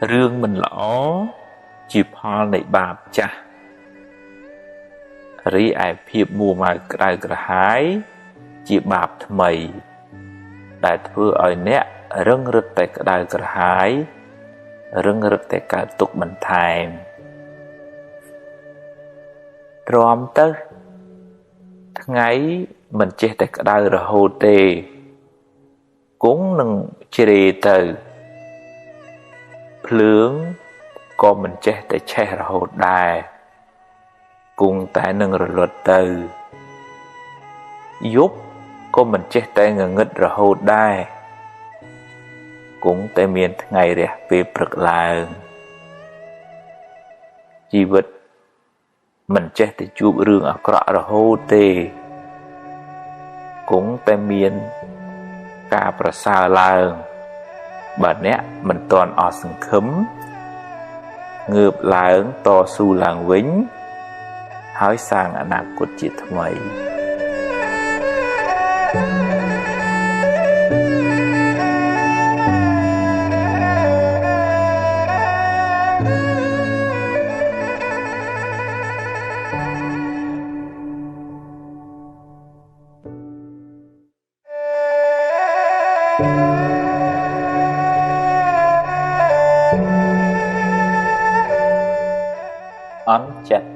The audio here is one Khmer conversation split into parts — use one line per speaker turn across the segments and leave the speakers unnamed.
Rương mình lõ chỉ phal này bạp chả rí ai phiếp mùa mà cài cà hái chỉ bạp thmây đại thưa ở nè rưng rực tại cài cà hái rưng rực tại cả tục mình thèm ròm tớ ngày mình chết tại cài rồi hồ tê cũng nâng chê từ phướng có mình chết tại che rồi hồ đài cùng tại nâng rồi luật từ giúp có mình chết tại ngờ ngất rồi hồ đài cũng tại miền ngày rẻ về bực là chi vật mình chết tại chụp rương ở cọ rồi hồ tê cũng tại miền cảประสาลางบัดเนี้ยมันตอนออกสังคมเงือบหลางต่อสู้หลังวิ่งหายสร้างอนาคตจิตทำไมអន់ចិត្ត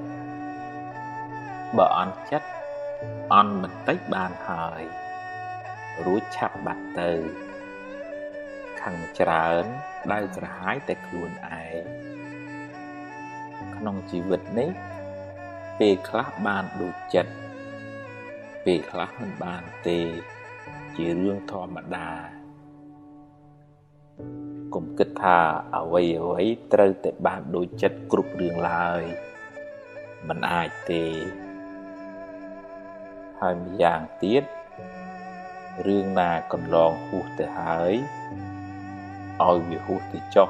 បើអន់ចិត្តអន់បន្តិចបានហើយរួចឆាប់បាត់ទៅខឹងច្រើនដៅក្រហាយតែខ្លួនឯងក្នុងជីវិតនេះពេលខ្លះបានដូចចិត្តពេលខ្លះមិនបានទេជារឿងធម្មតាកុំគិតថាអ្វីត្រូវតែបានដូចចិត្តគ្រប់រឿងឡើយមិនអាចទេហើយម្យ៉ាងទៀតរឿងណាកន្លងហួសទៅហើយឲ្យវាហួសទៅចុះ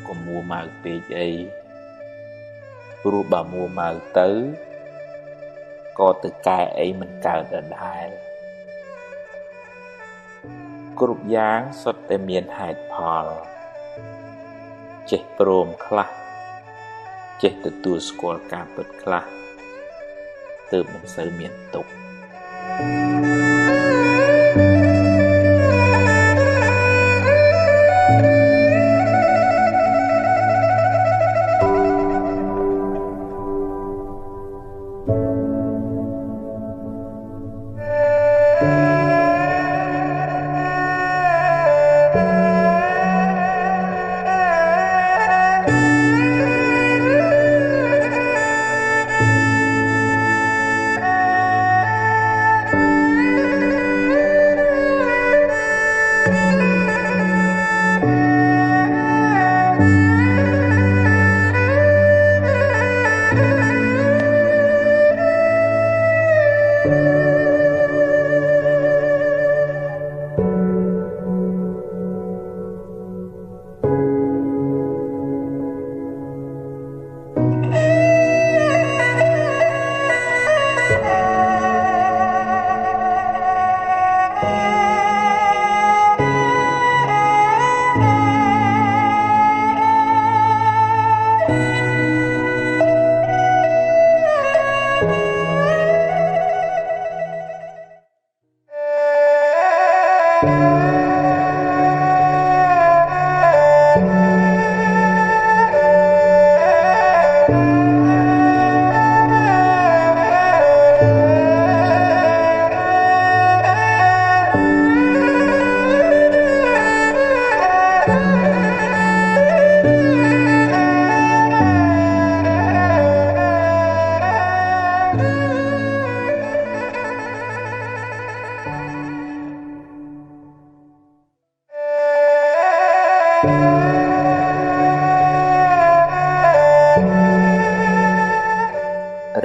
កុំមួម៉ៅពេកអីព្រោះបើមួម៉ៅទៅក៏ទៅកែអីមិនកើតដែរគ្រប់យ៉ាងសុទ្ធតែមានហេតុផលចេះព្រមខ្លះចេះទទួលស្គាល់ការពិតខ្លះទើបមិនសូវមានទុក្ខ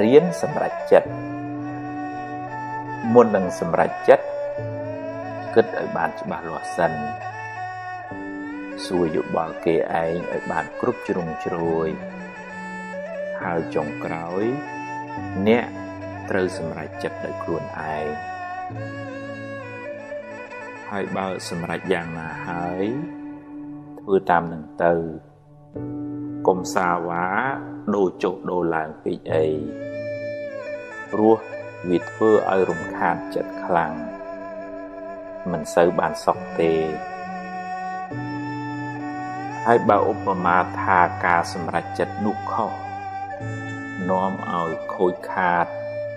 រៀនសម្រេចចិត្តមុននឹងសម្រេចចិត្តគិតឲ្យបានច្បាស់លាស់សិនសួរយោបល់គេឯងឲ្យបានគ្រប់ជ្រុងជ្រោយហើយចុងក្រោយអ្នកត្រូវសម្រេចចិត្តដោយខ្លួនឯងហើយបើសម្រេចយ៉ាងណាហើយថ្ ធ្វើតាមនឹងទៅកុំសាវ៉ាដូរចុះដូរឡើងពេកអីព្រោះវាធ្វើឲ្យរំខានចិត្តខ្លាំងមិនសូវបានសុខទេហើយបើឧបមាថាការសម្រេចចិត្តនោះខុសនាំឲ្យខូចខាត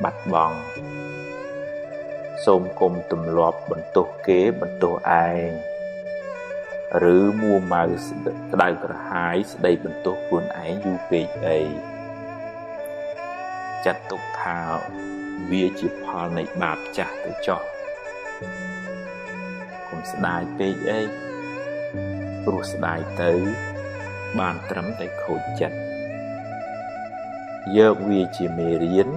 បាត់បង់សូមគុំទម្លាប់បន្ទោសគេបន្ទោសឯងឬមួម៉ៅក្តៅក្រហាយស្ដីបន្ទោសខ្លួនឯងយូរពេកអីចាត់ទុកថាវាជាផលនៃបាបចាស់ទៅចុះកុំស្ដាយពេកអីព្រោះស្ដាយទៅបានត្រឹមតែខូចចិត្តយកវាជាមេរៀន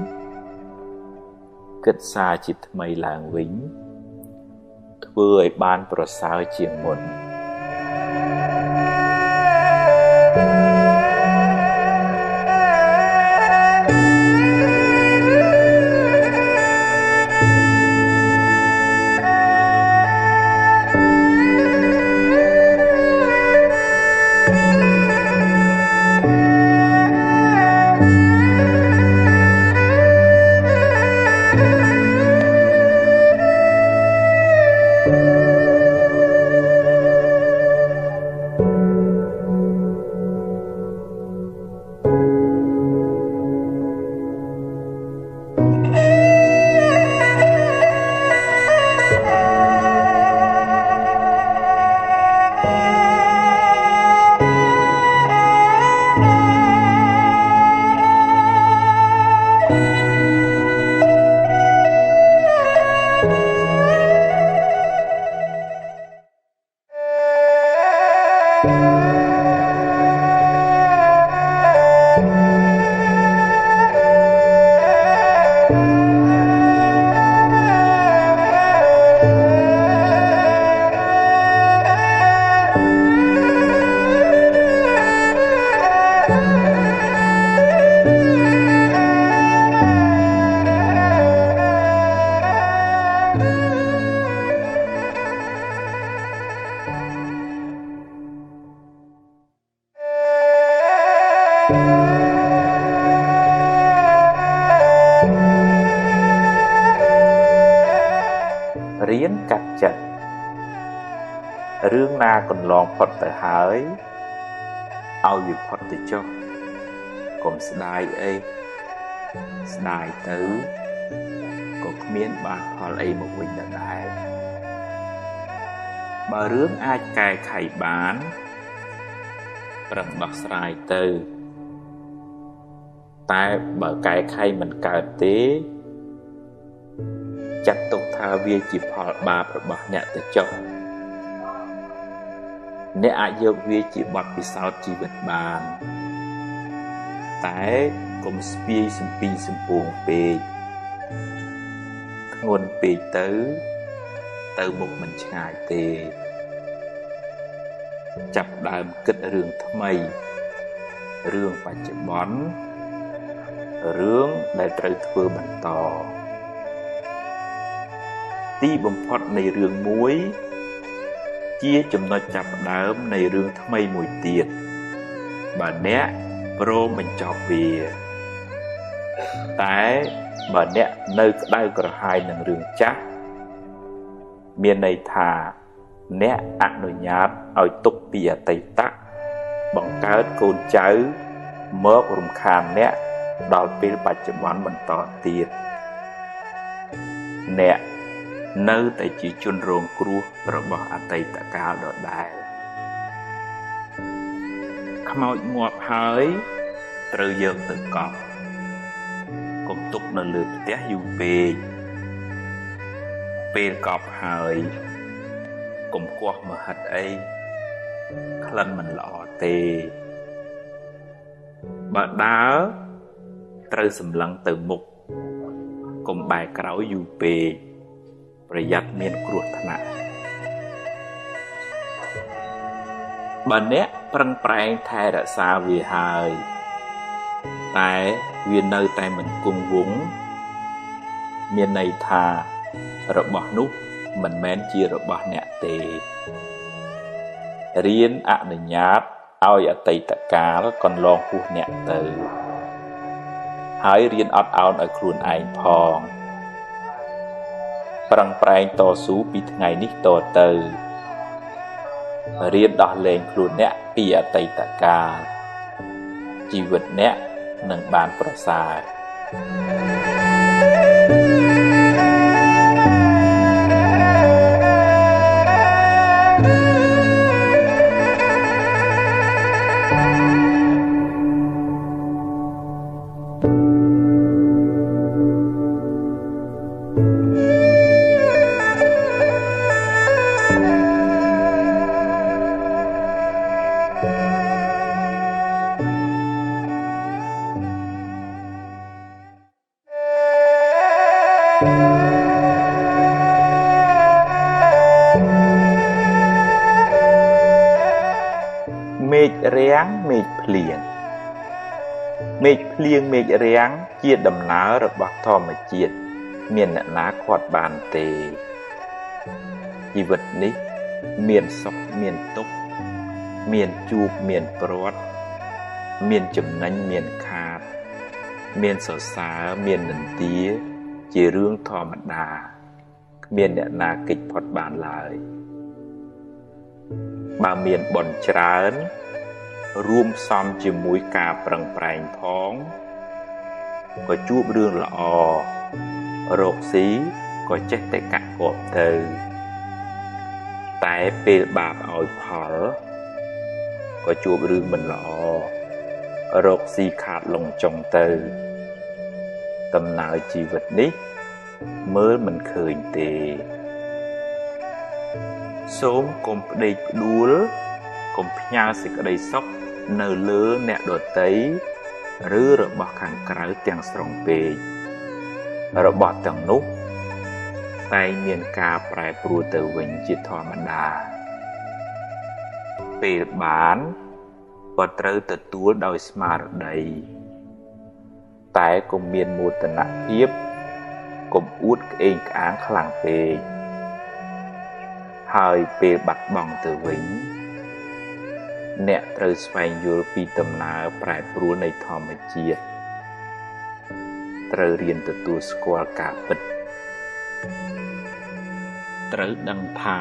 គិតសារជាថ្មីឡើងវិញធ្វើឲ្យបានប្រសើរជាងមុនរៀនកាត់ចិត្តរឿងណាកន្លងផុតទៅហើយឲ្យវាផុតទៅចុះកុំស្ដាយអីស្ដាយទៅក៏គ្មានបានផលអីមកវិញដែរបើរឿងអាចកែខៃបានប្រឹងដោះស្រាយទៅតែបើកែខៃមិនកើតទេចាត់ទុកថាវាជាផលបាបរបស់អ្នកទៅចុះអ្នកអាចយកវាជាបទពិសោធន៍ជីវិតបានតែកុំស្ពាយសំពីសំពងពេកធ្ងន់ពេកទៅមុខមិនឆ្ងាយទេចាប់ដើមគិតរឿងថ្មីរឿងបច្ចុប្បន្នរឿងដែលត្រូវធ្វើបន្តទីបំផុតនៃរឿងមួយជាចំណុចចាប់ផ្ដើមនៃរឿងថ្មីមួយទៀតបើអ្នកព្រមបញ្ចប់វាតែបើអ្នកនៅក្តៅក្រហាយនឹងរឿងចាស់មានន័យថាអ្នកអនុញ្ញាតឲ្យទុកពីអតីតបង្កើតកូនចៅមករំខានអ្នកដល់ពេលបច្ចុប្បន្នបន្តទៀតអ្នកនៅតែជាជនរងគ្រោះរបស់អតីតកាលដដែលខ្មោចងាប់ហើយត្រូវយកទៅកប់កុំទុកនៅលើផ្ទះយូរពេកពេលកប់ហើយកុំគាស់មហិតអីក្លិនមិនល្អទេបើដើរត្រូវសម្លឹងទៅមុខកុំបែរក្រោយយូរពេកប្រយ័ត្នមានគ្រោះថ្នាក់បើអ្នកប្រឹងប្រែងថែរក្សាវាហើយតែវានៅតែមិនគង់វង្សមានន័យថារបស់នោះមិនមែនជារបស់អ្នកទេ រៀនអនុញ្ញាតឲ្យអតីតកាលកន្លងហួសអ្នកទៅហើយរៀនអត់ឱនឲ្យខ្លួនឯងផងប្រឹងប្រែងតស៊ូពីថ្ងៃនេះតទៅរៀនដោះលែងខ្លួនអ្នកពីអតីតកាលជីវិតអ្នកនឹងបានប្រសើរមេឃរាំងមេឃភ្លៀងមេឃភ្លៀងមេឃរាំងជាដំណើររបស់ធម្មជាតិមានអ្នកណាខាត់បានទេជីវិតនេះមានសុខមានទុក្ខមានជួបមានព្រាត់មានចំណេញមានខាតមានសរសើរមាននន្ទាជារឿងធម្មតាគ្មានអ្នកណាគេចផុតបានឡើយបើមានបុណ្យច្រើនរួមផ្សំជាមួយការប្រឹងប្រែងផងក៏ជួបរឿងល្អរកស៊ីក៏ចេះតែកាក់កបទៅតែពេលបាបឲ្យផលក៏ជួបរឿងមិនល្អរកស៊ីខាតលងចុងទៅដំណើរជីវិតនេះមើលមិនឃើញទេសូមកុំផ្ដេកផ្ដួលកុំផ្ញើសេចក្តីសុខនៅលើអ្នកដទៃឬរបស់ខាងក្រៅទាំងស្រុងពេករបស់ទាំងនោះតែមានការប្រែប្រួលទៅវិញជាធម្មតាពេលបានក៏ត្រូវទទួលដោយស្មារតីតែកុំមានមោទនភាពកុំអួតក្អេងក្អាងខ្លាំងពេកហើយពេលបាត់បង់ទៅវិញអ្នកត្រូវស្វែងយល់ពីដំណើរប្រែប្រួលនៃធម្មជាតិត្រូវរៀនទទួលស្គាល់ការពិតត្រូវដឹងថា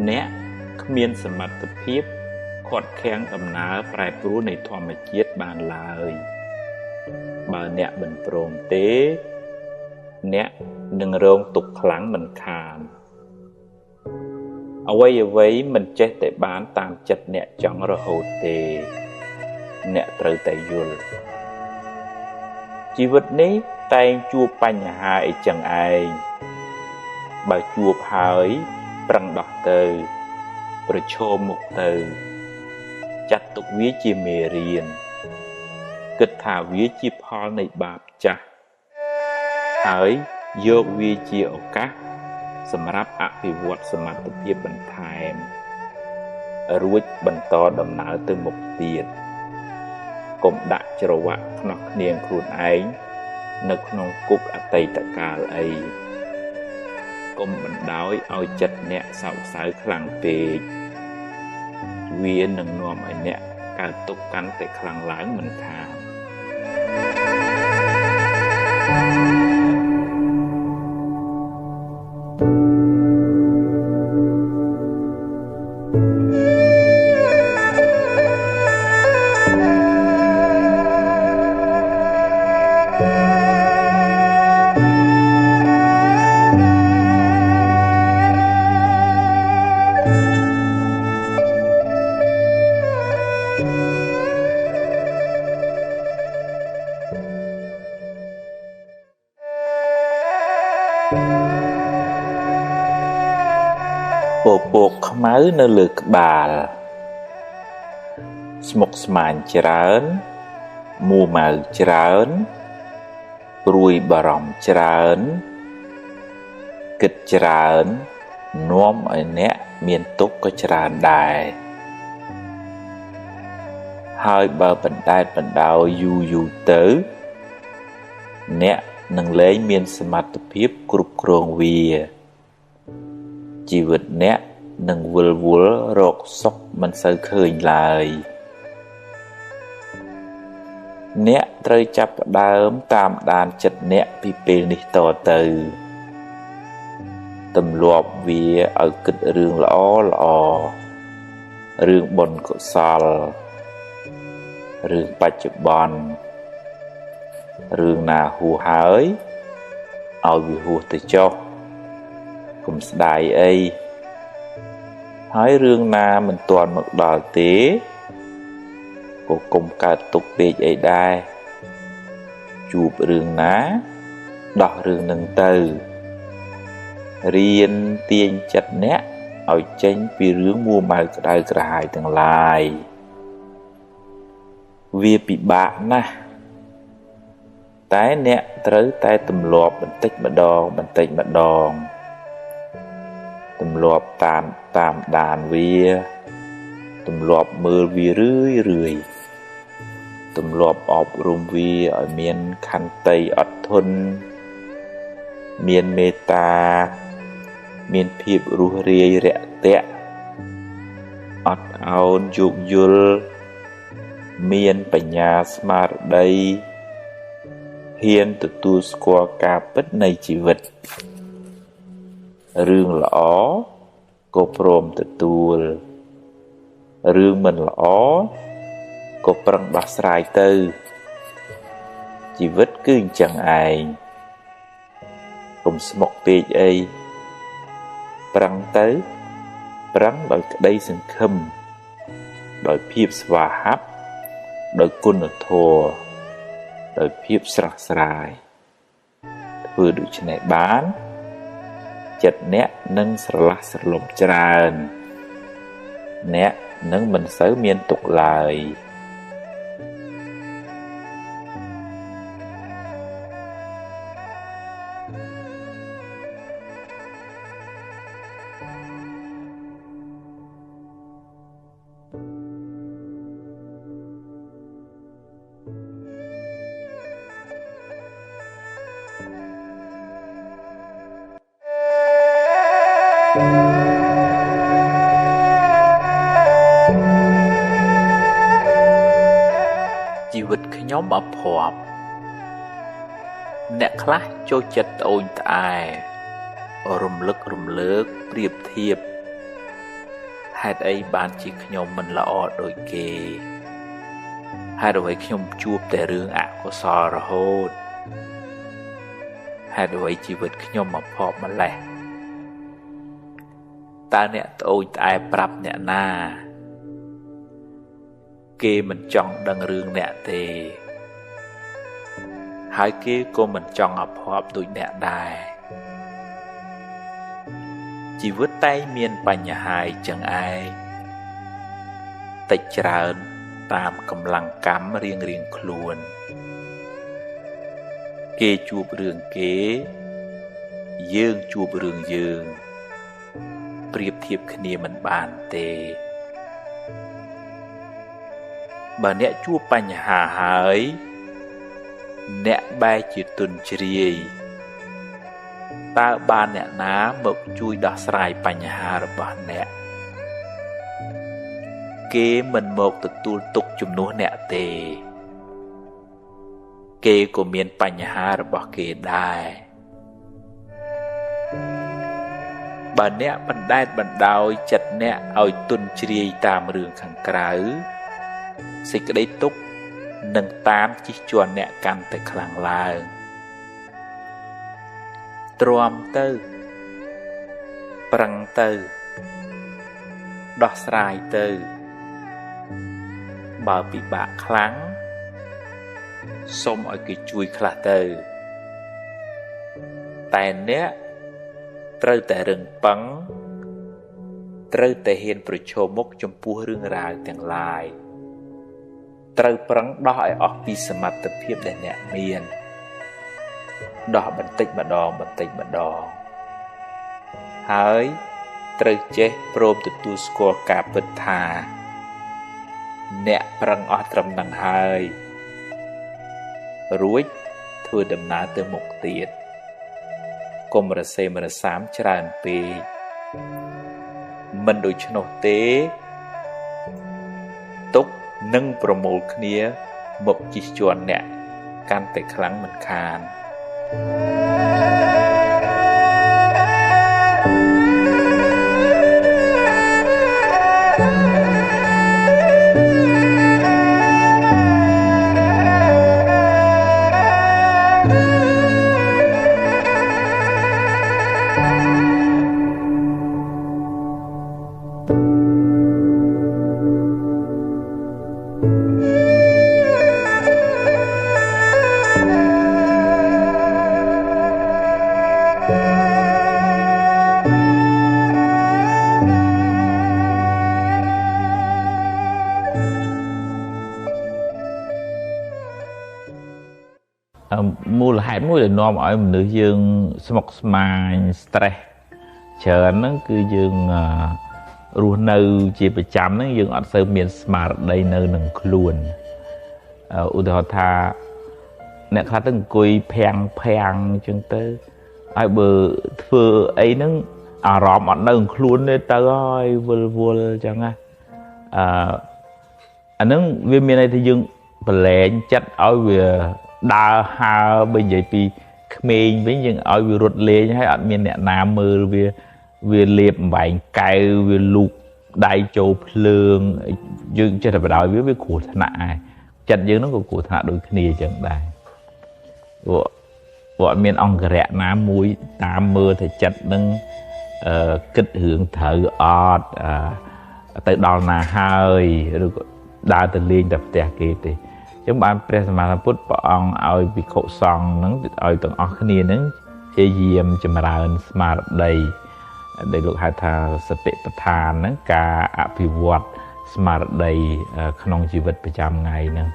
អ្នកគ្មានសមត្ថភាពខាត់ខាំងដំណើរប្រែប្រួលនៃធម្មជាតិបានឡើយបើអ្នកមិនព្រមទេអ្នកនឹងរងទុក្ខខ្លាំងមិនខានអ្វីមិនចេះតែបានតាមចិត្តអ្នកចង់រហូតទេអ្នកត្រូវតែយល់ជីវិតនេះតែងជួបបញ្ហាអីចឹងឯងបើជួបហើយប្រឹងដោះទៅប្រឈមមុខទៅចាត់ទុកវាជាមេរៀនគិតថាវាជាផលនៃបាបចាស់ហើយយកវាជាឱកាសសម្រាប់អភិវឌ្ឍសមត្ថភាពបន្ថែមរួចបន្តដំណើរទៅមុខទៀតកុំដាក់ច្រវាក់ខ្នោះគ្នាខ្លួនឯងនៅក្នុងគុកអតីតកាលអីកុំបណ្ដោយឲ្យចិត្តអ្នកសោកសៅខ្លាំងពេកវានឹងនាំឲ្យអ្នកកើតទុក្ខកាន់តែខ្លាំងឡើងមិនខានពពកខ្មៅនៅលើក្បាលស្មុគស្មាញច្រើនមួម៉ៅច្រើនព្រួយបារម្ភច្រើនគិតច្រើននាំឲ្យអ្នកមានទុក្ខក៏ច្រើនដែរហើយបើបណ្ដែតបណ្ដោយយូរទៅអ្នកនឹងលែងមានសមត្ថភាពគ្រប់គ្រងវាជីវិតអ្នកនឹងវិលវល់រកសុខ មិនសូវឃើញឡើយអ្នកត្រូវចាប់ផ្ដើមតាមដានចិត្តអ្នកពីពេលនេះតទៅទម្លាប់វាឲ្យគិតរឿងល្អរឿងបុណ្យកុសលរឿងបច្ចុប្បន្នរឿងណាហួសហើយឲ្យវាហួសទៅចុះកុំស្ដាយអីហើយរឿងណាមិនទាន់មកដល់ទេក៏កុំកើតទុកពេកអីដែរជួបរឿងណាដោះរឿងនឹងទៅរៀនទាញចិត្តអ្នកឲ្យចេញពីរឿងមួម៉ៅក្តៅក្រហាយទាំងឡាយវាពិបាកណាស់តែអ្នកត្រូវតែទម្លាប់បន្តិចម្ដងទម្លាប់តាមដានវាទម្លាប់មើលវារឿយទម្លាប់អប់រំវាឲ្យមានខន្តីអត់ធន់មានមេត្តាមានភាពរុះរាយរាក់ទាក់អត់ឱនយោគយល់មានបញ្ញាស្មារតីហ៊ានទទួលស្គាល់ការពិតនៃជីវិតរឿងល្អក៏ព្រមទទួលរឿងមិនល្អក៏ប្រឹងដោះស្រាយទៅជីវិតគឺអញ្ចឹងឯងកុំស្មុគពេកអីប្រឹងដោយក្តីសង្ឃឹមដោយភាពស្វាហាប់ដោយគុណធម៌ដោយភាពស្រស់ស្រាយធ្វើដូច្នេះបានចិត្តអ្នកនឹងស្រឡះស្រលំច្រើនអ្នកនឹងមិនសូវមានទុក្ខឡើយជីវិតខ្ញុំអភ័ព្វអ្នកខ្លះចូលចិត្តត្អូញត្អែរំលឹករំលើកប្រៀបធៀបហេតុអីបានជាខ្ញុំមិនល្អដូចគេហេតុអ្វីខ្ញុំជួបតែរឿងអកុសលរហូតហេតុអ្វីជីវិតខ្ញុំអភ័ព្វម្ល៉េះតើអ្នកត្អូញត្អែប្រាប់អ្នកណាគេមិនចង់ដឹងរឿងអ្នកទេហើយគេក៏មិនចង់អភ័ព្វដូចអ្នកដែរជីវិតតែងមានបញ្ហាចឹងឯងតិចច្រើនតាមកម្លាំងកម្មរៀងខ្លួនគេជួបរឿងគេយើងជួបរឿងយើងប្រៀបធៀបគ្នាមិនបានទេបើអ្នកជួបបញ្ហាហើយអ្នកបែរជាទន់ជ្រាយតើបានអ្នកណាមកជួយដោះស្រាយបញ្ហារបស់អ្នកគេមិនមកទទួលទុកជំនួសអ្នកទេគេក៏មានបញ្ហារបស់គេដែរបើអ្នកបណ្ដែតបណ្ដោយចិត្តអ្នកឲ្យទន់ជ្រាយតាមរឿងខាងក្រៅសេចក្តីទុក្ខនឹងតាមជិះជាន់អ្នកកាន់តែខ្លាំងឡើងទ្រាំទៅប្រឹងទៅដោះស្រាយទៅបើពិបាកខ្លាំងសូមឲ្យគេជួយខ្លះទៅតែអ្នកត្រូវតែរឹងប៉ឹងត្រូវតែហ៊ានប្រឈមមុខចំពោះរឿងរ៉ាវទាំងឡាយត្រូវប្រឹងដោះឲ្យអស់ពីសមត្ថភាពដែលអ្នកមានដោះបន្តិចម្ដងហើយត្រូវចេះព្រមទទួលស្គាល់ការពិតថាអ្នកប្រឹងអស់ត្រឹមនឹងហើយរួចធ្វើដំណើរទៅមុខទៀតកុំរសេមរសាមច្រើនពេកមិនដូច្នោះទេ និងប្រមូលគ្នាមកជិះជាន់អ្នកកាន់តែខ្លាំងមិនខានមូលហេតុមួយដែលនាំឲ្យមនុស្សយើងស្មុគស្មាញ stress ច្រើនហ្នឹងគឺយើងរស់នៅជាប្រចាំហ្នឹងយើងអត់សូវមានស្មារតីនៅនឹងខ្លួនឧទាហរណ៍ថាអ្នកខ្លះទៅអង្គុយភាំងអញ្ចឹងទៅហើយបើធ្វើអីហ្នឹងអារម្មណ៍អត់នៅនឹងខ្លួនទេទៅហើយវល់អញ្ចឹងណាអាហ្នឹងវាមានន័យថាយើងប្រឡែងចិត្តឲ្យវាដើរហើរបើនិយាយពីក្មេងវិញយើងឲ្យវារត់លេងហើយអត់មានអ្នកណាមើលវាលេបអំបែងកែវវាលូកដៃចូលភ្លើងយើងចេះតែបដ ாய் វាគ្រោះថ្នាក់ឯងចិត្តយើងហ្នឹងក៏គ្រោះថ្នាក់ដូចគ្នាអញ្ចឹងដែរព្រោះអត់មានអង្គរៈណាមួយតាមមើលថាចិត្តហ្នឹងគិតរឿងត្រូវអត់ទៅដល់ណាហើយឬក៏ដើរទៅលេងតែផ្ទះគេទេចឹងបានព្រះសម្មាសម្ពុទ្ធព្រះអង្គឲ្យភិក្ខុសង្ឃហ្នឹងឲ្យទាំងអស់គ្នាហ្នឹងព្យាយាមចម្រើនស្មារតីដែលលោកហៅថាសតិប្បដ្ឋានហ្នឹងការអភិវឌ្ឍស្មារតីក្នុងជីវិតប្រចាំថ្ងៃហ្នឹង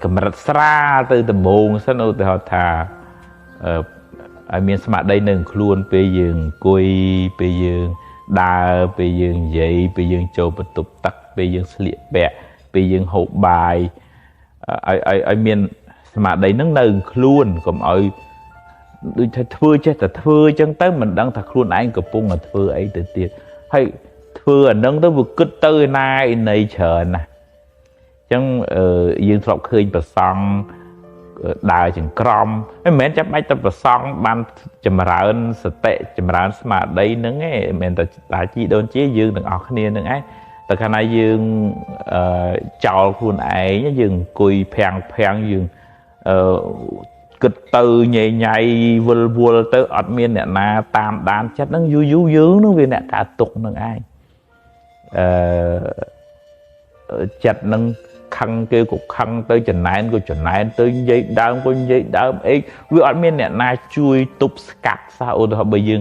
កម្រិតស្រាលទៅដំបូងសិនឧទាហរណ៍ថាឲ្យមានស្មារតីនៅខ្លួនពេលយើងអង្គុយពេលយើងដើរពេលយើងនិយាយពេលយើងចូលបន្ទប់ទឹកពេលយើងស្លៀកពាក់ពេលយើងហូបបាយឲ្យមានស្មារតីហ្នឹងនៅខ្លួនកុំឲ្យដូចថាធ្វើចេះតែធ្វើអញ្ចឹងទៅមិនដឹងថាខ្លួនឯងកំពុងតែធ្វើអីទៅទៀតហើយធ្វើអាហ្នឹងទៅវាគិតទៅឯណាឯណីច្រើនណាស់អញ្ចឹងយើងធ្លាប់ឃើញប្រសង់ដើរចង្ក្រមមិនមែនចាំបាច់តែប្រសង់បានចម្រើនសតិចម្រើនស្មារតីហ្នឹងឯងមិនមែនតែតាជីដូនជាយើងទាំងអស់គ្នាហ្នឹងឯងតែកាលណាយើងចោលខ្លួនឯងយើងអង្គុយភាំងយើងគិតទៅញ៉ៃញ៉ៃវល់ទៅអត់មានអ្នកណាតាមដានចិត្តហ្នឹងយូរយើងហ្នឹងវាអ្នកកើតទុកហ្នឹងឯងចិត្តហ្នឹងខឹងគេក៏ខឹងទៅចំណែនក៏ចំណែនទៅនិយាយដើមក៏និយាយដើមអីវាអត់មានអ្នកណាជួយទប់ស្កាត់សោះឧទាហរណ៍បើយើង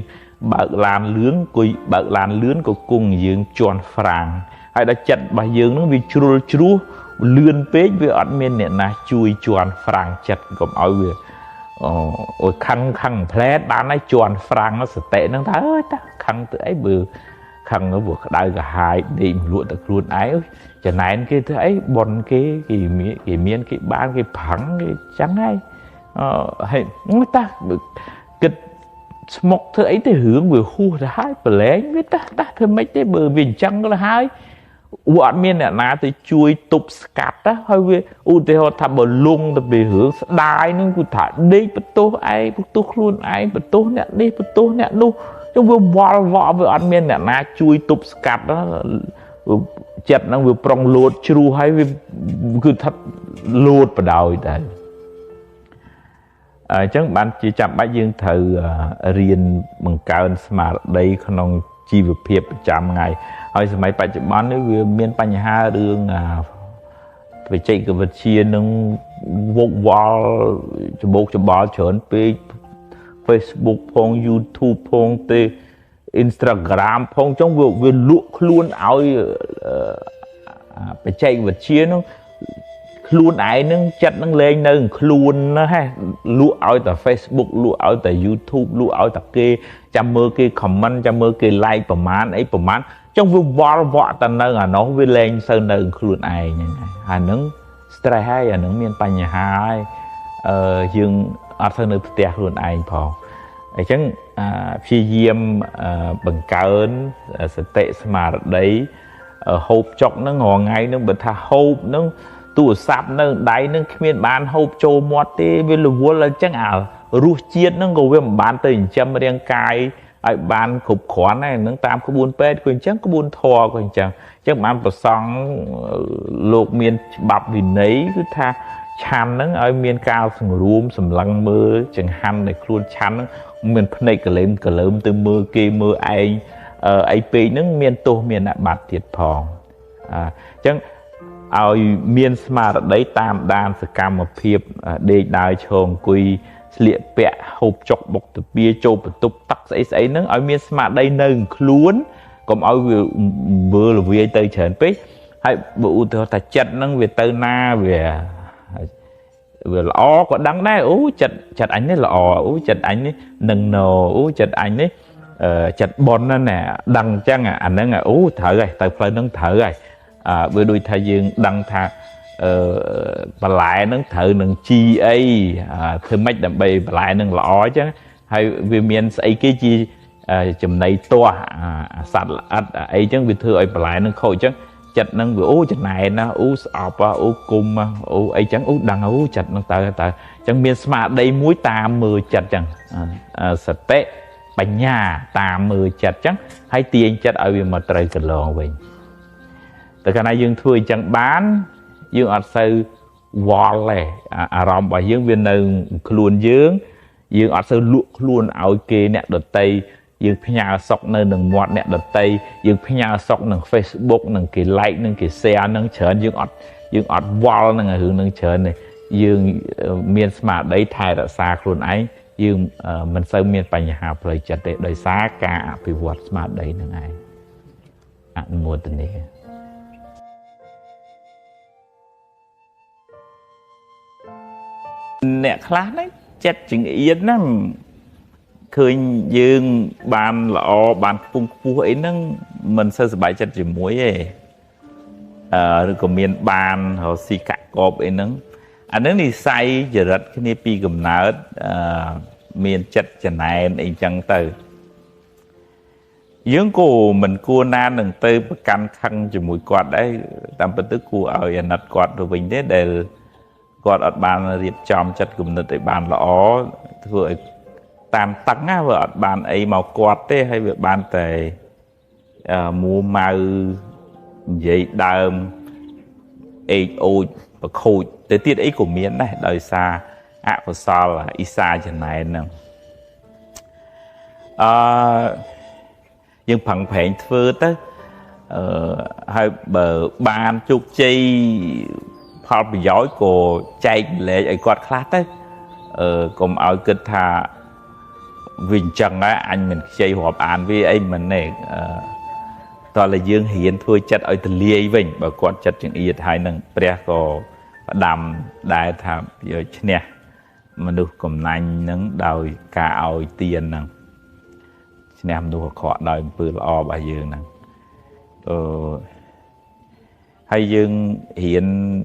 បើកឡានលឿនគួយបើកឡានលឿនក៏គង់យើងជន់ហ្វ្រាំងហើយដល់ចិត្តរបស់យើងហ្នឹងវាជ្រុលជ្រោះលឿនពេកវាអត់មានអ្នកណាជួយជន់ហ្វ្រាំងចិត្តកុំឲ្យវាអូខឹងផ្លែតបានហើយជន់ហ្វ្រាំងសតិហ្នឹងថាអើយតាខឹងទៅអីបើខឹងទៅក្តៅកាហាយដេកលក់តែខ្លួនឯងចំណែនគេធ្វើអីបនគេមានគេបានគេប្រឹងគេចឹងហើយហើយតាគិតស្មុកធ្វើអីទៅរឿងវាហួសទៅហើយប្រឡែងវាតាធ្វើម៉េចទេបើវាអញ្ចឹងទៅហើយវាអត់មានអ្នកណាទៅជួយទប់ស្កាត់ណាហើយវាឧទាហរណ៍ថាបើលងទៅពីរឿងស្ដាយនឹងគឺថាដេកបន្ទោសឯងបន្ទោសខ្លួនឯងបន្ទោសអ្នកនេះបន្ទោសអ្នកនោះចឹងវាវល់វាអត់មានអ្នកណាជួយទប់ស្កាត់ណាចិត្តហ្នឹងវាប្រុងលោតជ្រុះហើយវាគឺថាលោតបដ ாய் ដែរអញ្ចឹងបានជាចាំបាច់យើងត្រូវរៀនបង្កើនស្មារតីក្នុងជីវភាពប្រចាំថ្ងៃហើយសម័យបច្ចុប្បន្ននេះវាមានបញ្ហារឿងបច្ចេកវិទ្យានឹងវកវល់ច្បោកច្បល់ច្រើនពេក Facebook ផង YouTube ផងទេ Instagram ផងចឹងវាលក់ខ្លួនឲ្យបច្ចេកវិទ្យានឹងខ្លួនឯងនឹងចិត្តនឹងលេងនៅខ្លួនណាហ៎លក់ឲ្យតែ Facebook លក់ឲ្យតែ YouTube លក់ឲ្យតែគេចាំមើលគេ comment ចាំមើលគេ like ប្រមាណអីប្រមាណចឹងវាវល់វក់តែនៅអានោះវាលេងសូវនៅខ្លួនឯងហ្នឹងហើយហ្នឹង stress ហើយអាហ្នឹងមានបញ្ហាហើយយើងអត់ទៅនៅផ្ទះខ្លួនឯងផងអញ្ចឹងព្យាយាមបង្កើនសតិស្មារតី hộp chọc nó ngò ngay nó bật thà hộp nó tủ sạp nó đáy nó miền bán hộp trâu mót tê với lù vua là chắc ảo rùa chiết nó ngồi với bán từ châm riêng cài ai bán khục khoán này nó tam có buôn pet quyền chắc có buôn thò quyền chẳng chắc bán bờ sóng lục miền bập vì nấy cứ tha chăn nó ở miền cao sừng rùm sầm lăng mưa chẳng hăn này luôn chăn miền này cả lớn từ mưa kia mưa ai pì nó miền tô miền đã bạt thiệt phòn chẳng ao miền smart đấy tam đan sự cam một phiệp để đài chồng quy liệt bẹ hộp chọc bọc từ bia châu bật tục tắc ấy nó ở miền smart đây nâng luôn còn ở vừa là vừa tới chén pít hay bộ thừa ta chặt nó về tây na về lõ có đắng đấy chặt anh ấy lò chặt anh ấy nâng nồ chặt anh ấy chặt bon nó nè đằng chăng anh nó ngà thở rồi tại phải nó thở rồi vừa đôi thay dương đằng thà và lại nó thở nâng chi ấy thưa mấy đầm bay lại nâng lõ chứ hay vì miền ấy cái chi chùm này to sạch ấy chứ vì thưa ấy lại nâng khôi chứ chặt nâng vừa chặt này nó sọp cung ấy chẳng đằng chặt nó tại chẳng miền smart đây muối tam mười chặt chẳng sạch tệ bánh nhà tam mười chặt chẳng hay tiền chặt ở vì mà trời cần lòn vậy từ cái này dương thui chẳng bán dương ở sư wall này rong và dương viên nâng luôn dương ở sư luộc luôn áo kia nè đợt tây dương phía nhà sọc nơi nâng mọt nè đợt tây dương phía nhà sọc nâng Facebook nâng cái like nâng cái share nâng chớn dương ọt wall nâng hướng nâng chớn này dương miền smart đấy thay đã xa luôn ấy dương mình sơ miền bành hà phải chặt để đời xa cả vì vật smart đấy nâng ai mua tình này nè khá đấy chết chừng yên á khơi dương bàn lọ bàn phung phu ấy nó mình sơ bài chất chỉ muối ấy rồi còn miền bàn họ xì cạn cọp ấy nó anh ấy đi say giờ rất cái này pi cầm nát miền chất chả này anh chẳng từ dương cô mình cua nan đừng tư căn khăn chỉ mũi quạt đấy tạm bất tức cua ở nặt quạt rồi mình thế để quạt ở bàn riệp chòm chất cùng nứt để bàn lọ vừa tam tăng á vợ bàn ấy màu quạt thế hay việc bàn tề mua màu vậy đờm ấy ôi và khôi tới tiết ấy của miền này đời xa và sao là isa trên này nè nhưng phẳng phèn thưa tới hai bờ bàn chục chi họ bị giỏi của chạy lệ ấy quạt khát đấy cùng ở kịch thà Vinh Trần á anh mình chơi họp án với anh mình này toàn là dương hiến thôi chất ở từ lia vinh và con chất những ý hai nâng pre có đầm đại thảm giờ nè mà được cùng nành nâng đòi cả ỏi tiền nè em được họ đòi bự lo bà dương nè hay dương hiến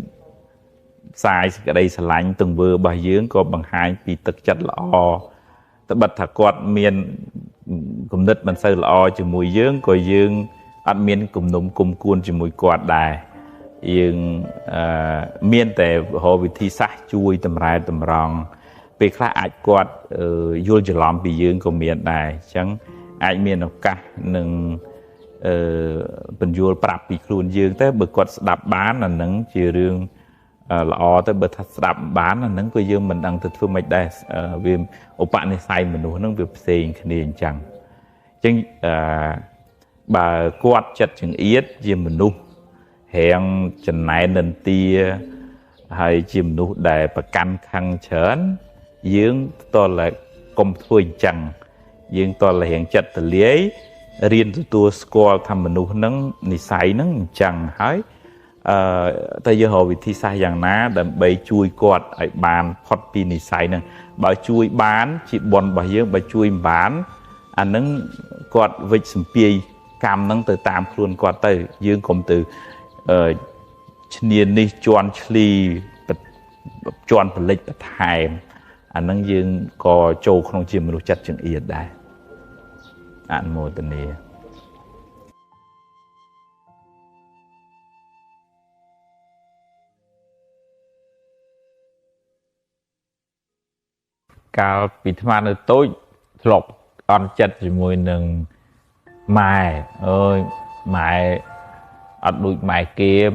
sai cái đây sẽ lạnh từng vừa bà dương có bằng hai vì thực chất lo ta bật thả quạt miền cùng đất bằng sơ lo chỉ mùi dương coi dương ăn miên cùng nôm cùng cuốn chỉ mùi quạt đài dương miênแต่họวิธีซักช่วยตำรายตำรองไปคลาอาจกวาดยูจะล้อมปียืนก็เมียนได้ฉันอาจเมียนออกกะหนึ่งเป็นยูปรับปีครูนยืนแต่เบิกกวาดสดับบ้านนั่นจีเรื่องละแต่เบิกทัดสดับบ้านนั่นก็ยืมมันดังติดฟื้นไม่ได้เวียมอุปนิสัยมันดูนั่งเบียบเสียงคดีจังจึงbà quạt chặt chừng yết chìm mình nu hẹn chừng này nên tia hay chìm nu để bà căn khăn chớn dưỡng tôi là công thuê chẳng dưỡng tôi là hẹn chặt từ lý riêng tôi score thăm mình nu nâng nì say nâng chẳng hỏi tại giờ họ vì thi sai dạng ná để bày chui quạt ở bàn hot pin nì say nâng bà chui bán chị bọn bà dưỡng bà chui bán anh nâng quạt vịt xùm pi cam nâng từ tam khuôn qua tới dương công từ niên đi chọn chli chọn phần lịch hài anh nâng dương có châu không chìm một chặt chừng yết đây anh mua tên này cao bị tham ăn tối lộc on chặt chỉ mùi nừng mài ơi mài ở đuôi mài kia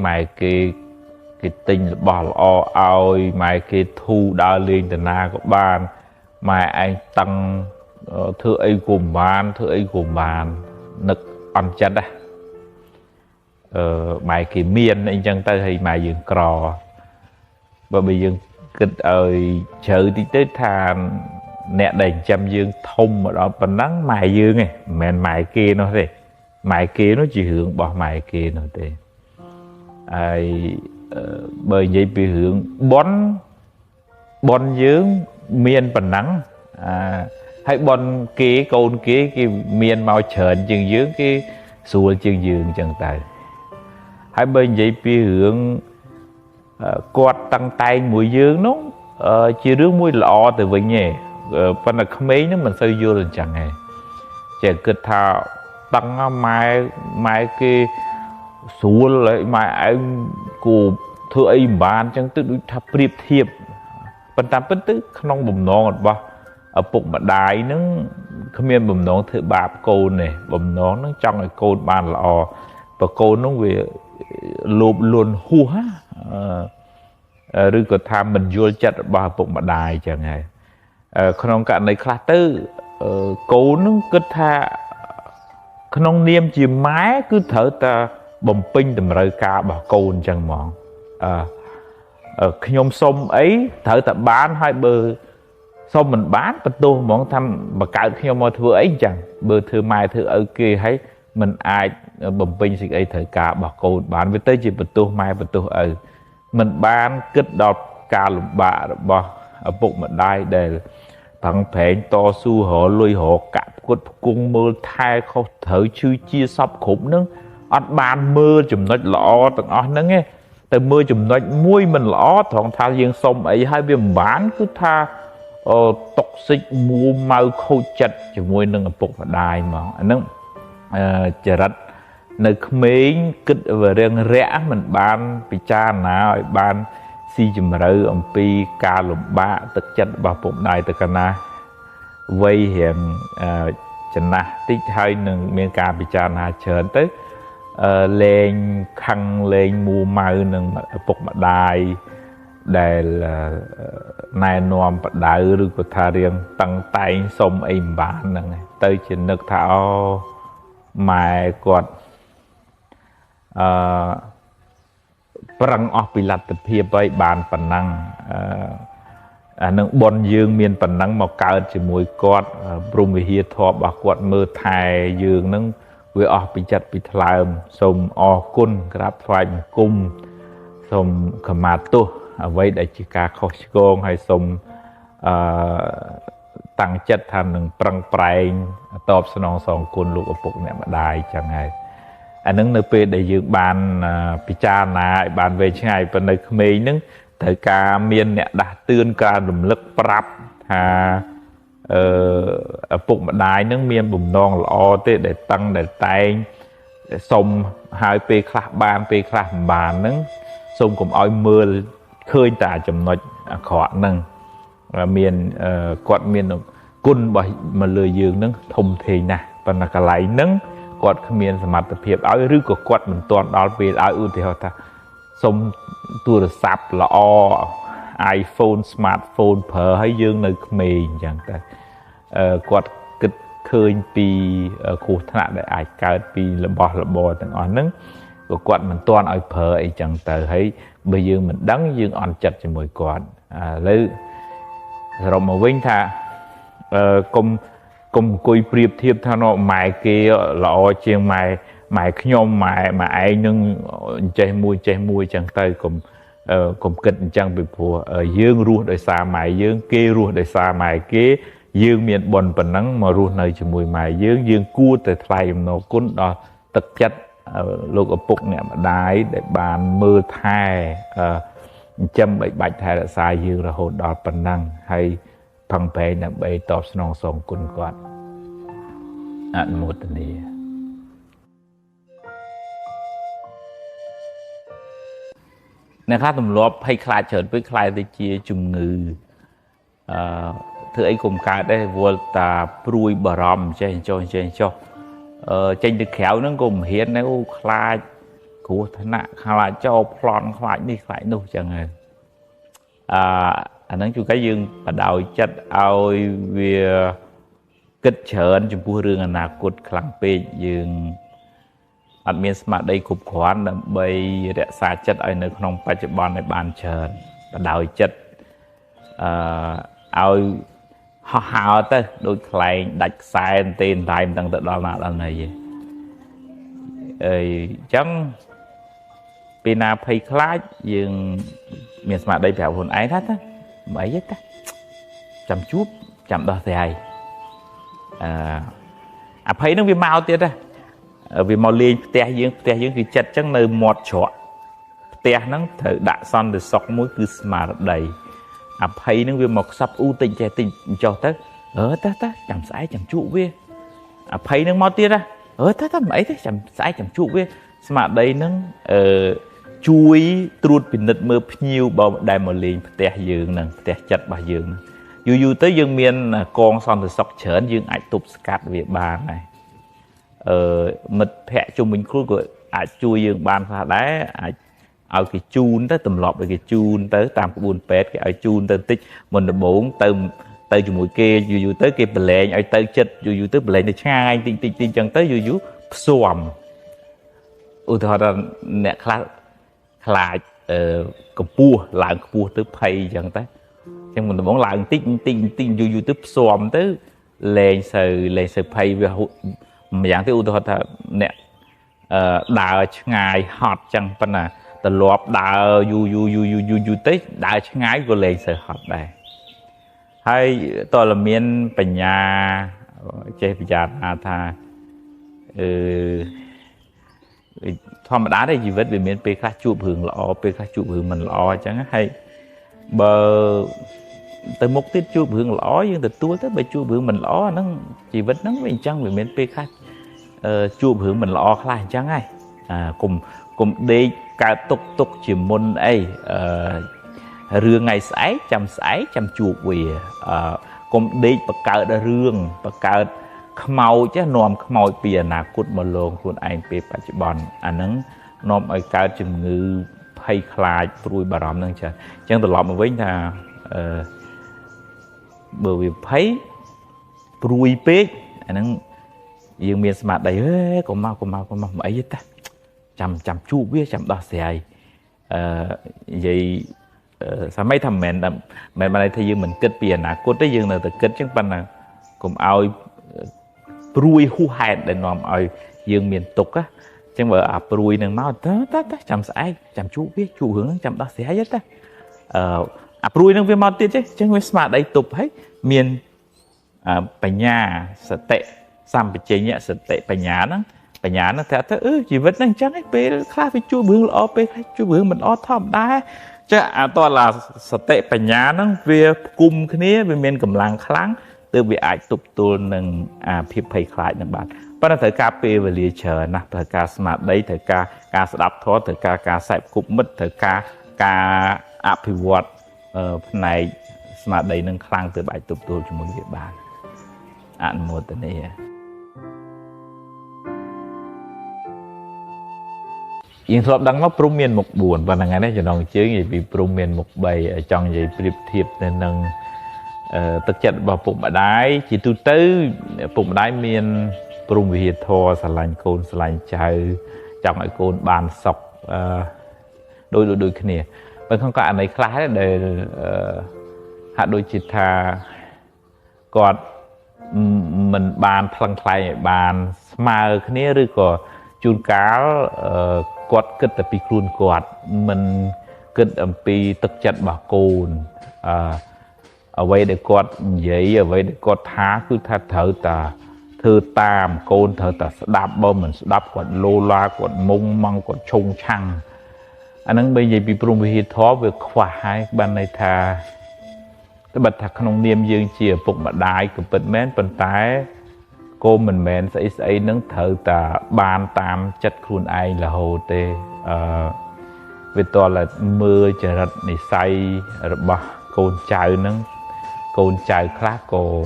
cái tinh bỏ lọ oi mài kia thu đa liên từ na của bạn mài anh tăng thưa ấy cùng bàn nực on chặt à mài cái miên anh chẳng tới hay mài dương cò và bây giờ kịch ơi chờ tí tới thàn nè đành chăm dương thông ở đó phần nắng mài dương này mẹ mài kia nó thế mài kia nó chỉ hướng bỏ mài kia nó thế ai bởi vậy bị hướng bón dương miên phần nắng hay bón kia côn kia cái miên màu trợn chừng dương cái xua chừng dương chẳng tài hay bởi vậy bị hướng quạt tăng tay mũi dương nó chỉ rước mũi lọ từ vậy nhỉ phần là không mấy nữa mình xây vô là chẳng hề chỉ cứ thao tăng mai cái số lại mai anh của thưa ấy bàn chẳng tự đối tháp điệp thiệp phần tam bất tức không bầm non ba ở bụng mà đài nó không biết bầm non thưa bạp côn này bầm non nó trong cái côn bàn lọ và côn nó về lụp luôn hua rồi có tham mình vô chặt ba bụng mà đài chẳng hề không cả này khá tư cố nó cứ tha không niêm chỉ mái cứ thở ta bầm pin tầm rơi ca bà côn chẳng mọn nhôm sông ấy thở ta bán hai bờ xong mình bán bắt tô món thăm mà cả nhôm mọi thứ ấy chẳng bờ thứ mai thứ ở kia thấy mình ai bầm pin gì ấy thở ca bà côn bán với tới chỉ bắt tô mai bắt tô mình bán kết đọt ca lụm bạ bà ở bụng mà đai để thằng phèn to su họ lôi họ cạp quất cung mơ thai không thở chư chia sắp khủng nâng ọt bàn mơ chùm nói lọ tầng ọt nâng nghe từ mơ chùm nói muôi mình lọ thằng tha riêng xong ấy hai bên bán cứ tha tộc xích mua mau khâu chặt chỉ muôi nâng ở bụng mà đai mà nâng chả rạch nơi mấy kích về riêng rẽ mình bán bị cha nào bán si chùm rơi ông pi ca lụm bạ tức chất bà bụng đài tức na vây hiện chân na tích hai nâng miền ca bị cha na chớn tới lên khăn lên mua màu nâng bụng mà đài để là này nòm đại rồi có thà riêng tăng tay xong im bán nè tới trên nước thảo mài quạt prang off ពីលទ្ធភាពឲ្យបានប៉ុណ្ណឹងអានឹងបនយើងមានប៉ុណ្ណឹងមកកើតជាមួយគាត់ព្រមវិហារធម៌របស់គាត់មើលថែយើងនឹងវាអស់ពីចិត្តពីថ្លើមសូមអរគុណក្រាបថ្វាយបង្គំសូមខមាទោសអ្វីដែលជាការខុសឆ្គងហើយសូមតាំងចិត្តថានឹងប្រឹងប្រែងតបស្នងសងគុណលោកឪពុកអ្នកម្ដាយចឹងហើយអានឹងនៅពេលដែលយើងបានពិចារណាឲ្យបានវែងឆ្ងាយប៉ុន្តែក្មេងហ្នឹងត្រូវការមានអ្នកដាស់តឿនការរំលឹកប្រាប់ថាឪពុកម្ដាយហ្នឹងមានបំណងល្អទេដែលតឹងដែលតែងសុំឲ្យពេលខ្លះបានពេលខ្លះមិនបានហ្នឹងសូមកុំឲ្យមើលឃើញតែចំណុចអាក្រក់ហ្នឹងមានគាត់មានគុណរបស់មកលើយើងហ្នឹងធំធេងណាស់ប៉ុន្តែកន្លែងហ្នឹងគាត់គ្មានសមត្ថភាពឲ្យឬក៏គាត់មិនទាន់ដល់ពេលឲ្យឧទាហរណ៍ថាសុំទូរស័ព្ទល្អ iPhone smartphone ប្រើឲ្យយើងនៅក្មេងអញ្ចឹងតែគាត់គិតឃើញពីគ្រោះថ្នាក់ដែលអាចកើតពីរបស់របរទាំងអស់ហ្នឹងក៏គាត់មិនទាន់ឲ្យប្រើអីចឹងទៅហើយបើយើងមិនដឹងយើងអន់ចិត្តជាមួយគាត់ឥឡូវសរុបមកវិញថាកុំអង្គុយប្រៀបធៀបថាម៉ែគេល្អជាងម៉ែខ្ញុំម៉ែឯងនឹងចេះមួយចឹងទៅកុំគិតអញ្ចឹងពីព្រោះយើងរស់ដោយសារម៉ែយើងគេរស់ដោយសារម៉ែគេយើងមានបុណ្យប៉ុណ្ណឹងមករស់នៅជាមួយម៉ែយើងគួរតែថ្លែងអំណរគុណដល់ទឹកចិត្តលោកឪពុកអ្នកម្ដាយដែលបានមើលថែចិញ្ចឹមបីបាច់ថែរក្សាយើងរហូតដល់ប៉ុណ្ណឹងហើយផឹងប្រែងដើម្បីតបស្នងសងគុណគាត់អនុមោទនាអ្នកខ្លះទម្លាប់ភ័យខ្លាចច្រើនពេកខ្លាចទៅជាជំងឺ thưa ấy cùng cả đây vô ta pruy bờ ròm trên cho trên được khéo nó cùng hiến nếu khai của thân nặng khai cho plon khai đi khai đâu chẳng hạn anh nói chú cái dương và đào chất ao về kết chởn trong buổi rừng anh nào cột khẳng pe dương anh miền smart đây cục khoán là bay để xả chất ở nơi không phải chụp bònในbàn chởn và đào chất ao hào tới đôi khai đặt sai tiền time tăng tự đó là này vậy chẳng pina pay class dương miền smart đây phải hồn ấy hết á mấy hết á chăm chút chăm đo thì hay thấy nó bị mau tiết á vì màu liên te dương thì chặt chẳng nơi một chỗ te nó thử đã son được sọc mũi cứ smart đầy thấy nó vì một sắp ưu tình che tình cho tới ta chăm sải chăm trụ với thấy nó mau tiết á ta mấy thế chăm sải chăm trụ với smart đây nó chui truột bình định mơ nhiều bao đại một liền te dương nè te chặt bà dương dù tới dương miền con son từ sọc chởn dương ảnh tục scat về bàn này mật phe chung mình khui của chui dương bàn pha đá ở cái chun tới tầm lọp cái chun tới tam cái buồn pet cái ở chun tới tích mình là bốn tới chùm mũi kia dù tới kia bể lệ ở tới chết dù tới bể lệ để chai tin chân tới dù xòm thôi là nè khai cầm pua lại pua tới pay chẳng tới chẳng mình muốn lại tin dù tới xòm tới lên sờ pay về dạng tới thôi là nè đào ngày hot chẳng phân à từ lọp đào dù tới đào ngày của lên sờ hot đây hay tôi là miền Pành Nhà chơi bây giờ tha thoa mà đá đây gì vết về miền P khác chụp hưởng lọ P khác chụp hưởng mình lọ chẳng hay bờ từ một tiết chụp hưởng lọ nhưng từ tua tới bờ chụp hưởng mình lọ nó chỉ vết nó bên trong về miền P khác chụp hưởng mình lọ khai chẳng hay cùng đi cả tục chỉ môn ấy rương ngày sải chăm chuột về cùng đi bậc cao đã rương bậc cao màu chứ nôm màu bìa nà cút mà lông luôn anh pe bạch bòn anh nắng nôm ở cao chừng ngư hay khai pruy bà ròm nâng chờ chẳng từ lọt mà với là bởi vì thấy pruy pe anh nắng dương miền smart đầy còn mau ấy ta chăm chu biết chăm đo xài vậy sao mấy thằng mẹ này thì dương mình kết bìa nà cút tới dương là từ kết chẳng ban là cùng ao pruy hu hạt để nòm ở dương miền tục á chẳng vợ pruy nâng máu ta chăm sải chăm chú biết chú hướng chăm đó sẽ hết á pruy nâng viên máu tiết chứ chẳng với smart đây tục hết miền Pành Nhà sợ tệ xăm bị chế nhẹ sợ tệ Pành Nhà nó thế chỉ vẫn đang chẳng ấy pe khác với chú hướng là pe chú hướng mình thom đá chứ to là sợ tệ Pành Nhà nó về cùng cái này về miền cầm làng kháng từ việc ai tục tu nâng phiền phải khai nâng bạn, bắt đầu thời ca pe về lìa chờ nè, thời ca smart đấy, thời ca đáp thoa, thời ca sải cục mất, thời ca pivot này smart đấy nâng khang từ bài tục tu cho mọi người bạn, ăn một tuần này. Yên thọ đăng mốc prum miền một buồn và ngày nay cho nó chứ gì bị prum miền một bầy ở trong gì điệp thiệp nên nâng thực chất vào bụng ở đáy chỉ tu tới bụng đáy miền prum việt thọ sờ lạnh cồn sờ lạnh trời trong cái cồn bàn sọc đôi cái này vẫn không có anh ấy khá để hạ đôi chỉ thà còn mình bàn phăng khai bàn mà cái này rồi có chun cá quạt kết tập khuôn quạt mình kết âm pi thực chất bảo cồn ở đây để quạt giấy ở đây để quạt thá cứ thở ta thư tam côn thở ta đạp bom mình đạp quạt lô la quạt mông măng quạt trông trăng anh ấy bây giờ bị prum bị thó về khỏa hai ban này thà cái bật thật không niệm dương chia phục mà đại của bật mến bật tái cô mình mến sẽ nâng thở ta ban tam chất khuôn ai là hồ tê vì to là mưa trời rật này say rồi bà côn chạy nâng côn chài khác cô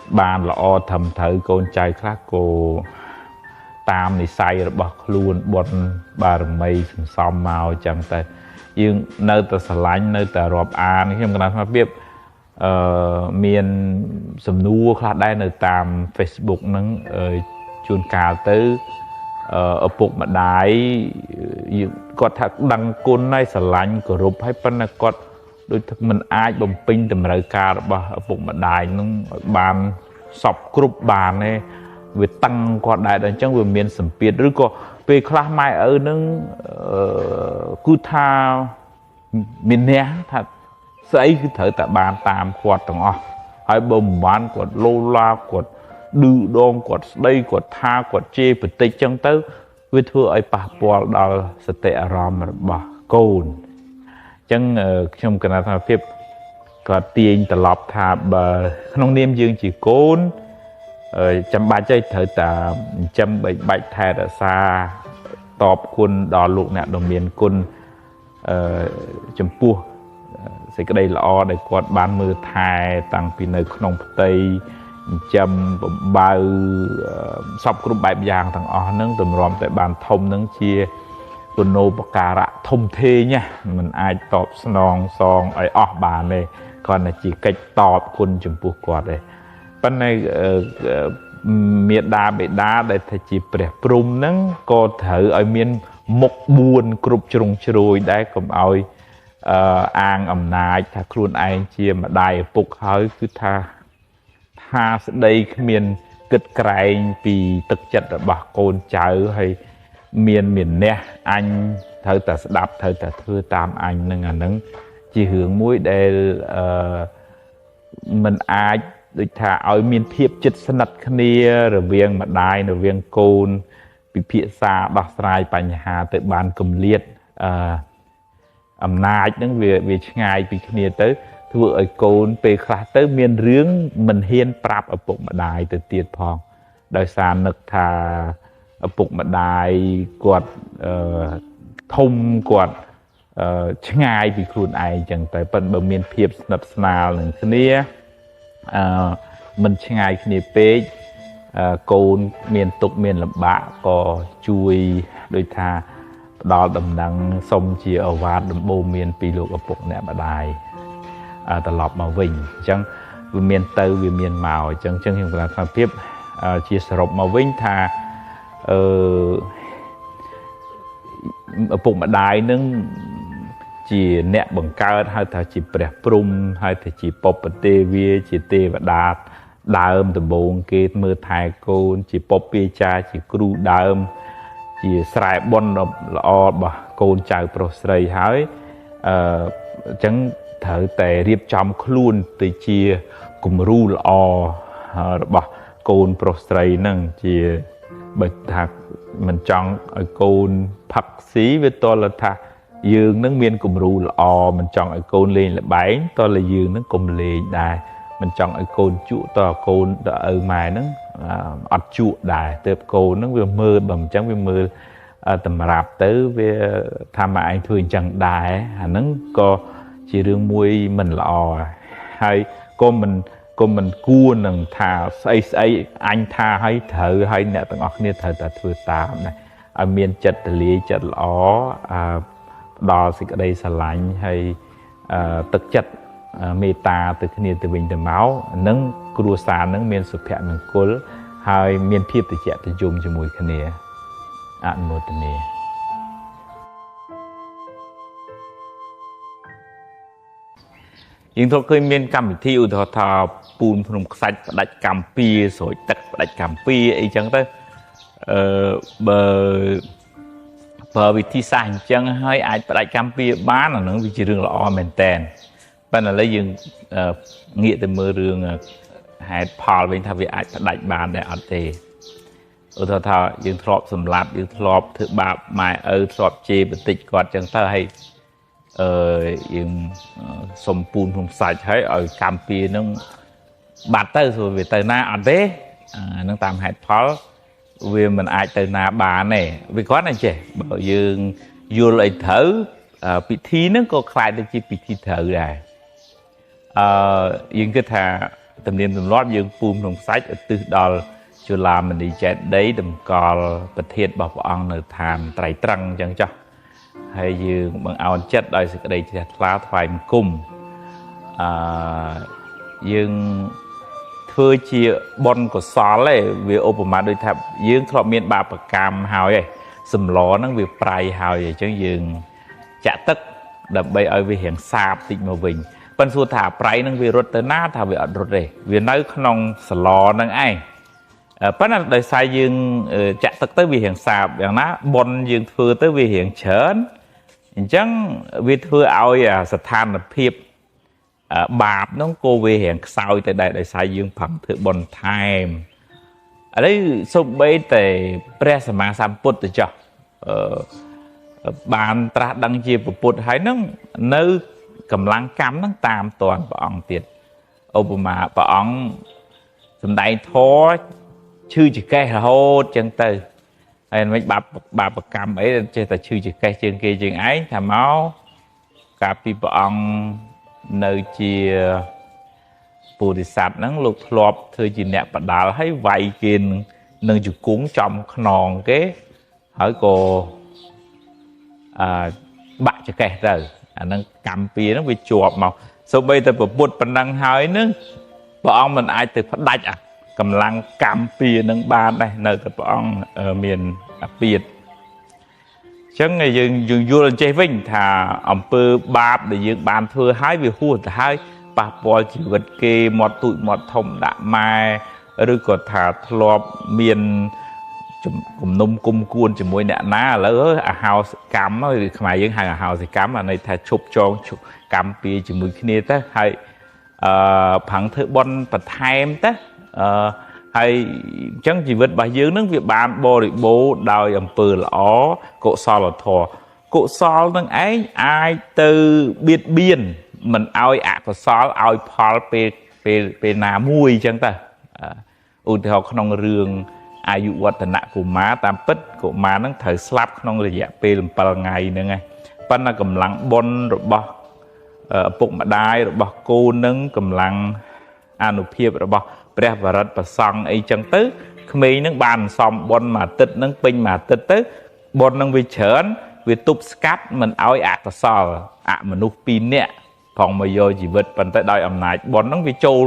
bàn là o thầm thử côn chài khác cô tam thì say rồi bọc luôn bọn bà mây xóm màu chẳng tay nhưng nơi ta xả lánh nơi ta rộp án khi mà nói biết miền sầm nua khác đây nơi tam Facebook nâng chuồn cào tới ở bụng mà đáy có thật đăng côn này xả lánh của rụp hay phân là có đôi thực mình ai bầm pin tầm rời ca ở bụng mà đáy nó bàn sọc group bàn này về tăng qua đại đàn chẳng về miền sầm piệt rồi có về class mai ở nâng cứ tha miền né thật xây cứ thở tại bàn tam quạt tầng o hai bầm bán quạt lô la quạt đưa đòn quạt đây quạt tha quạt chê bật tịch trong tới với thưa ấy bà bỏ đào sẽ tệ ròm bà cồn chẳng trong cái này phép có tiền tập lọp thà bà không niêm dương chỉ cồn chăm ba chơi thở tạ chăm bảy bạch thà đã xa tọp quân đò lục nè đồng miền quân chăm pua sẽ cái đây là o để quạt bán mưa thai tăng pin nơi nông tây chăm bao sọc group bài giang thằng o nâng tầm ròm tại bàn thông nâng chia tuần nô bạc cà rạ thông thê nha mình ai tọp song song ấy o bàn này còn là chỉ cách tọp quân chăm pua quạt đây bên này miền đá bị đá để thầy chỉ bẻ prum nâng có thử ở miền một buồn group trùng trôi đấy cũng ơi an ẩm nái thà khuôn anh chia mà đài phục hơi cứ tha sẽ đây miền kịch cày vì thực chất là bà con cháu hay miền nè anh thử ta sẽ đạp thử ta thưa tam anh nâng nâng chỉ hướng mũi để mình ai được thả ở miền thiệp chất sân đặt khnia rồi viên mà đài rồi viên côn bị phía xa đọc sai bánh hà tới bàn cầm liệt ẩm nai những việc ngày bị khnia tới thưa ở côn về khá tới miền rướng mình hiên prap ở bụng mà đài từ tiệt phong đời xa nực thà ở bụng mà đài quạt thông quạt ngày bị khuôn ai chẳng tới phần bờ miền thiệp sân nào lần khnia mình ngày khnia pê côn miền tục miền lập bạ có chui đôi tha đó đầm nắng sông chia ở vạt đầm bô miền pì lục ở bụng nè bà đài tờ lọp màu vinh chẳng vì miền tây vì miền màu chẳng chẳng hiện là phan tiếp chia sẻ màu vinh tha ở bụng bà đài nâng chỉ nẹ bằng cao hay thà chỉ bẻ prum hay thà chỉ pop tê vi chỉ tê và đạt đơm từ bồn kia mưa thái côn chỉ pop pi cha chỉ cru đơm chỉ sài bon là o bà côn chào prosray hái chẳng thở tè riệp trong luôn từ chia cùng ru là o bà côn prosray nâng chỉ bạch thạc mình chọn ở côn phật xí với tôi là thà dương nâng miên cùng ru là o mình chọn ở côn lên là bảy tôi là dương nâng cùng lên đài mình chọn ở côn trụ to côn ở mài nó ọt trụ đài tệp côn nó vừa mơ bầm trắng vừa mơ tầm rạp tới về tham mà anh thường chẳng đài nó có chỉ riêng mũi mình là o hay con mình cua nằng thà xây anh tha hay thở hay nè tầng óc nè thở ta thừa tám này ở miền chật lý chật ó đò xịt ở đây xà lạnh hay thực chất mê ta từ khi từ bình từ máu nâng cua xa nâng miền sụp hẹn mình cố hay miền thiệp từ trẻ từ dùng cho mùi khăn nè ăn một tuần nè nhưng thôi khơi miền cam thì thọ thọ bùn phồng sạch đặt cam pi sỏi tật đặt cam pi ấy chẳng tới bờ vị thi sang chẳng hơi ai đặt cam pi bán là nó vị trí đường lọ mền tèn bên là lấy dương nghĩa từ mưa đường hạt phò bên thà vị ai đặt bàn để ăn tề thọ thọ dương thọp sầm lạt dương thọp thứ ba mai thọp chê bật tịch quạt chẳng tới hay dương sông bùn phồng sạch thấy ở cam pi nó bạt tới rồi về tới na ăn thế nó tạm hạt phó vì mình ai tới na bà này vì có này chứ bảo dương vô lại thở bị thi nó có khai được chi bị thi thở này យើងគិតថាទំនៀមទម្លាប់យើងពូមក្នុងសាច់ឧទ្ទិសដល់ជូឡាមនីចេតិយតម្កល់ប្រធានរបស់ព្រះអង្គនៅឋានត្រៃត្រឹងអញ្ចឹងចុះហើយយើងបង្អោនចិត្តដោយសេចក្តីជ្រះថ្លាថ្វាយបង្គំយើងធ្វើជាបុណ្យកុសលឯងវាឧបមាដូចថាយើងធ្លាប់មានបាបកម្មហើយឯងសម្លហ្នឹងវាប្រៃហើយអញ្ចឹងយើងចាក់ទឹកដើម្បីឲ្យវារៀងសាបតិចមកវិញប៉ុន្តែសួរថាប្រៃហ្នឹងវារត់ទៅណាថាវាអត់រត់ទេវានៅក្នុងស្លហ្នឹងឯងប៉ុន្តែដោយសារយើងចាក់ទឹកទៅវារៀងសាបយ៉ាងណាបុណ្យយើងធ្វើទៅវារៀងច្រើនអញ្ចឹងវាធ្វើឲ្យស្ថានភាពបាបហ្នឹងក៏វារៀងខ្សោយទៅដែរដោយសារយើងប្រឹងធ្វើបុណ្យថែមឥឡូវសូម្បីតែព្រះសម្មាសម្ពុទ្ធទៅចុះបានត្រាស់ដឹងជាពុទ្ធហើយហ្នឹងនៅកម្លាំងកម្មហ្នឹងតាមតាន់ព្រះអង្គទៀតឧបមាព្រះអង្គសម្ដែងធម៌ឈឺចកេះរហូតចឹងទៅហើយមិនបាបកម្មអីចេះតែឈឺចកេះជាងគេជាងឯងថាមកកាលពីព្រះអង្គនៅជាពុរិស័ទហ្នឹងលោកធ្លាប់ធ្វើជាអ្នកបដាល់ហើយវាយគេនឹងជង្គង់ចំខ្នងគេហើយក៏បាក់ចកេះទៅអាហ្នឹងកម្មពៀហ្នឹងវាជាប់មកសូម្បីតែពុទ្ធប៉ុណ្ណឹងហើយនឹងព្រះអង្គមិនអាចទៅផ្ដាច់កម្លាំងកម្មពៀនឹងបានដែរនៅតែព្រះអង្គមានអាពាធអញ្ចឹងយើងយល់អញ្ចេះវិញថាអំពើបាបដែលយើងបានធ្វើហើយវាហួសទៅហើយប៉ះពាល់ជីវិតគេមាត់ទូចមាត់ធំដាក់ម៉ែឬក៏ថាធ្លាប់មានគំនុំគុំគួនជាមួយអ្នកណាឥឡូវអាហោសកម្មខ្មែរយើងហៅអាហោសកម្មអាន័យថាឈប់ចងកម្មពៀជាមួយគ្នាទៅហើយប្រឹងធ្វើបុណ្យបន្ថែមទៅហើយអញ្ចឹងជីវិតរបស់យើងនឹងវាបានបរិបូរណ៍ដោយអំពើល្អកុសលធម៌កុសលនឹងឯងអាចទៅបៀតបៀនមិនឲ្យអកុសលឲ្យផលពេលណាមួយអញ្ចឹងទៅឧទាហរណ៍ក្នុងរឿងអាយុវឌ្ឍនកុមារតាមពិតកុមារនឹងត្រូវស្លាប់ក្នុងរយៈពេល7ថ្ងៃហ្នឹងឯងប៉ុន្តែកម្លាំងបុណ្យរបស់ឪពុកម្ដាយរបស់កូននឹងកម្លាំងអានុភាពរបស់ព្រះបរិត្តប្រសង់អីចឹងទៅក្មេងនឹងបានសំបុណ្យមួយអាទិត្យនឹងពេញមួយអាទិត្យទៅបុណ្យនឹងវាច្រើនវាទប់ស្កាត់មិនឲ្យអកុសលអមនុស្ស2នាក់ផងមកយកជីវិតប៉ុន្តែដោយអំណាចបុណ្យនឹងវាចូល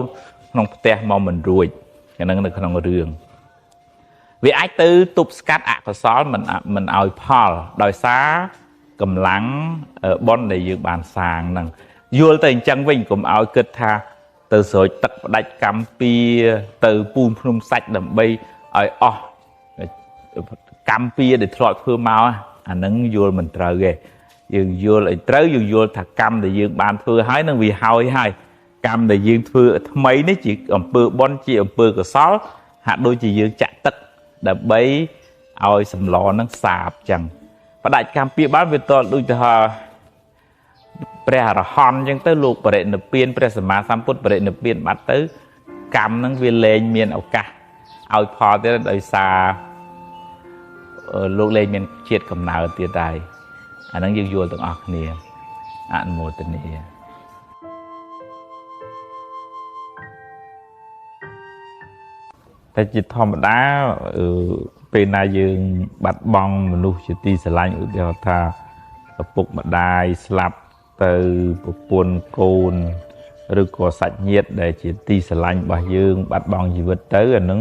ក្នុងផ្ទះមកមិនរួចអាហ្នឹងនៅក្នុងរឿងវាអាចទៅទប់ស្កាត់អកុសលមិនឲ្យផលដោយសារកម្លាំងបុណ្យដែលយើងបានសាងហ្នឹងយល់ទៅអញ្ចឹងវិញកុំឲ្យគិតថាទៅស្រោចទឹកផ្ដាច់កម្មពៀទៅពូនភ្នំសាច់ដើម្បីឲ្យអស់កម្មពៀដែលធ្លាប់ធ្វើមកអាហ្នឹងយល់មិនត្រូវទេយើងយល់ឲ្យត្រូវយើងយល់ថាកម្មដែលយើងបានធ្វើហើយនឹងវាហើយកម្មដែលយើងធ្វើថ្មីនេះជាអំពើបុណ្យជាអំពើកុសលហាក់ដូចជាយើងចាក់ទឹកដើម្បីឲ្យសម្លនឹងសាបចឹងផ្ដាច់កម្មពៀបានវាតដូចទៅព្រះអរហន្តអញ្ចឹងទៅលោកបរិនិព្វានព្រះសម្មាសម្ពុទ្ធបរិនិព្វានបាត់ទៅកម្មនឹងវាលែងមានឱកាសឲ្យផលទៀតដោយសារលោកលែងមានជាតិកំណើតទៀតដែរអាហ្នឹងយើងយល់ទាំងអស់គ្នាអនុមោទនាតែជាធម្មតាពេលណាយើងបាត់បង់មនុស្សជាទីស្រឡាញ់ឧទាហរណ៍ថាឪពុកម្ដាយស្លាប់ទៅប្រពន្ធកូនឬក៏សាច់ញាតិដែលជាទីស្រឡាញ់របស់យើងបាត់បង់ជីវិតទៅអានឹង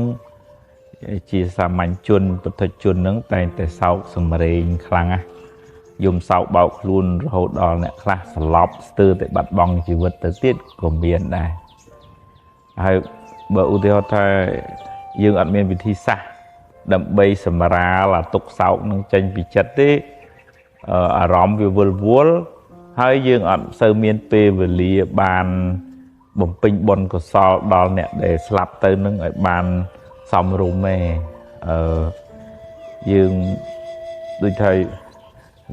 ជាសាមញ្ញជនពុទ្ធជននឹងតែងតែសោកសម្រេងខ្លាំងណាស់យំសោកបោកខ្លួនរហូតដល់អ្នកខ្លះស្លាប់ស្ទើរតែបាត់បង់ជីវិតទៅទៀតក៏មានដែរហើយបើឧទាហរណ៍ថាយើងអត់មានវិធីសាស្ត្រដើម្បីសម្រាលទុក្ខសោកនឹងចេញពីចិត្តទេអារម្មណ៍វាវិលវល់ហើយយើងអត់សូវមានពេលវេលាបានបំពេញបុណ្យកុសលដល់អ្នកដែលស្លាប់ទៅនឹងឲ្យបានសមរម្យទេយើងដូចថា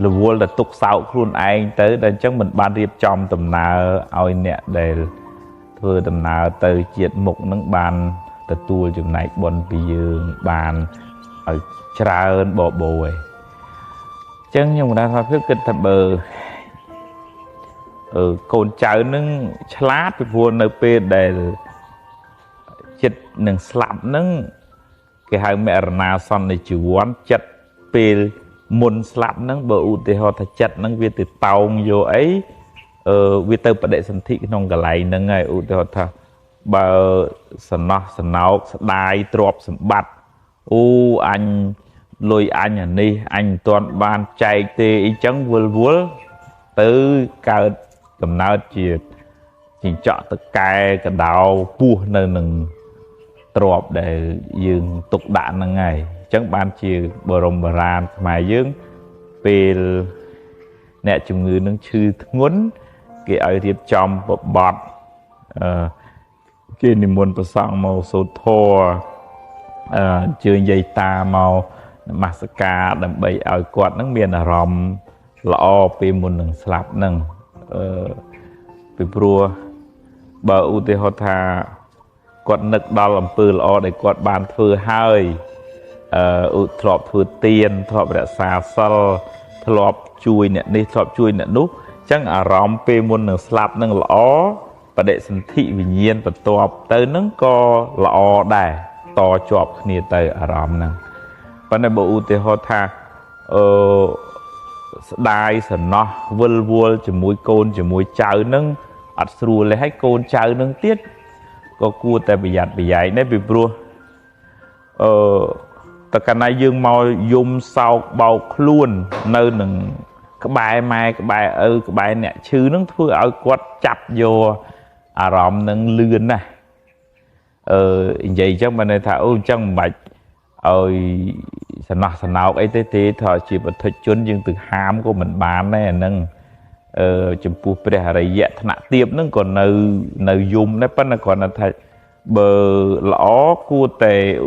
រវល់តែទុក្ខសោកខ្លួនឯងទៅតែអញ្ចឹងមិនបានរៀបចំដំណើរឲ្យអ្នកដែលធ្វើដំណើរទៅជាតិមុខនឹងបានទទួលចំណែកបុណ្យពីយើងបានឲ្យច្រើនបបោឯងអញ្ចឹងខ្ញុំគណៈថាភាពគិតថាបើ côn cháu nâng chát với vua nơi bê để chết nâng slap nâng cái hai mẹ na son này chỉ quán chất bê môn slap nâng bờ u tê họ thật chất nâng viên từ tàu vô ấy vì tơ bật đệ sân thị nông cả lại nâng ngày u tê họ thật bờ sân nóc đai trọp sân bạch anh lôi anh ở đây anh toàn ban chạy tê ý chẳng vua từ cao cầm nào chỉ chọn tất cả cái đào bùa nơi nâng trọp để dừng tục đạn nâng ngày chẳng ban chỉ bờ rồng bờ ran mà dương về nè chung người nâng chư ngốn cái ở tiếp trong bọt cái niềm muốn bờ sang màu số thô chơi dây ta màu mascara đầm bầy ở quạt nâng miền ở ròm lọ về một nâng slap nâng về bùa bờ u tê họ thà quạt nực đo làm pư lọ để quạt bàn phư hơi thọp phư tiền thọp đã xa sal thọp chui nè đi thọp chui nè nút chẳng ở ròm về một nâng slap nâng lọ và để sinh thị vì nhiên và tọp tới nâng co lọ đài to chọp nia tới ở ròm nâng và này bộ u tê họ thà đai sần nó vul chỉ mũi côn chỉ mũi cháo nâng ắt sưu lấy hết côn cháo nâng tiết có cua tại bị dạy đấy bị bùa tất cả này dương màu dùng sau bầu luôn nơi nâng cái bài mai cái bài nè chứ nó thưa ở quạt chặt vô à ròm nâng lươn này vậy chắc mà này thà chẳng bạch sẵn nào ấy thế thôi chỉ một thời chuyên nhưng từ hám của mình bán này nâng chấm phu bề hải dẹt thằng tiệp nâng còn nơi dùng đấy bắt là còn là thầy bờ lõ cua tề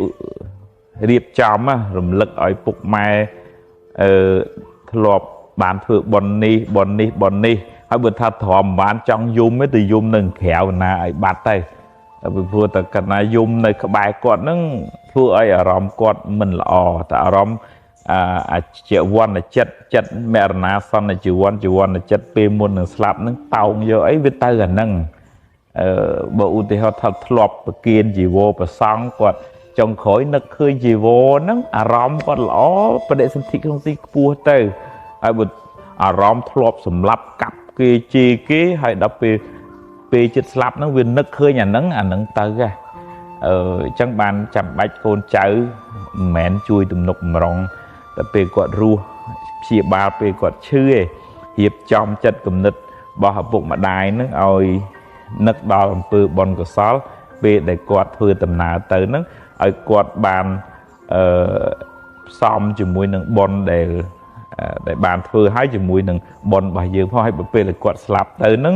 riệp chóm á rồi lực ở phục mai lọp bán thượng bòn ni hay bữa thà thòm bán trong dùng mấy từ dùng nâng khéo na ấy bát tay vừa từ cái na dùng nơi các bài còn nâng thưa ấy ở ròm quạt mình lọ tại ròm triệu quan là chất mẹ na son là triệu quan là chất pe môn là slap nâng tàu giờ ấy với tay gần nâng bộ thì họ thật lọp kiên chỉ vô và xong quạt trong khối nực khơi chỉ vô nâng ròm quạt lọ và để sinh thị không gì cua từ ai bực ròm lọp sầm lấp cặp kia chi kia hay đập pe chất slap nó viên nực khơi nhà nâng tới ra chẳng bàn chậm bạch con cháu mẹn chui tùm nục mỏng tập về quạt rùa xịa ba về quạt chư hiệp trong chất cầm nứt bỏ hợp bụng mà đài nó ôi nứt đo làm bự bon của xó về để quạt vừa tầm nào tới nó ở quạt bàn xong chỉ mũi nâng bon để bàn vừa hai chỉ mũi nâng bon bà dương hoa hay bữa về là quạt slap tới nó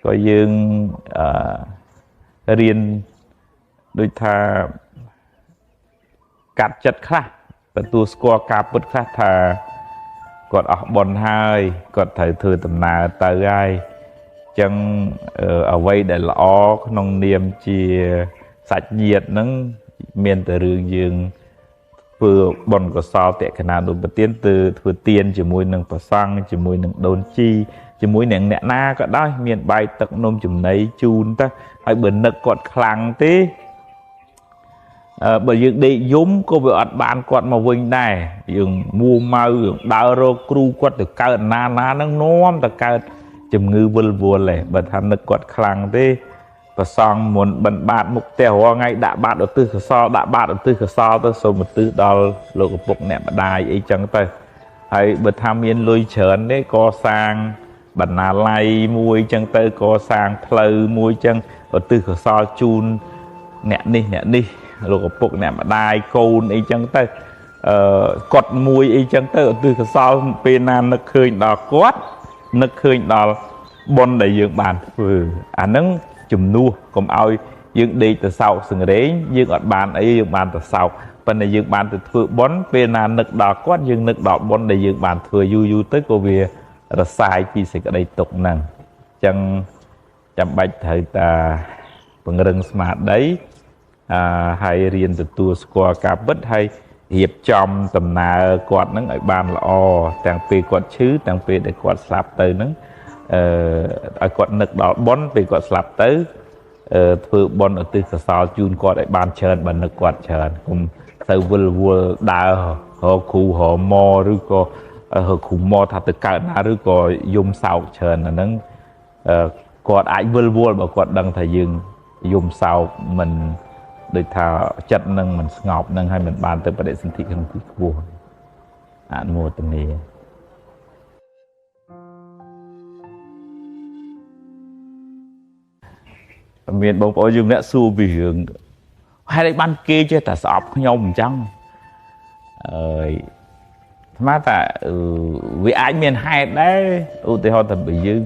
coi dương riêng đôi thà cắt chất khác và tu score cáp bứt khác thà còn ở bồn hai còn thầy thừa tầm nào tới ai chân ở vây để lõ nông niềm chia sạch nhiệt nâng miền từ rừng dương vừa bồn có sao tệ khả năng đồ bật tiến từ thừa tiền chỉ mùi nâng và xăng chỉ mùi nâng đồn chi chỉ mùi nâng nẹ na có đó miền bay tật nôm chùm nấy chun ta hay bẩn nực còn khlang tí bởi vì đi giống có việc bạn quạt mà vinh này dùng mua mau dùng đào rô kru quạt từ cao na nó nóm từ cao chùm ngư vua lệ bởi thành nực quạt khlang tí và xong muốn bận bạn mục tiêu ngay đã bạn ở tư khởi so tới số một tư đo lộ của bục nẹ mà đài ấy chẳng tới hay bởi tham miên lôi chớn đấy có sang bẩn là lay mùi chân tới có sang pleu mùi chân ở tư khởi so chun nẹ đi lộ của bục nẹ mà đài côn ấy chẳng tới cọt mùi ấy chẳng tới ở tư khởi so bên nam nó khơi đỏ quát nó khơi đỏ bon để dưỡng bàn nâng chùm nua còn ai dưỡng đi từ sau sừng đấy dưỡng ở bàn ấy dưỡng bàn từ sau phần này dưỡng bàn từ thừa bón bên là nực đỏ quát dưỡng nực đỏ bon để dưỡng bàn thừa du tới cô về là sai khi sẽ ở đây tục năng chẳng chăm bạch thời ta bằng rừng smart đấy hay riêng từ tour score cả bất hay hiệp trong tầm nào quạt nắng ở bàn là o tàng pê quạt chứ tàng pê để quạt sạp tới nắng ឲ្យគាត់នឹកដល់ប៉ុនពេលគាត់ស្លាប់ទៅធ្វើប៉ុនឧទ្ទិសកុសលជូនគាត់ឲ្យបានច្រើនបើនឹកគាត់ច្រើនកុំទៅវិលវល់ដើររកគ្រូរកម៉ឬក៏រកគ្រូម៉ថាទៅកើតណាឬក៏យំសោកច្រើនអាហ្នឹងគាត់អាចវិលវល់បើគាត់ដឹងថាយើងយំសោកមិនដូចថាចិត្តនឹងមិនស្ងប់នឹងហើយមិនបានទៅបដិសន្ធិក្នុងទីខ្ពស់អនុមោទនាមានបងប្អូនយើងអ្នកសួរពីរឿងហេតុអីបានគេចេះតែស្អប់ខ្ញុំអញ្ចឹងស្មានថាវាអាចមានហេតុដែរឧទាហរណ៍ថាបើយើង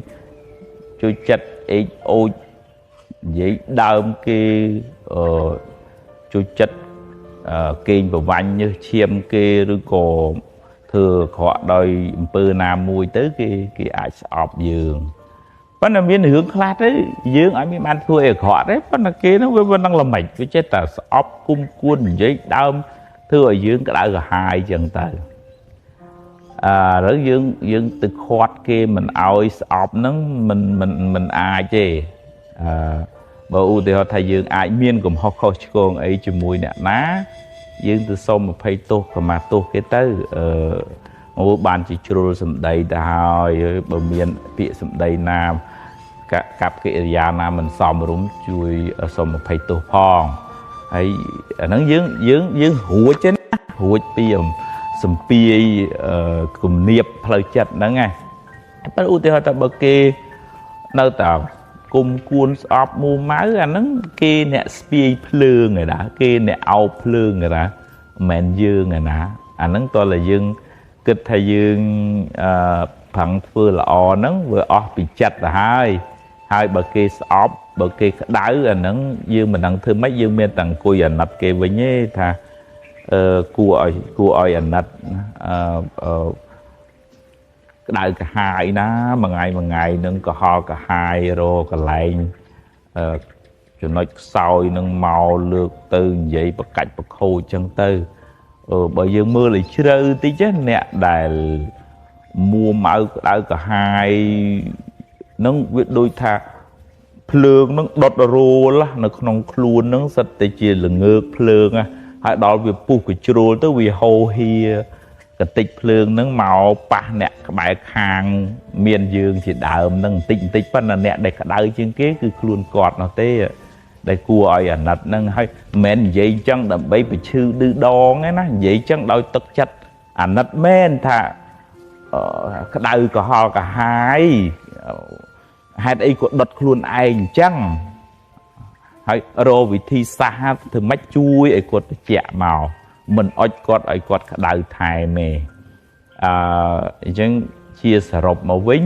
ជួយចិត្តអេចអូចនិយាយដើមគេជួយចិត្តកេងប្រវាញ់ញើសឈាមគេឬក៏ធ្វើក្រក់ដោយអំពើណាមួយទៅគេអាចស្អប់យើងប៉ុន្តែមានរឿងខ្លះទៅយើងឲ្យមានបានធ្វើអីអាក្រក់ទេប៉ុន្តែគេនោះវាមិនដឹងល្មិចវាចេះតែស្អប់គុំគួននិយាយដើមធ្វើឲ្យយើងក្តៅក្រហាយចឹងទៅឬយើងទៅខាត់គេមិនឲ្យស្អប់ហ្នឹងមិនអាចទេបើឧទាហរណ៍ថាយើងអាចមានកំហុសខុសឆ្គងអីជាមួយអ្នកណាយើងទៅសុំអភ័យទោសខមាទោសគេទៅបានជាជ្រុលសម្ដីទៅហើយបើមានពាក្យសម្ដីណាកັບកិរិយាណាមិនសមរម្យជួយសុំអភ័យទោសផងហើយអាហ្នឹងយើងរួចទេណារួចពីសម្ពាយគំនាបផ្លូវចិត្តហ្នឹងឯងតែឧទាហរណ៍ថាបើគេនៅតែគុំគួនស្អប់មូម៉ៅអាហ្នឹងគេអ្នកស្ពាយភ្លើងឯណាគេអ្នកអោបភ្លើងឯណាមិនមែនយើងឯណាអាហ្នឹងតើយើងគិតថាយើងប្រឹងធ្វើល្អហ្នឹងវាអស់ពីចិត្តទៅហើយបើគេស្អប់បើគេក្តៅអាហ្នឹងយើងមិនដឹងធ្វើម៉េចយើងមានតែអង្គុយអាណិតគេវិញទេថាគួរឲ្យអាណិតក្តៅកាហាយណាមួយថ្ងៃនឹងក៏ហល់កាហាយរកន្លែងចំណុចខ្សោយនឹងមកលើកទៅនិយាយបកាច់បខូចចឹងទៅបើយើងមើលឲ្យជ្រៅតិចអ្នកដែលមួម៉ៅក្តៅកាហាយនឹងវាដូចថាភ្លើងនឹងដុតរោលនៅក្នុងខ្លួននឹងសិតតែជាល្ងើកភ្លើងហើយដល់វាពុះកជ្រួលទៅវាហូរហៀកតិចភ្លើងនឹងមកប៉ះអ្នកក្បែរខាងមានយើងជាដើមនឹងបន្តិចប៉ុន្តែអ្នកដែលក្តៅជាងគេគឺខ្លួនគាត់នោះទេដែលគួរឲ្យអាណិតនឹងហើយមិនមែននិយាយចឹងដើម្បីបញ្ឈឺឌឺដងទេណានិយាយចឹងដោយទឹកចិត្តអាណិតមែនថាក្តៅក្រហល់កាហាយហេតុអីក៏ដុតខ្លួនឯងអញ្ចឹងហើយរកវិធីសាស្ត្រធ្វើម៉េចជួយឲ្យគាត់ត្រជាក់មកមិនអុចគាត់ឲ្យគាត់ក្តៅថែមទេអញ្ចឹងជាសរុបមកវិញ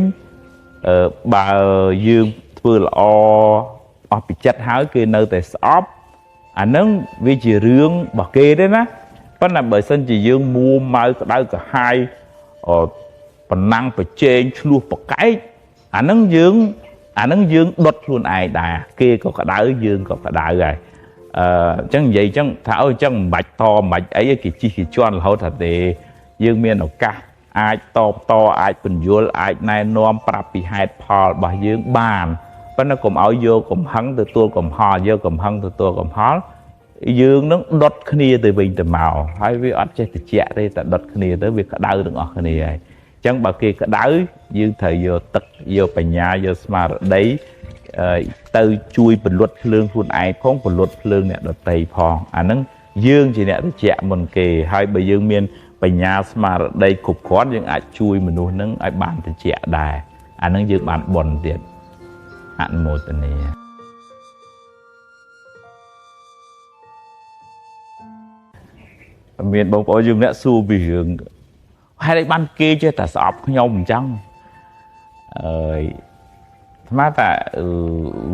បើយើងធ្វើល្អអស់ពីចិត្តហើយគេនៅតែស្អប់អាហ្នឹងវាជារឿងរបស់គេទេណាប៉ុន្តែបើសិនជាយើងមួម៉ៅក្តៅក្រហាយប៉ុណ្ណាំងប្រជែងឆ្លោះប្រកែកអាហ្នឹងយើងដុតខ្លួនឯងដែរគេក៏ក្តៅយើងក៏ក្តៅដែរអញ្ចឹងនិយាយអញ្ចឹងថាអញ្ចឹងមិនបាច់តមិនបាច់អីគេជិះគេជន់រហូតថាទេយើងមានឱកាសអាចតបតអាចពន្យល់អាចណែនាំប្រាប់ពីហេតុផលរបស់យើងបានប៉ុន្តែកុំឲ្យយកកំហឹងទទួលកំហល់យកកំហឹងទទួលកំហល់យើងនឹងដុតគ្នាទៅវិញទៅមកហើយវាអត់ចេះតិចទេតែដុតគ្នាទៅវាក្តៅទាំងអស់គ្នាហើយអញ្ចឹងបើគេក្តៅយើងត្រូវយកទឹកយកបញ្ញាយកស្មារតីទៅជួយពលុតភ្លើងខ្លួនឯងផងពលុតភ្លើងអ្នកដទៃផងអាហ្នឹងយើងជាអ្នកត្រជាក់មុនគេហើយបើយើងមានបញ្ញាស្មារតីគ្រប់គ្រាន់យើងអាចជួយមនុស្សហ្នឹងឲ្យបានត្រជាក់ដែរអាហ្នឹងយើងបានបុណ្យទៀតអនុមោទនាមានបងប្អូនយើងអ្នកសួរពីរឿងហេតុអីបានគេចេះតែស្អប់ខ្ញុំអញ្ចឹងស្មានថា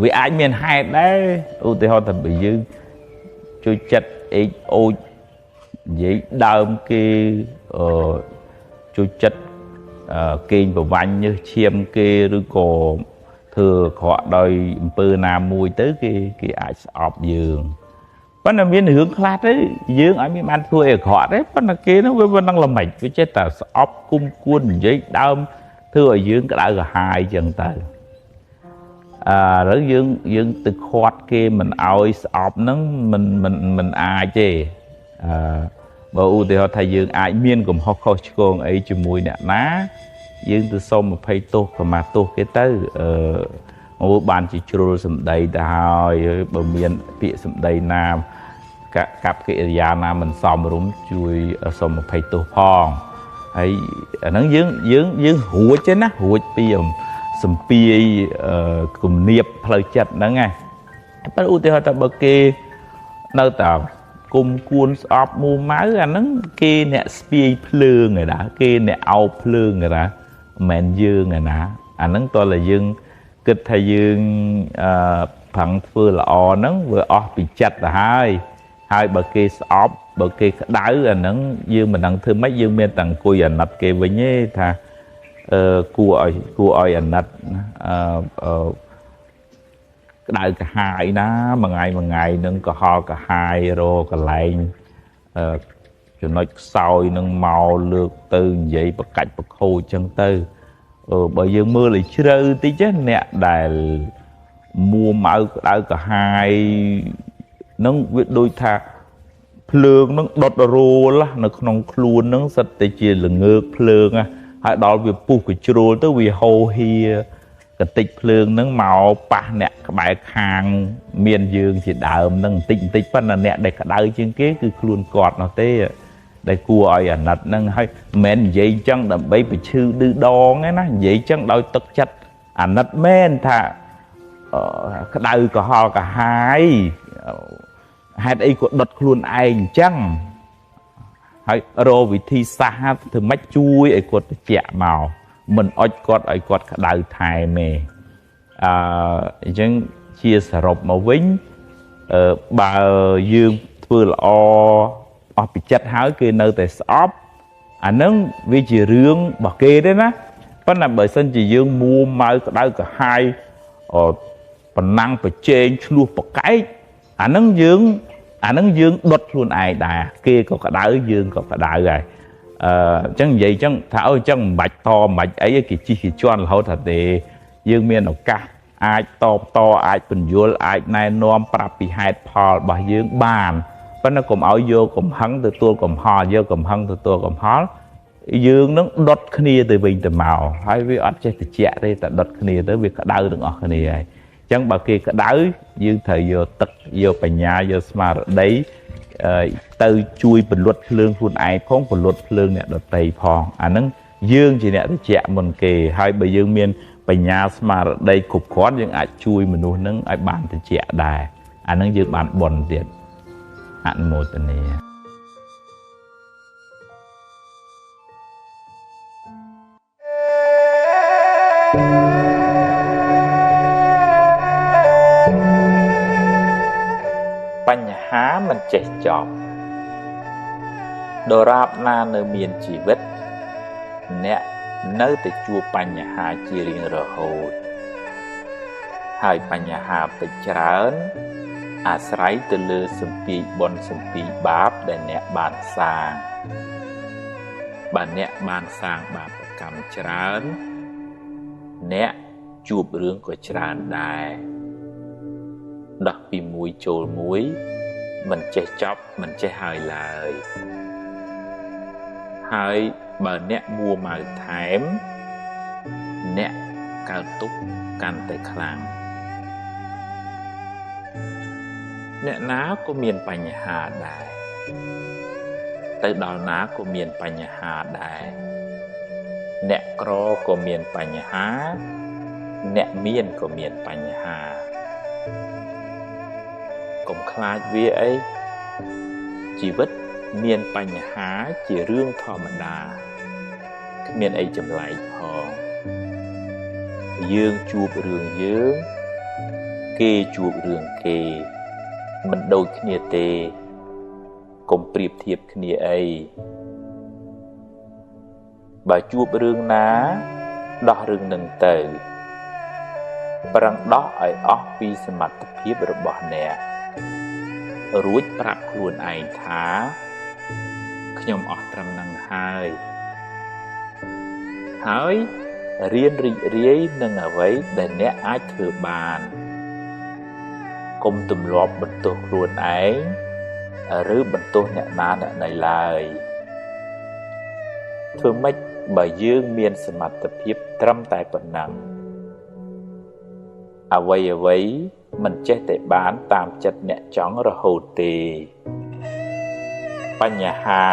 វាអាចមានហេតុដែរឧទាហរណ៍ថាបើយើងជួយចិត្តអេចអូចនិយាយដើមគេជួយចិត្តកេងប្រវាញ់ញើសឈាមគេឬក៏ធ្វើក្រក់ដោយអំពើណាមួយទៅគេអាចស្អប់យើងប៉ុន្តែមានរឿងខ្លះទៅយើងឲ្យមានបានធ្វើអីអាក្រក់ទេប៉ុន្តែគេនោះវាមិនដឹងល្មិចវាចេះតែស្អប់គុំគួននិយាយដើម
thưa dương cái đã hai chân tới rồi dương từ khoát kia mình oi sọp nó mình ai chứ bởi ưu thì họ thầy dương ai miên cùng họ khó con ấy cho mùi nè ná dương từ sau mà phải tốt mà tốt cái tới ngô bàn chỉ trôi sầm đầy đào bờ miền địa sầm đầy nam cặp cái già nam mình xòm đúng chui xòm mà phải tốt phong ấy nó dương hùa chứ nè hùa bây giờ sầm pi cùng niệm lời chặt đó nghe bắt ưu thì họ ta bờ kia nơi tàu cùng cuốn ọp mua máu nó kia nè pi phượng người đã kia nè ao phượng người đã mền dương người đã nó tôi là dương kịch thầy dương phẳng phơi là o nó vừa o bị chặt là hai bờ kia ọp bờ kia đá nó dương mình đang thương mấy dương men tầng cùi ảnh nặt kia với nhé thà cua oi ảnh nặt đại cả hai đó mà ngày nâng có ho cả hai rồi cả lạnh cho nó sôi nâng màu lược từ vậy bật cạch bật khô chân tư bởi vì mưa lại chơi tí chứ nè đài mua mỡ đại cả hai nó đôi thà phượng nó đọt rô lá nó không luôn nó sạch để chỉ là ngược phượng hãy đó việc buộc cái trôi tới vì hô hi cái tịch phượng nó màu bạc nè các bạn hàng miền dương thì đờm nó tịch phân là nè để cả đời trên kế cứ luôn cọt nó thế để cua oi nặt nâng hay men dây chân đầm bay bị chư đưa đòn ấy nó dây chân đôi tất chất nặt men thà cái đời của họ cả hai ấy của đợt luôn anh chăng hay rồi vì thi xa từ mắt chui ấy của chẹt màu mình oi quật cả đời thai mề chẳng chia sẻ rộp màu vĩnh bà dương vừa là o bị chặt hái kia nơi tại shop nó vì chỉ riêng bà kia đấy ná bắt là bởi sân chỉ dương mua mai cả đời cả hai phần năng phải trên luôn một cái nó dương đốt luôn ai đà kia có cả đời dương có cả đời rồi chẳng vậy chẳng thảo chẳng mạch to mạch ấy cái chi cho là hậu thật để dương miền ở cả ai to ai bình vô ai này nom prapi hai Paul bà dương bàn và nó cùng áo vô cùng hăng từ tua cùng ho vô cùng hăng từ tua cùng hó dương nó đốt kia từ bình từ màu hay với ớt chơi từ chẹt đi ta đốt kia tới việc cả đau được ở kia này chẳng bà kia cả đau dương thời vô tật vô bành nhà vô smart đấy từ chui bình luật lương phun ai không bình luật lương nè đợt tây phong nó dương chỉ nè chẹt mình kì hai bà dương miền bành nhà smart đây cục khó nhưng ai chui mình luôn nó ai bàn từ chẹt đài nó dương bàn bồn tiền hạn một tuần này
បញ្ហាមិនចេះចប់ដរាបណានៅមានជីវិតអ្នកនៅតែជួបបញ្ហាជារៀងរហូតហើយបញ្ហាពេចច្រើនអាស្រ័យទៅលើសម្ពាធបុណ្យសម្ពាធបាបដែលអ្នកបានសាងបើអ្នកបានសាងបាបកម្មច្រើនអ្នកជួបរឿងក៏ច្រើនដែរដោះពីមួយចូលមួយមិនចេះចប់មិនចេះហើយឡើយហើយបើអ្នកមួម៉ៅថែមអ្នកកើតទុក្ខកាន់តែខ្លាំងអ្នកណាក៏មានបញ្ហាដែរទៅដល់ណាក៏មានបញ្ហាដែរអ្នកក្រក៏មានបញ្ហាអ្នកមានក៏មានបញ្ហាកុំខ្លាចវាអីជីវិតមានបញ្ហាជារឿងធម្មតាគ្មានអីចម្លែកផងយើងជួបរឿងយើងគេជួបរឿងគេមិនដូចគ្នាទេកុំប្រៀបធៀបគ្នាអីបើជួបរឿងណាដោះរឿងនឹងទៅប្រឹងដោះឲ្យអស់ពីសមត្ថភាពរបស់អ្នករួចប្រាប់ខ្លួនឯងថាខ្ញុំអស់ត្រឹមនឹងហើយ រៀនរីករាយនឹងអ្វីដែលអ្នកអាចធ្វើបានកុំទម្លាប់បន្ទោសខ្លួនឯងឬបន្ទោសអ្នកណាអ្នកណីឡើយធ្វើម៉េចបើយើងមានសមត្ថភាពត្រឹមតែប៉ុណ្ណឹងអ្វីមិនចេះតែបានតាមចិត្តអ្នកចង់រហូតទេបញ្ហា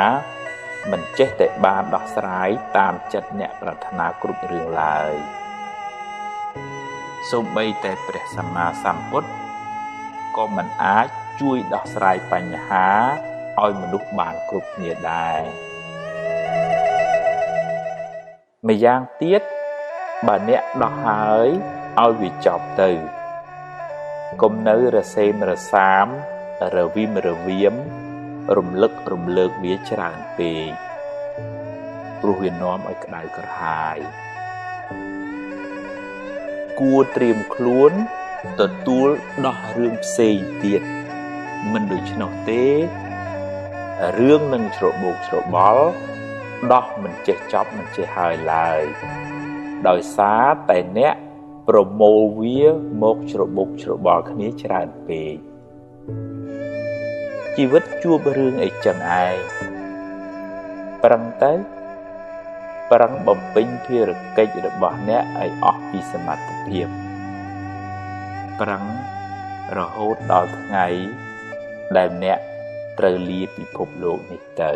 មិនចេះតែបានដោះស្រាយតាមចិត្តអ្នកប្រាថ្នាគ្រប់រឿងឡើយសូម្បីតែព្រះសម្មាសម្ពុទ្ធក៏មិនអាចជួយដោះស្រាយបញ្ហាឲ្យមនុស្សបានគ្រប់គ្នាដែរម្យ៉ាងទៀតបើអ្នកដោះហើយឲ្យវាចប់ទៅកុំនៅរសេមរសាមរវីមរវៀមរំលឹករំលើកវាច្រើនពេកព្រោះវានាំឲ្យក្តៅក្រហាយគួរត្រៀមខ្លួនទទួលដោះរឿងផ្សេងទៀតមិនដូច្នោះទេរឿងនឹងច្របូកច្របល់ដោះមិនចេះចប់មិនចេះហើយឡើយដោយសារតែអ្នកប្រមូលវាមកច្របូកច្របល់គ្នាច្រើនពេកជីវិតជួបរឿងអីចឹងឯងប្រឹងទៅប្រឹងបំពេញភារកិច្ចរបស់អ្នកឲ្យអស់ពីសមត្ថភាពប្រឹងរហូតដល់ថ្ងៃដែលអ្នកត្រូវលាពិភពលោកនេះទៅ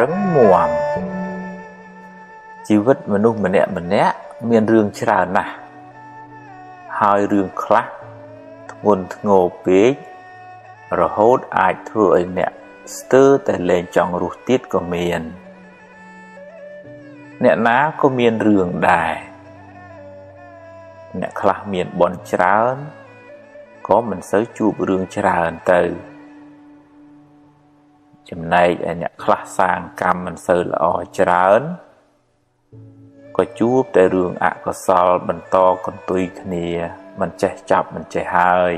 រឹងមាំជីវិតមនុស្សម្នាក់មានរឿងច្រើនណាស់ហើយរឿងខ្លះធ្ងន់ធ្ងរពេករហូតអាចធ្វើឲ្យអ្នកស្ទើរតែលែងចង់រស់ទៀតក៏មានអ្នកណាក៏មានរឿងដែរអ្នកខ្លះមានបុណ្យច្រើនក៏មិនសូវជួបរឿងច្រើនទៅចំណែកឯអ្នកខ្លះសាងកម្មមិនសូវល្អច្រើនក៏ជួបតែរឿងអកុសលបន្តកន្ទុយគ្នាមិនចេះចប់មិនចេះហើយ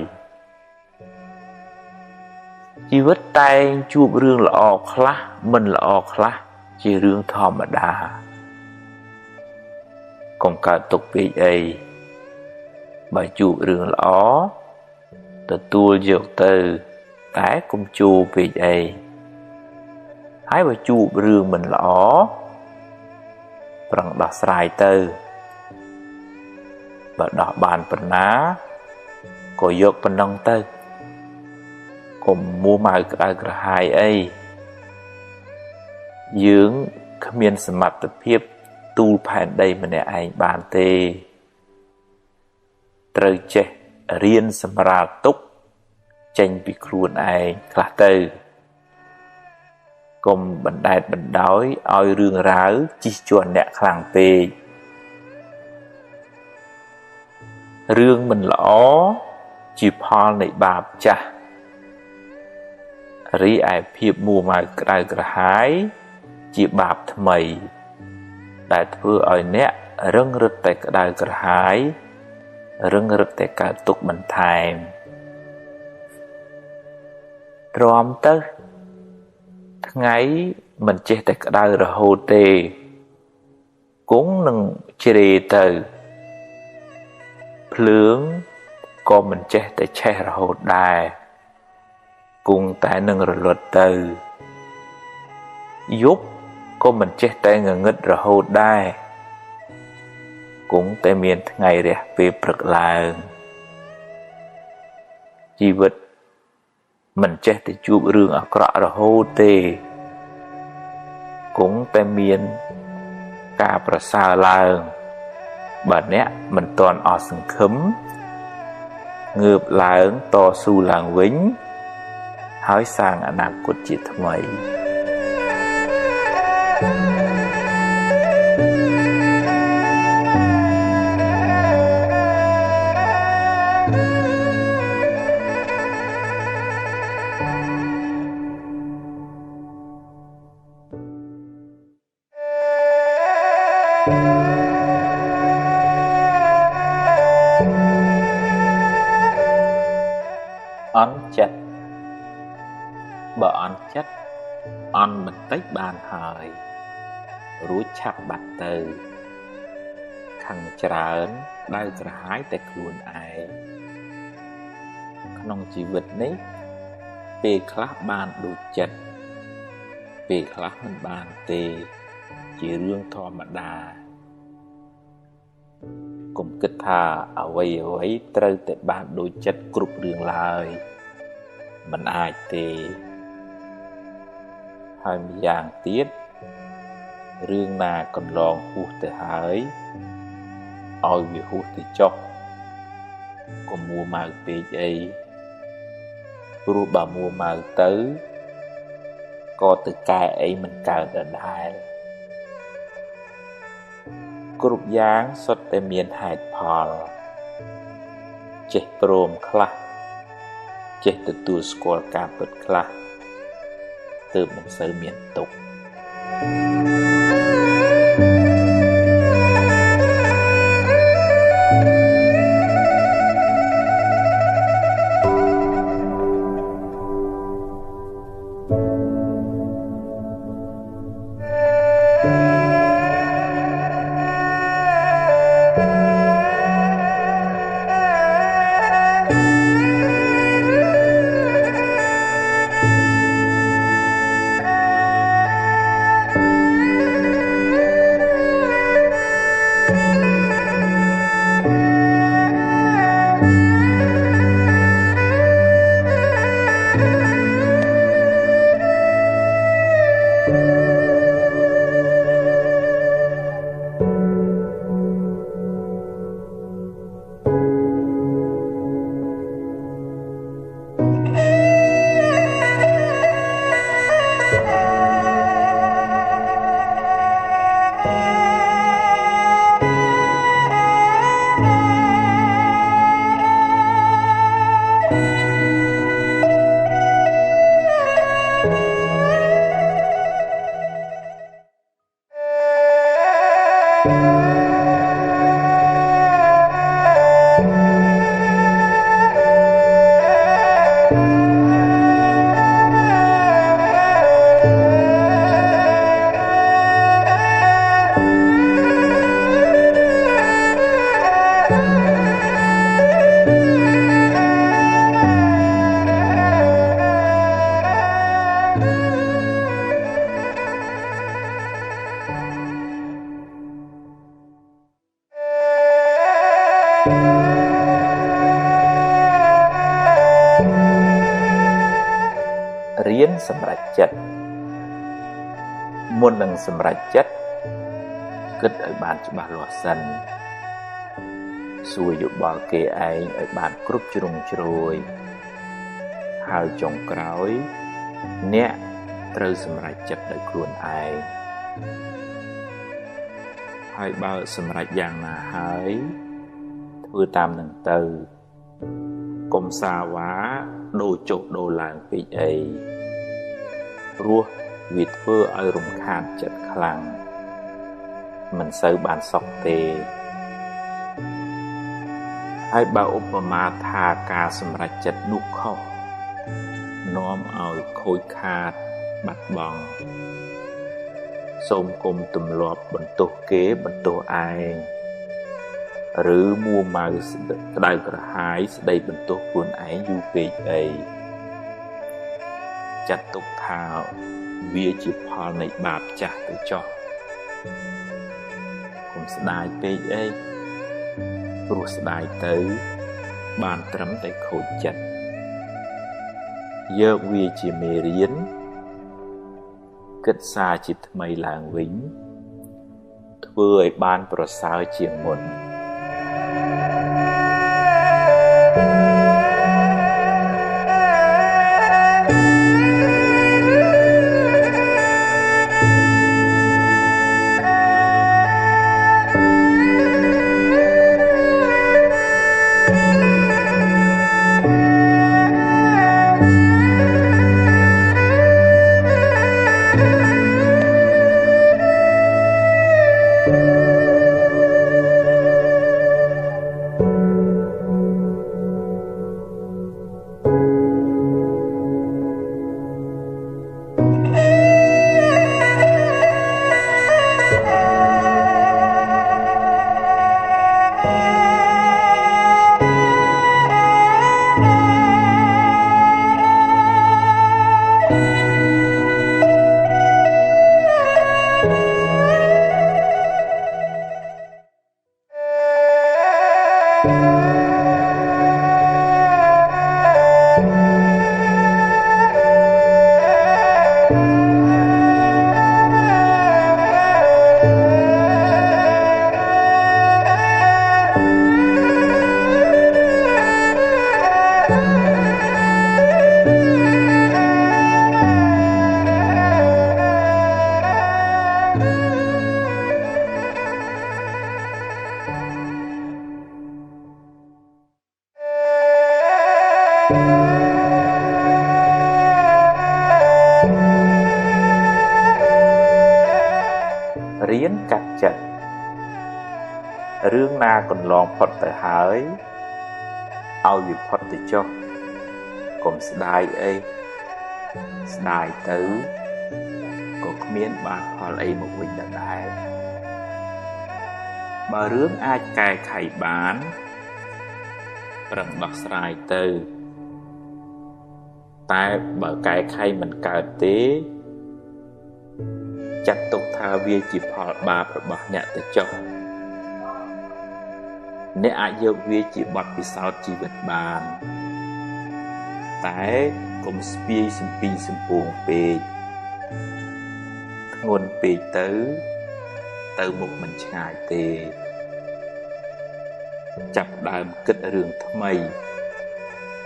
ជីវិតតែងជួបរឿងល្អខ្លះមិនល្អខ្លះជារឿងធម្មតាកុំកើតទុកពេកអីបើជួបរឿងល្អទទួលយកទៅតែកុំជួបពេកអីហើយបើជួបរឿងមិនល្អប្រឹងដោះស្រាយទៅបើដោះបានប៉ុណ្ណាក៏យកប៉ុណ្ណឹងទៅកុំមួម៉ៅក្តៅក្រហាយអីយើងគ្មានសមត្ថភាពទូលផែនដីម្នាក់ឯងបានទេត្រូវចេះរៀនសម្រាលទុកចេញពីខ្លួនឯងខ្លះទៅកុំបណ្ដែតបណ្ដោយឲ្យរឿងរ៉ាវជិះជាន់អ្នកខ្លាំងពេករឿងមិនល្អជាផលនៃបាបចាស់រីឯភាពមួម៉ៅក្តៅក្រហាយជាបាបថ្មីដែលធ្វើឲ្យអ្នករឹងរឹតតែក្តៅក្រហាយរឹងរឹតតែកើតទុក្ខបន្ថែមទ្រាំទៅថ្ងៃមិនចេះតែក្តៅរហូតទេគង់នឹងជ្រេទៅភ្លើងក៏មិនចេះតែឆេះរហូតដែរគង់តែនឹងរលត់ទៅយប់ក៏មិនចេះតែងងឹតរហូតដែរគង់តែមានថ្ងៃរះពេលព្រឹកឡើងជីវិតមិនចេះតែជួបរឿងអាក្រក់រហូតទេគង់តែមានការប្រសើរឡើងបើអ្នកមិនទាន់អស់សង្ឃឹមងើបឡើងតស៊ូឡើងវិញហ ហើយសាងអនាគតជាថ្មីអន់ចិត្តបើអន់ចិត្តអន់បន្តិចបានហើយរួចឆាប់បាត់ទៅខឹងច្រើនដៅក្រហាយតែខ្លួនឯងក្នុងជីវិតនេះពេលខ្លះបានដូចចិត្តពេលខ្លះមិនបានទេជារឿងធម្មតាកុំគិតថាអ្វីត្រូវតែបានដូចចិត្តគ្រប់រឿងឡើយមិនអាចទេហើយម្យ៉ាងទៀតរឿងណាកន្លងហួសទៅហើយឲ្យវាហួសទៅចុះកុំមួម៉ៅពេកអីព្រោះបើមួម៉ៅទៅក៏ទៅកែអីមិនកើតដែរគ្រប់យ៉ាងសុទ្ធតែមានហេតុផលចេះព្រមខ្លះចេះទទួលស្គាល់ការពិតខ្លះទើបមិនសូវមានទុក្ខរៀនសម្រេចចិត្តមុននឹងសម្រេចចិត្តគិតឲ្យបានច្បាស់លាស់សិនសួរយោបល់គេឯងឲ្យបានគ្រប់ជ្រុងជ្រោយហើយចុងក្រោយអ្នកត្រូវសម្រេចចិត្តដោយខ្លួនឯងហើយបើសម្រេចយ៉ាងណាហើយធ្វើតាមនឹងទៅកុំសាវ៉ាដូរចុះដូរឡើងពេកអីព្រោះវាធ្វើឲ្យរំខានចិត្តខ្លាំងមិនសូវបានសុខទេហើយបើឧបមាថាការសម្រេចចិត្តនោះខុសនាំឲ្យខូចខាតបាត់បង់សូមគុំទម្លាប់បន្ទោសគេបន្ទោសឯងឬមួម៉ៅក្តៅក្រហាយស្ដីបន្ទោសខ្លួនឯងយូរពេកអីចាត់ទុកថាវាជាផលនៃបាបចាស់ទៅចុះកុំស្ដាយពេកអីព្រោះស្ដាយទៅបានត្រឹមតែខូចចិត្តយកវាជាមេរៀនគិតសារជាថ្មីឡើងវិញធ្វើឲ្យបានប្រសើរជាងមុន រៀនកាត់ចិត្តរឿងណាកន្លងផុតទៅហើយឲ្យវាផុតទៅចុះកុំស្ដាយអីស្ដាយទៅក៏គ្មានបានផលអីមកវិញដែរបើរឿងអាចកែខៃបានប្រឹងដោះស្រាយទៅតែបើកែខៃមិនកើតទេចាត់ទុកថាវាជាផលបាបរបស់អ្នកទៅចុះអ្នកអាចយកវាជាបទពិសោធន៍ជីវិតបានតែកុំស្ពាយសំពីសំពងពេកធ្ងន់ពេកទៅមុខមិនឆ្ងាយទេចាប់ដើមគិតរឿងថ្មី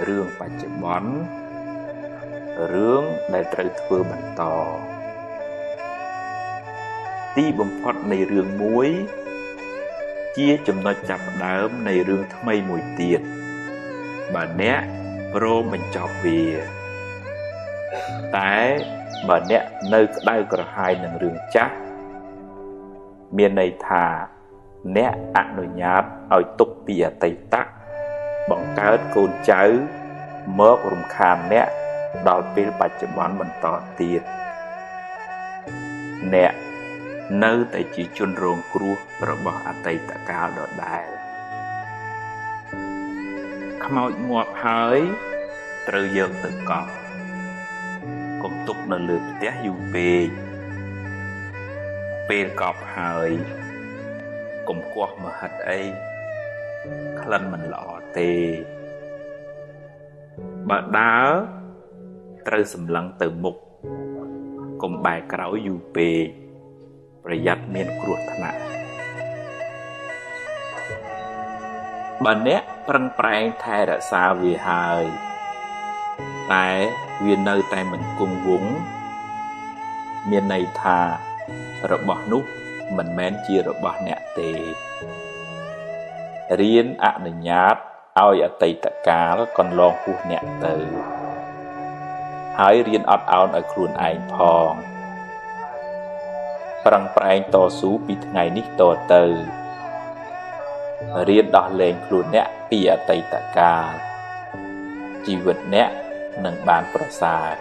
រឿងបច្ចុប្បន្នរឿងដែលត្រូវធ្វើបន្តទីបំផុតនៃរឿងមួយជាចំណុចចាប់ផ្ដើមនៃរឿងថ្មីមួយទៀតបើអ្នកព្រមបញ្ចប់វាតែបើអ្នកនៅក្តៅក្រហាយនឹងរឿងចាស់មានន័យថាអ្នកអនុញ្ញាតឲ្យទុកពីអតីតបង្កើតកូនចៅមករំខានអ្នកដល់ពេលបច្ចុប្បន្នបន្តទៀតអ្នកនៅតែជាជនរងគ្រោះរបស់អតីតកាលដដែលខ្មោចងាប់ហើយត្រូវយកទៅកប់កុំទុកនៅលើផ្ទះយូរពេកពេលកប់ហើយកុំគោះមហិតអីក្លិនមិនល្អទេបើដើរត្រូវសម្លឹងទៅមុខកុំបែរក្រោយយូរពេកប្រយ័ត្នមានគ្រោះថ្នាក់បើអ្នកប្រឹងប្រែងថែរក្សាវាហើយតែវានៅតែមិនគង់វង្សមានន័យថារបស់នោះមិនមែនជារបស់អ្នកទេរៀនអនុញ្ញាតឲ្យអតីតកាលកន្លងហួសអ្នកទៅហើយរៀនអត់ឱនឲ្យខ្លួនឯងផងប្រឹងប្រែងតស៊ូពីថ្ងៃនេះតទៅរៀនដោះលែងខ្លួនអ្នកពីអតីតកាលជីវិតអ្នកនឹងបានប្រសើរ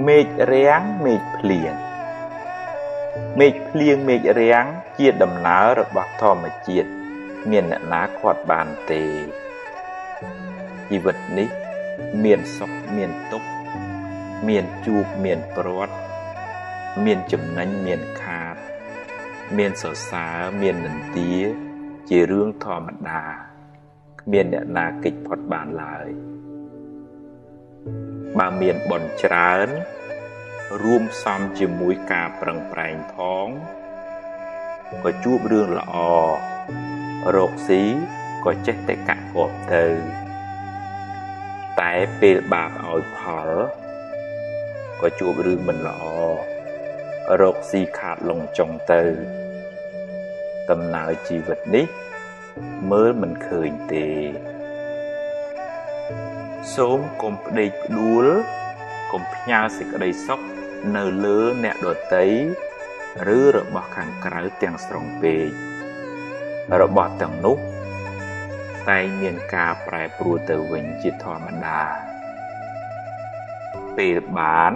មេឃរាំងមេឃភ្លៀងមេឃភ្លៀងមេឃរាំងជាដំណើររបស់ធម្មជាតិមានអ្នកណាខាត់បានទេជីវិតនេះមានសុខមានទុក្ខមានជួបមានព្រាត់មានចំណេញមានខាតមានសរសើរមាននន្ទាជារឿងធម្មតាគ្មានអ្នកណាគេចផុតបានឡើយបើមានបុណ្យច្រើនរួមផ្សំជាមួយការប្រឹងប្រែងផងក៏ជួបរឿងល្អរកស៊ីក៏ចេះតែកាក់គាប់ទៅតែពេលបាបឲ្យផលក៏ជួបរឿងមិនល្អរកស៊ីខាតលងចុងទៅដំណើរជីវិតនេះមើលមិនឃើញទេសូមកុំផ្ដេកផ្ដួលកុំផ្ញើសេចក្តីសុខនៅលើអ្នកដទៃឬរបស់ខាងក្រៅទាំងស្រុងពេករបស់ទាំងនោះតែងមានការប្រែប្រួលទៅវិញជាធម្មតាពេលបាន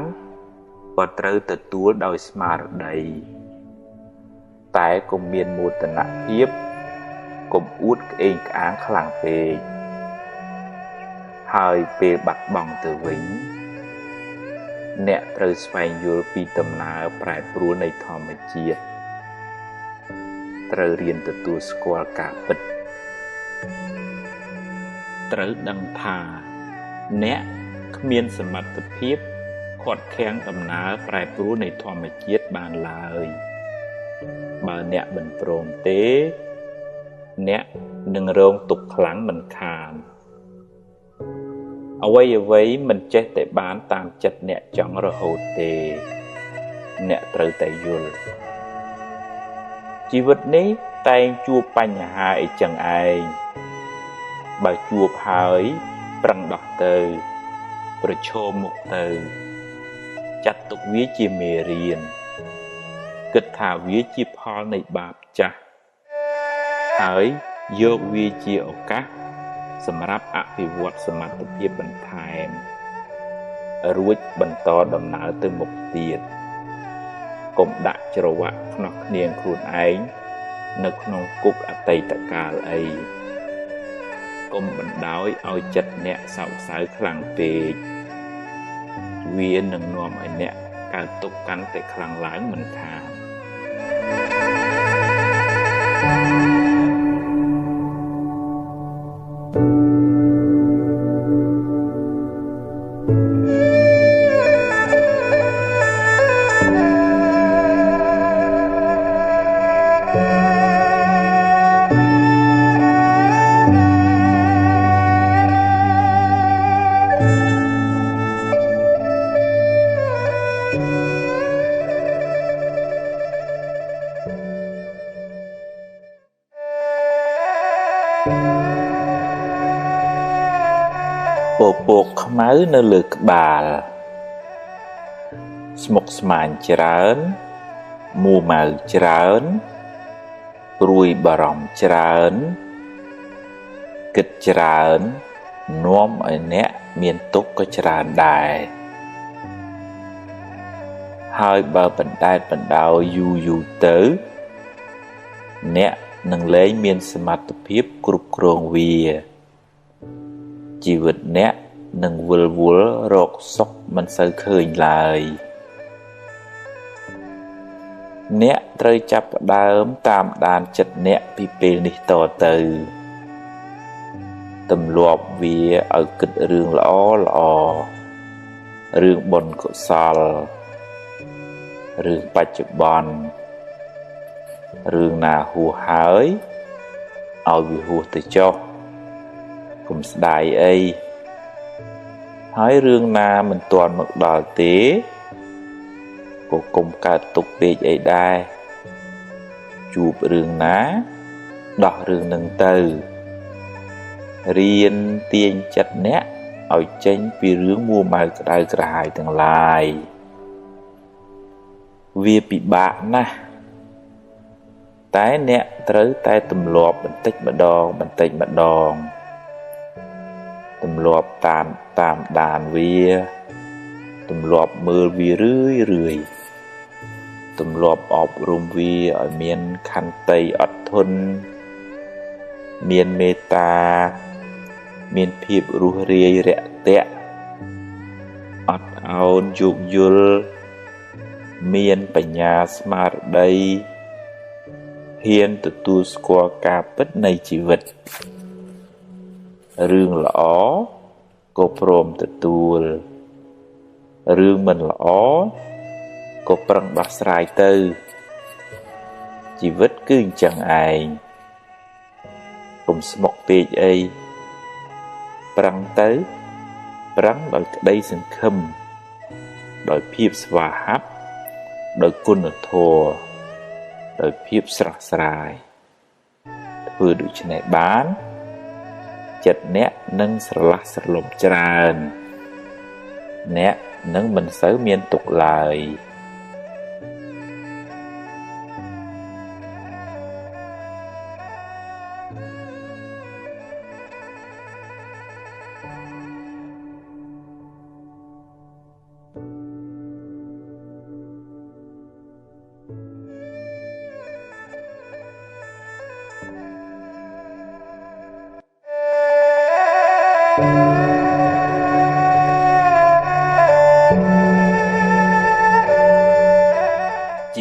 ក៏ត្រូវទទួលដោយស្មារតីតែកុំមានមោទនភាពកុំអួតក្អេងក្អាងខ្លាំងពេកហើយពេលបាត់បង់ទៅវិញអ្នកត្រូវស្វែងយល់ពីដំណើរប្រែប្រួលនៃធម្មជាតិ ត្រូវរៀនទទួលស្គាល់ការពិតត្រូវដឹងថាអ្នកគ្មានសមត្ថភាពខាត់ខាំងដំណើរប្រែប្រួលនៃធម្មជាតិបានឡើយបើអ្នកមិនព្រមទេអ្នកនឹងរងទុក្ខខ្លាំងមិនខានអ្វីមិនចេះតែបានតាមចិត្តអ្នកចង់រហូតទេអ្នកត្រូវតែយល់ជីវិតនេះតែងជួបបញ្ហាអីចឹងឯងបើជួបហើយប្រឹងដោះទៅប្រឈមមុខទៅចាត់ទុកវាជាមេរៀនគិតថាវាជាផលនៃបាបចាស់ហើយយកវាជាឱកាសសម្រាប់អភិវឌ្ឍសមត្ថភាពបន្ថែមរួចបន្តដំណើរទៅមុខទៀតកុំដាក់ច្រវាក់ខ្នោះគ្នាងខ្លួនឯងនៅក្នុងគុកអតីតកាលអីកុំបណ្ដោយឲ្យចិត្តអ្នកសោកសៅខ្លាំងពេកវានឹងនាំឲ្យអ្នកកើតទុក្ខកាន់តែខ្លាំងឡើងមិនខានពពកខ្មៅនៅលើក្បាលស្មុគស្មាញច្រើនមួម៉ៅច្រើនព្រួយបារម្ភច្រើនគិតច្រើននាំឲ្យអ្នកមានទុក្ខក៏ច្រើនដែរហើយបើបណ្ដែតបណ្ដោយយូរទៅអ្នកនឹងលែងមានសមត្ថភាពគ្រប់គ្រងវាជីវិតអ្នកនឹងវិលវល់រកសុខមិនសូវឃើញឡើយអ្នកត្រូវចាប់ផ្ដើមតាមដានចិត្តអ្នកពីពេលនេះតទៅទម្លាប់វាឲ្យគិតរឿងល្អរឿងបុណ្យកុសលរឿងបច្ចុប្បន្នរឿងណាហួសហើយឲ្យវាហួសទៅចុះកុំស្ដាយអីហើយរឿងណាមិនទាន់មកដល់ទេក៏កុំកើតទុក្ខពេកអីដែរជួបរឿងណាដោះរឿងនឹងទៅរៀនទាញចិត្តអ្នកឲ្យចេញពីរឿងមួម៉ៅក្តៅក្រហាយទាំងឡាយវាពិបាកណាស់តែអ្នកត្រូវតែទម្លាប់បន្តិចម្ដងទម្លាប់តាមដានវាទម្លាប់មើលវារឿយទម្លាប់អប់រំវាឲ្យមានខន្តីអត់ធន់មានមេត្តាមានភាពរួសរាយរាក់ទាក់អត់ឱនយោគយល់មានបញ្ញាស្មារតីហ៊ានទទួលស្គាល់ការពិតនៃជីវិតរឿងល្អក៏ព្រមទទួលរឿងមិនល្អក៏ប្រឹងដោះស្រាយទៅជីវិតគឺអញ្ចឹងឯងកុំស្មុគពេកអីប្រឹងទៅប្រឹងដោយក្តីសង្ឃឹមដោយភាពស្វាហាប់ដោយគុណធម៌ដោយភាពស្រស់ស្រាយធ្វើដូច្នេះបានចិត្តអ្នកនឹងស្រឡះស្រលំច្រើនអ្នកនឹងមិនសូវមានទុក្ខឡើយ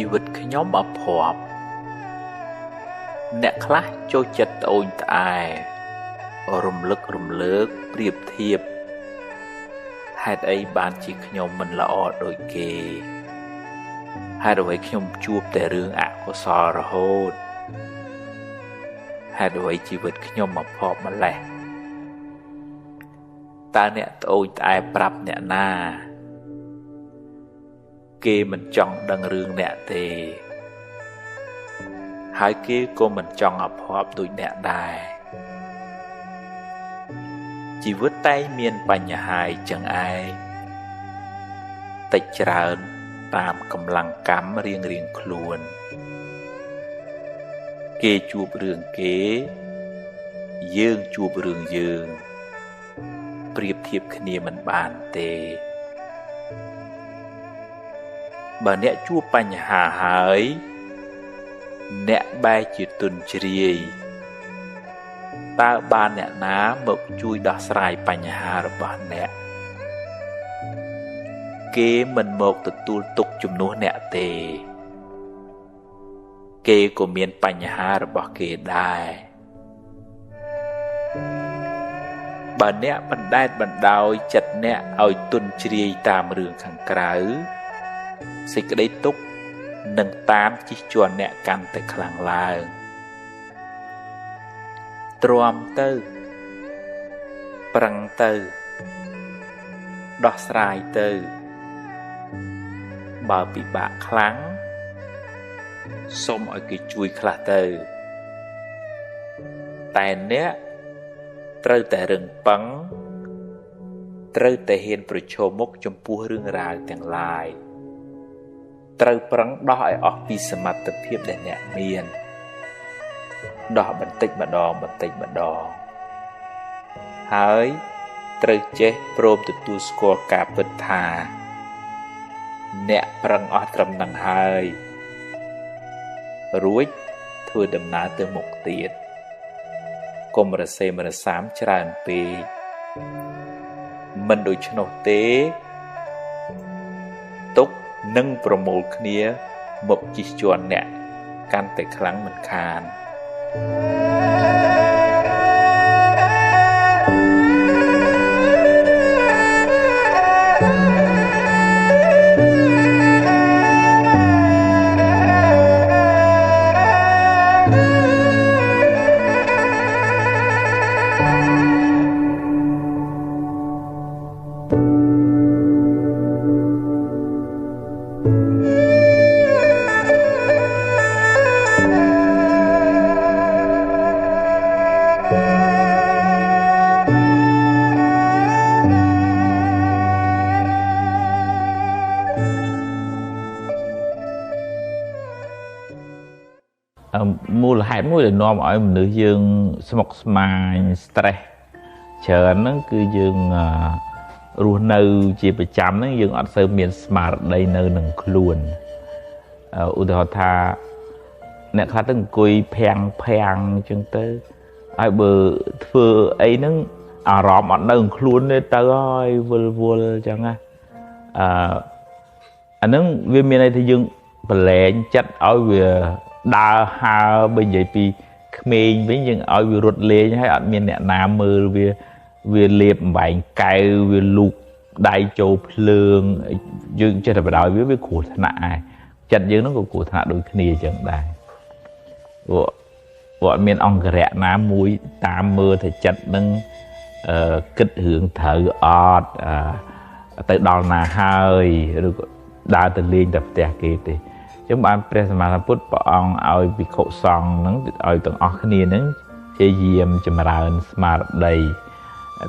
ជីវិតខ្ញុំអភ័ព្វ អ្នកខ្លះចូលចិត្តត្អូញត្អែរំលឹករំលើកប្រៀបធៀបហេតុអីបានជាខ្ញុំមិនល្អដូចគេហេតុអ្វីខ្ញុំជួបតែរឿងអកុសលរហូតហេតុអ្វីជីវិតខ្ញុំមកភ័ព្វម្លេះតើអ្នកត្អូញត្អែប្រាប់អ្នកណាគេមិនចង់ដឹងរឿងអ្នកទេហើយគេក៏មិនចង់អភ័ព្វដូចអ្នកដែរជីវិតតែមានបញ្ហាចឹងឯងតិចច្រើនតាមកម្លាំងកម្មរៀងខ្លួនគេជួបរឿងគេយើងជួបរឿងយើងប្រៀបធៀបគ្នាមិនបានទេបើអ្នកជួបបញ្ហាហើយអ្នកបែរជាទុនជ្រាយតើបានអ្នកណាមកជួយដោះស្រាយបញ្ហារបស់អ្នកគេមិនមកទទួលទុកជំនួសអ្នកទេគេក៏មានបញ្ហារបស់គេដែរបើអ្នកបណ្ដែតបណ្ដោយចិត្តអ្នកឲ្យទុនជ្រាយតាមរឿងខាងក្រៅសេចក្តីទុក្ខនឹងតាមជិះជាន់អ្នកកាន់តែខ្លាំងឡើងទ្រាំទៅប្រឹងទៅដោះស្រាយទៅបើពិបាកខ្លាំងសូមឲ្យគេជួយខ្លះទៅតែអ្នកត្រូវតែរឹងប៉ឹងត្រូវតែហ៊ានប្រឈមមុខចំពោះរឿងរ៉ាវទាំងឡាយត្រូវប្រឹងដោះឲ្យអស់ពីសមត្ថភាពដែលអ្នកមានដោះបន្តិចម្ដងហើយត្រូវចេះព្រមទទួលស្គាល់ការពិតថាអ្នកប្រឹងអស់ត្រឹមនឹងហើយរួចធ្វើដំណើរទៅមុខទៀតកុំរសេមរសាមច្រើនពេកមិនដូច្នោះទេទុកនឹងប្រមូលគ្នាមកជិះជាន់អ្នកកាន់តែខ្លាំងមិនខានមូលហេតុមួយដែលនាំឲ្យមនុស្សយើងស្មុគស្មាញ stress ច្រើនហ្នឹងគឺយើងរស់នៅជាប្រចាំហ្នឹងយើងអត់សូវមានស្មារតីនៅនឹងខ្លួនឧទាហរណ៍ថាអ្នកខ្លះទៅអង្គុយភាំងអញ្ចឹងទៅហើយបើធ្វើអីហ្នឹងអារម្មណ៍អត់នៅក្នុងខ្លួនទេទៅហើយវល់អញ្ចឹងណាអាហ្នឹងវាមានន័យថាយើងប្រឡែងចិត្តឲ្យវាដើរហើរបើនិយាយពីក្មេងវិញយើងឲ្យវារត់លេងហើយអត់មានអ្នកណាមើលវាលេបអំបែងកែវវាលូកដៃចូលភ្លើងយើងចេះតែបដ ாய் វាគ្រោះថ្នាក់ឯងចិត្តយើងហ្នឹងក៏គ្រោះថ្នាក់ដូចគ្នាអញ្ចឹងដែរព្រោះអត់មានអង្គរៈណាមួយតាមមើលថាចិត្តហ្នឹងគិតរឿងត្រូវអត់ទៅដល់ណាហើយឬក៏ដើរទៅលេងតែផ្ទះគេទេចឹងបានព្រះសម្មាសម្ពុទ្ធព្រះអង្គឲ្យភិក្ខុសង្ឃហ្នឹងឲ្យទាំងអស់គ្នាហ្នឹងព្យាយាមចម្រើនស្មារតី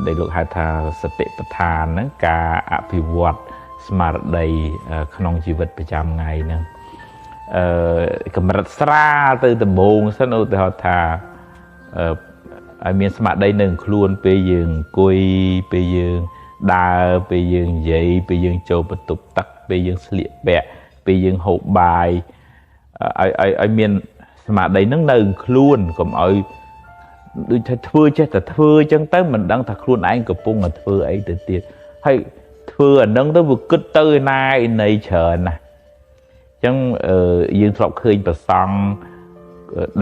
ដែលលោកហៅថាសតិប្បដ្ឋានហ្នឹងការអភិវឌ្ឍស្មារតីក្នុងជីវិតប្រចាំថ្ងៃហ្នឹងកម្រិតស្រាលទៅដំបូងសិនឧទាហរណ៍ថាឲ្យមានស្មារតីនៅខ្លួនពេលយើងអង្គុយពេលយើងដើរពេលយើងនិយាយពេលយើងចូលបន្ទប់ទឹកពេលយើងស្លៀកពាក់ពេលយើងហូបបាយឲ្យមានស្មារតីហ្នឹងនៅខ្លួនកុំឲ្យដូចថាធ្វើចេះតែធ្វើអញ្ចឹងទៅមិនដឹងថាខ្លួនឯងកំពុងតែធ្វើអីទៅទៀតហើយធ្វើអាហ្នឹងទៅវាគិតទៅឯណាឯណីច្រើនណាស់អញ្ចឹងយើងធ្លាប់ឃើញប្រសង់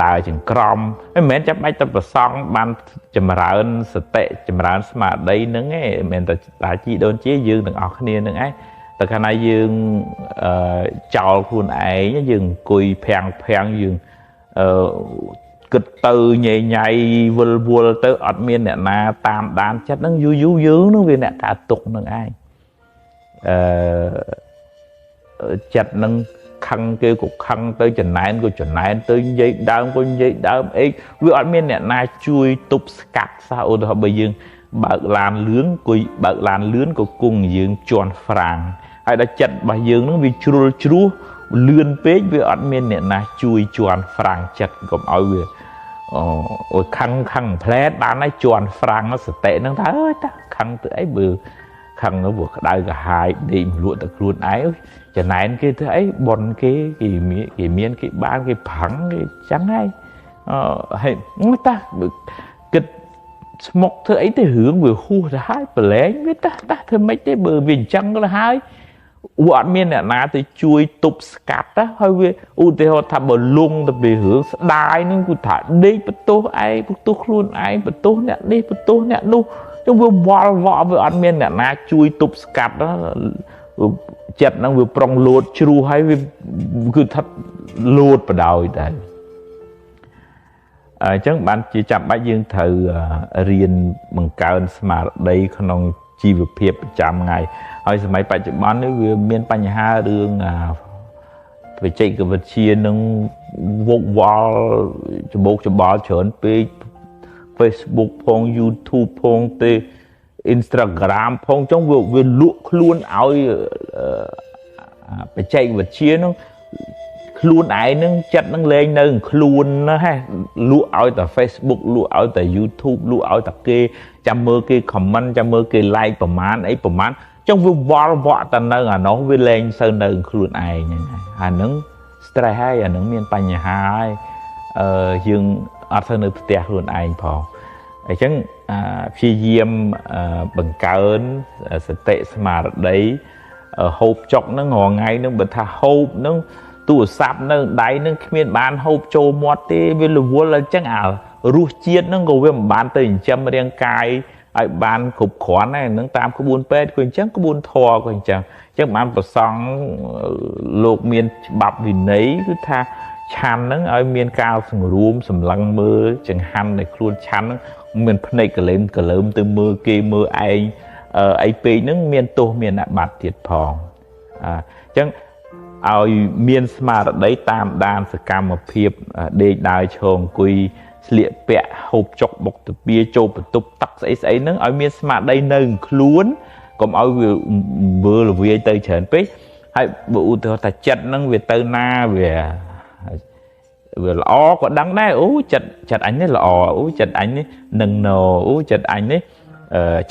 ដើរចង្ក្រមមិនមែនចាំបាច់ទៅប្រសង់បានចម្រើនសតិចម្រើនស្មារតីហ្នឹងឯងមិនមែនតែតាជីដូនជាយើងទាំងអស់គ្នាហ្នឹងឯងតែកាលណាយើងចោលខ្លួនឯងយើងអង្គុយភាំងយើងគិតទៅញ៉ៃញ៉ៃវល់ទៅអត់មានអ្នកណាតាមដានចិត្តហ្នឹងយូរយើងហ្នឹងវាអ្នកកើតទុកហ្នឹងឯងចិត្តហ្នឹងខឹងគេក៏ខឹងទៅចំណែនក៏ចំណែនទៅនិយាយដើមក៏និយាយដើមអីវាអត់មានអ្នកណាជួយទប់ស្កាត់សោះឧទាហរណ៍បើយើងបើកឡានលឿនគួយបើកឡានលឿនក៏គង់យើងជន់ហ្វ្រាំងហើយដល់ចិត្តរបស់យើងហ្នឹងវាជ្រុលជ្រោះលឿនពេកវាអត់មានអ្នកណាជួយជន់ហ្វ្រាំងចិត្តកុំឲ្យវាអូខឹងផ្លែតបានហើយជន់ហ្វ្រាំងសតិហ្នឹងថាអើយតាខឹងទៅអីបើខឹងទៅវាក្តៅកាហាយដេកមលក់ទៅខ្លួនឯងចំណែនគេធ្វើអីបនគេមានគេបានគេប្រឹងគេចឹងហើយហើយតាគិតស្មុកធ្វើអីទៅរឿងវាហួសទៅហើយប្រឡែងវាតាធ្វើម៉េចទេបើវាអញ្ចឹងទៅហើយវាអត់មានអ្នកណាទៅជួយទប់ស្កាត់ណាហើយវាឧទាហរណ៍ថាបើលងទៅពីរឿងស្ដាយនឹងគឺថាដេកបន្ទោសឯងបន្ទោសខ្លួនឯងបន្ទោសអ្នកនេះបន្ទោសអ្នកនោះចឹងវាវល់វក់វាអត់មានអ្នកណាជួយទប់ស្កាត់ណាចិត្តហ្នឹងវាប្រុងលោតជ្រុះហើយវាគឺថាលោតបដោយដែរអញ្ចឹងបានជាចាំបាច់យើងត្រូវរៀនបង្កើនស្មារតីក្នុងជីវភាពប្រចាំថ្ងៃហើយសម័យបច្ចុប្បន្ននេះវាមានបញ្ហារឿងបច្ចេកវិទ្យានឹងវឹកវល់ច្បោកច្បល់ច្រើនពេក Facebook ផង YouTube ផងទេ Instagram ផងចុងវាលក់ខ្លួនឲ្យបច្ចេកវិទ្យានឹងខ្លួនឯងនឹងចិត្តនឹងលែងនៅខ្លួនណាហ៎លក់ឲ្យតែ Facebook លក់ឲ្យតែ YouTube លក់ឲ្យតែគេចាំមើលគេ comment ចាំមើលគេ like ប្រមាណអីប្រមាណចុងវាវល់វក់តែនៅអានោះវាលែងសូវនៅខ្លួនឯងហ្នឹងអាហ្នឹង stress ហើយអាហ្នឹងមានបញ្ហាហើយយើងអត់ទៅនៅផ្ទះខ្លួនឯងផងអញ្ចឹងព្យាយាមបង្កើនសតិស្មារតីហូបចុកហ្នឹងរងថ្ងៃហ្នឹងបើថាហូបហ្នឹងទូរស័ព្ទនៅដៃហ្នឹងគ្មានបានហូបចូលមាត់ទេវារវល់អញ្ចឹងរសជាតិហ្នឹងក៏វាមិនបានទៅចិញ្ចឹមរាងកាយឲ្យបានគ្រប់គ្រាន់ដែរហ្នឹងតាមក្បួនពេទ្យក៏អញ្ចឹងក្បួនធម៌ក៏អញ្ចឹងបានប្រសង់លោកមានច្បាប់វិន័យគឺថាឆាន់ហ្នឹងឲ្យមានការសង្រួមសម្លឹងមើលចង្ហាន់នៃខ្លួនឆាន់ហ្នឹងមានភ្នែកកលែមទៅមើលគេមើលឯងអីពេកហ្នឹងមានទោសមានអាបត្តិទៀតផងអញ្ចឹងឲ្យមានស្មារតីតាមដានសកម្មភាពដេកដើរឈរអង្គុយស្លៀកពាក់ហូបចុកបុកទាបចូលបន្ទប់ទឹកស្អីហ្នឹងឲ្យមានស្មារតីនៅខ្លួនកុំឲ្យវាមើលរវាយទៅច្រើនពេកហើយបើឧទាហរណ៍ថាចិត្តហ្នឹងវាទៅណាវាល្អក៏ដឹងដែរអូចិត្តអញនេះល្អអូចិត្តអញនេះនឹងណអូចិត្តអញនេះ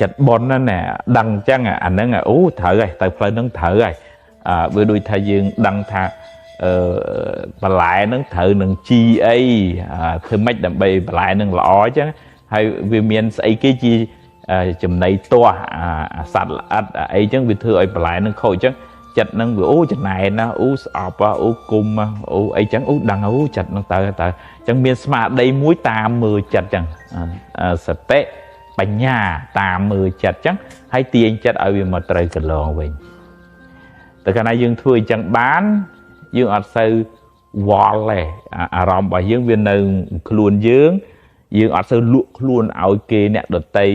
ចិត្តបនណាដឹងអញ្ចឹងអាហ្នឹងអូត្រូវហើយទៅផ្លូវហ្នឹងត្រូវហើយវាដូចថាយើងដឹងថាបន្លែហ្នឹងត្រូវនឹងជីអីធ្វើម៉េចដើម្បីបន្លែហ្នឹងល្អអញ្ចឹងហើយវាមានស្អីគេជាចំណីទាស់សត្វល្អិតអីអញ្ចឹងវាធ្វើឲ្យបន្លែហ្នឹងខូចអញ្ចឹងចិត្តហ្នឹងវាអូចំណែនណាអូស្អប់អូគុំអូអីចឹងអូដឹងអូចិត្តហ្នឹងទៅអញ្ចឹងមានស្មារតីមួយតាមមើលចិត្តអញ្ចឹងសតិបញ្ញាតាមមើលចិត្តអញ្ចឹងហើយទាញចិត្តឲ្យវាមកត្រូវកន្លងវិញតែកាលណាយើងធ្វើអញ្ចឹងបានយើងអត់សូវវល់ទេអារម្មណ៍របស់យើងវានៅខ្លួនយើងអត់សូវលក់ខ្លួនឲ្យគេអ្នកដទៃ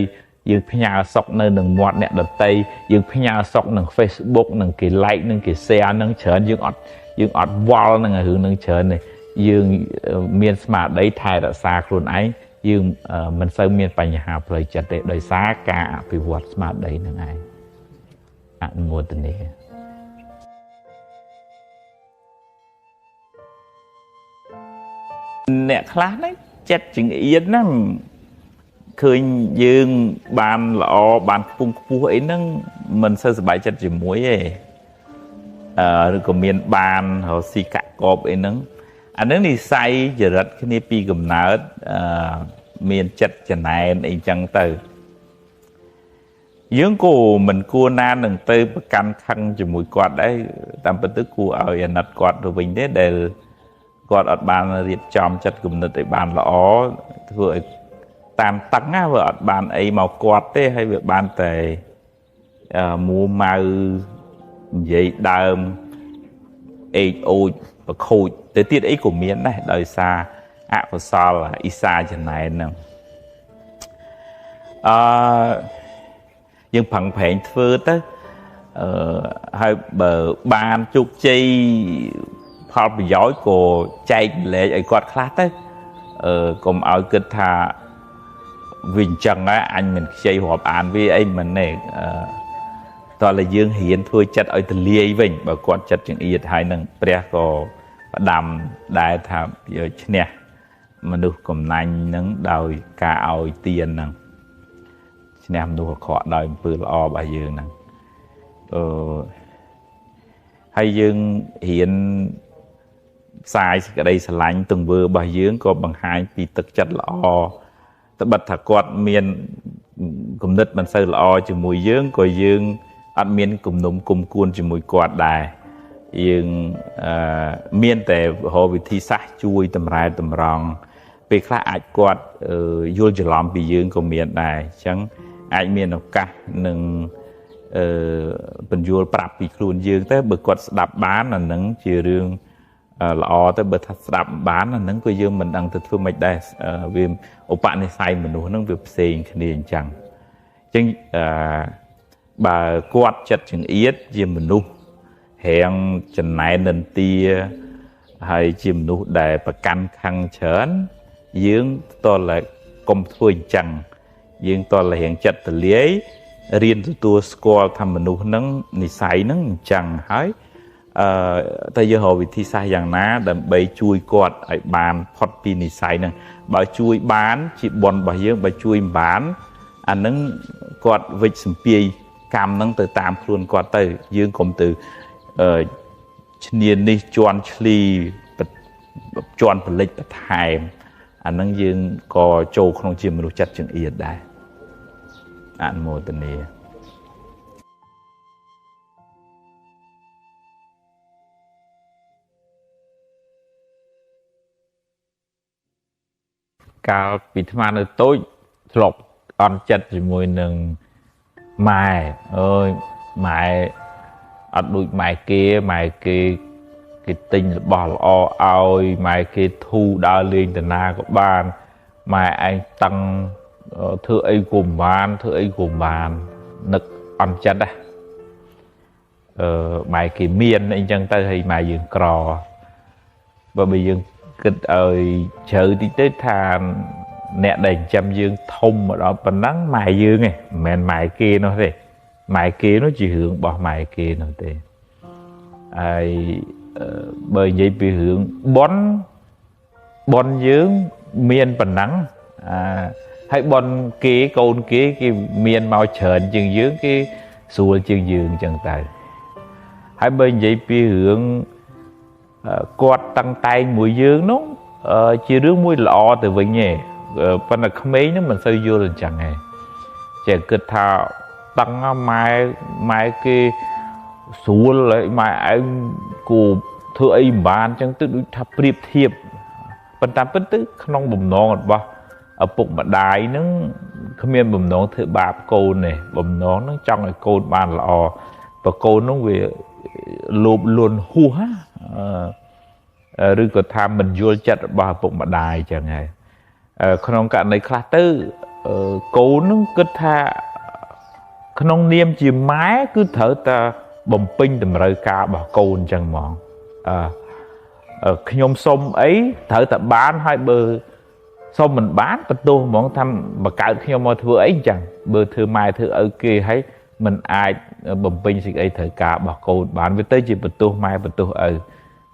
យើងផ្ញើសុកនៅនឹងមាត់អ្នកដទៃយើងផ្ញើសុកនឹង Facebook នឹងគេ like នឹងគេ share នឹងច្រើនយើងអត់វល់នឹងរឿងនឹងច្រើនទេយើងមានស្មារតីថែរក្សាខ្លួនឯងយើងមិនសូវមានបញ្ហាផ្លូវចិត្តទេដោយសារការអភិវឌ្ឍស្មារតីនឹងឯងអនុមោទនាអ្នកខ្លះហ្នឹងចិត្តចង្អៀតហ្នឹងឃើញយើងបានល្អបានខ្ពង់ខ្ពស់អីហ្នឹងមិនសូវសប្បាយចិត្តជាមួយទេឬក៏មានបានរកស៊ីកាក់កបអីហ្នឹងអាហ្នឹងនិស័យចរិតគ្នាពីកំណើតមានចិត្តចំណែនអីចឹងទៅយើងក៏មិនគួរណានឹងទៅប្រកាន់ខឹងជាមួយគាត់ដែរតាមពិតទៅគួរឲ្យអាណិតគាត់ទៅវិញទេដែល គាត់អត់បានរៀបចំចិត្តគំនិតឲ្យបានល្អធ្វើឲ្យតាមតឹងណាវាអត់បានអីមកគាត់ទេហើយវាបានតែមួម៉ៅនិយាយដើមអេកអូចប្រខូចទៅទៀតអីក៏មានដែរដោយសារអកុសលអ៊ីសាចំណែនហ្នឹងយើងប្រឹងប្រែងធ្វើទៅហើយបើបានជោគជ័យផលប្រយោជន៍ក៏ចែកម្លែកឲ្យគាត់ខ្លះទៅកុំឲ្យគិតថាវាអញ្ចឹងណាអញមិនខ្ចីរាប់អានវាអីមិនទេតើយើងរៀនធ្វើចិត្តឲ្យទលាយវិញបើគាត់ចិត្តចង្អៀតហើយនឹងព្រះក៏ផ្ដាំដែរថាយកឈ្នះមនុស្សកំណាញ់នឹងដោយការឲ្យទានហ្នឹងឈ្នះមនុស្សអាក្រក់ដោយអំពើល្អរបស់យើងហ្នឹងហើយយើងរៀនផ្សាយសេចក្តីស្រឡាញ់ទង្វើរបស់យើងក៏បង្ហាញពីទឹកចិត្តល្អត្បិតថាគាត់មានគំនិតមិនសូវល្អជាមួយយើងក៏យើងអត់មានគំនុំគុំគួនជាមួយគាត់ដែរយើងមានតែរកវិធីសាស្ត្រជួយតម្រែតម្រង់ពេលខ្លះអាចគាត់យល់ច្រឡំពីយើងក៏មានដែរអញ្ចឹងអាចមានឱកាសនឹងបញ្យល់ប្រាប់ពីខ្លួនយើងទៅបើគាត់ស្ដាប់បានអានឹងជារឿងល្អទៅបើថាស្ដាប់បានអានឹងក៏យើងមិនដឹងទៅធ្វើម៉េចដែរវាឧបនិស្ស័យមនុស្សហ្នឹងវាផ្សេងគ្នាអញ្ចឹងបើគាត់ចិត្តចង្អៀតជាមនុស្សរាងចំណែននិន្ទាហើយជាមនុស្សដែលប្រកាន់ខឹងច្រើនយើងតើកុំធ្វើអញ្ចឹងយើងតើរៀងចិត្តទលាយរៀនទទួលស្គាល់ថាមនុស្សហ្នឹងនិស្ស័យហ្នឹងអញ្ចឹងហើយតែយើងរកវិធីសាស្ត្រយ៉ាងណាដើម្បីជួយគាត់ឲ្យបានផុតពីនិស្ស័យហ្នឹងបើជួយបានជាបុណ្យរបស់យើងបើជួយមិនបានអាហ្នឹងគាត់វិច្ចសម្ពាយកម្មហ្នឹងទៅតាមខ្លួនគាត់ទៅយើងកុំទៅឈ្នានេះជន់ឈ្លីជន់ផលិតបន្ថែមអាហ្នឹងយើងក៏ចូលក្នុងជាមនុស្សចិត្តចង្អៀតដែរអនុមោទនាកាលពីអាត្មានៅតូចធ្លាប់អន់ចិត្តជាមួយនឹងម៉ែអើយម៉ែអត់ដូចម៉ែគេទិញរបស់ល្អឲ្យម៉ែគេធូរដើរលេងតាណាក៏បានម៉ែឯងតឹងធ្វើអីក៏បាននឹកអន់ចិត្តណាម៉ែគេមានអីចឹងទៅហើយម៉ែយើងក្របើយើងគិតឲ្យជ្រៅតិចទៅថាអ្នកដែលចិញ្ចឹមយើងធំមកដល់ប៉ុណ្ណឹងម៉ែយើងឯងមិនមែនម៉ែគេនោះទេម៉ែគេនោះជារឿងរបស់ម៉ែគេនោះទេហើយបើនិយាយពីរឿងប៉ុនយើងមានប៉ុណ្ណឹងហើយប៉ុនគេកូនគេមានមកច្រើនជាងយើងគេស្រួលជាងយើងអញ្ចឹងទៅហើយបើនិយាយពីរឿងគាត់តាំងតែងមួយយើងនោះជារឿងមួយល្អទៅវិញឯងប៉ុន្តែក្មេងហ្នឹងមិនសូវយល់អញ្ចឹងឯងចេះគិតថាតាំងម៉ែគេស្រួលហើយម៉ែឯងគូធ្វើអីមិនបានអញ្ចឹងទៅដូចថាប្រៀបធៀបប៉ុន្តែពិតទៅក្នុងបំណងរបស់ឪពុកម្ដាយហ្នឹងគ្មានបំណងធ្វើបាបកូនទេបំណងហ្នឹងចង់ឲ្យកូនបានល្អបើកូនហ្នឹងវាលោភលន់ហួសឬក៏ថាមិនយល់ចិត្តរបស់ឪពុកម្ដាយអញ្ចឹងហើយក្នុងករណីខ្លះទៅកូននឹងគិតថាក្នុងនាមជាម៉ែគឺត្រូវតែបំពេញតម្រូវការរបស់កូនអញ្ចឹងហ្មងខ្ញុំសុំអីត្រូវតែបានហើយបើសុំមិនបានបន្ទោសហ្មងថាបកើតខ្ញុំមកធ្វើអីអញ្ចឹងបើធ្វើម៉ែធ្វើឪគេហើយមិនអាចបំពេញសេចក្តីត្រូវការរបស់កូនបានវាទៅជាបន្ទោសម៉ែបន្ទោសឪ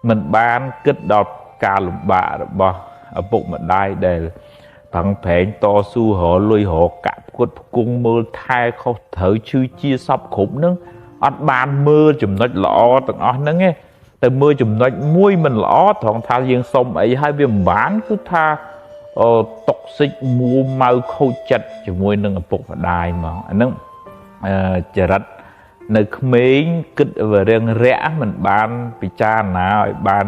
មិនបានគិតដល់ការលំបាករបស់ឪពុកម្ដាយដែលប្រឹងប្រែងតស៊ូរលុយរកកាក់ផ្គត់ផ្គង់មើលថែខុសត្រូវជឿជាសពគ្រប់នឹងអត់បានមើលចំណុចល្អទាំងអស់ហ្នឹងទេទៅមើលចំណុចមួយមិនល្អត្រង់ថាយើងសុំអីហើយវាមិនបានគឺថាតុកសិចមួម៉ៅខូចចិត្តជាមួយនឹងឪពុកម្ដាយហ្មងអាហ្នឹងចរិតនៅក្មេងគិតរៀងរាក់មិនបានពិចារណាឲ្យបាន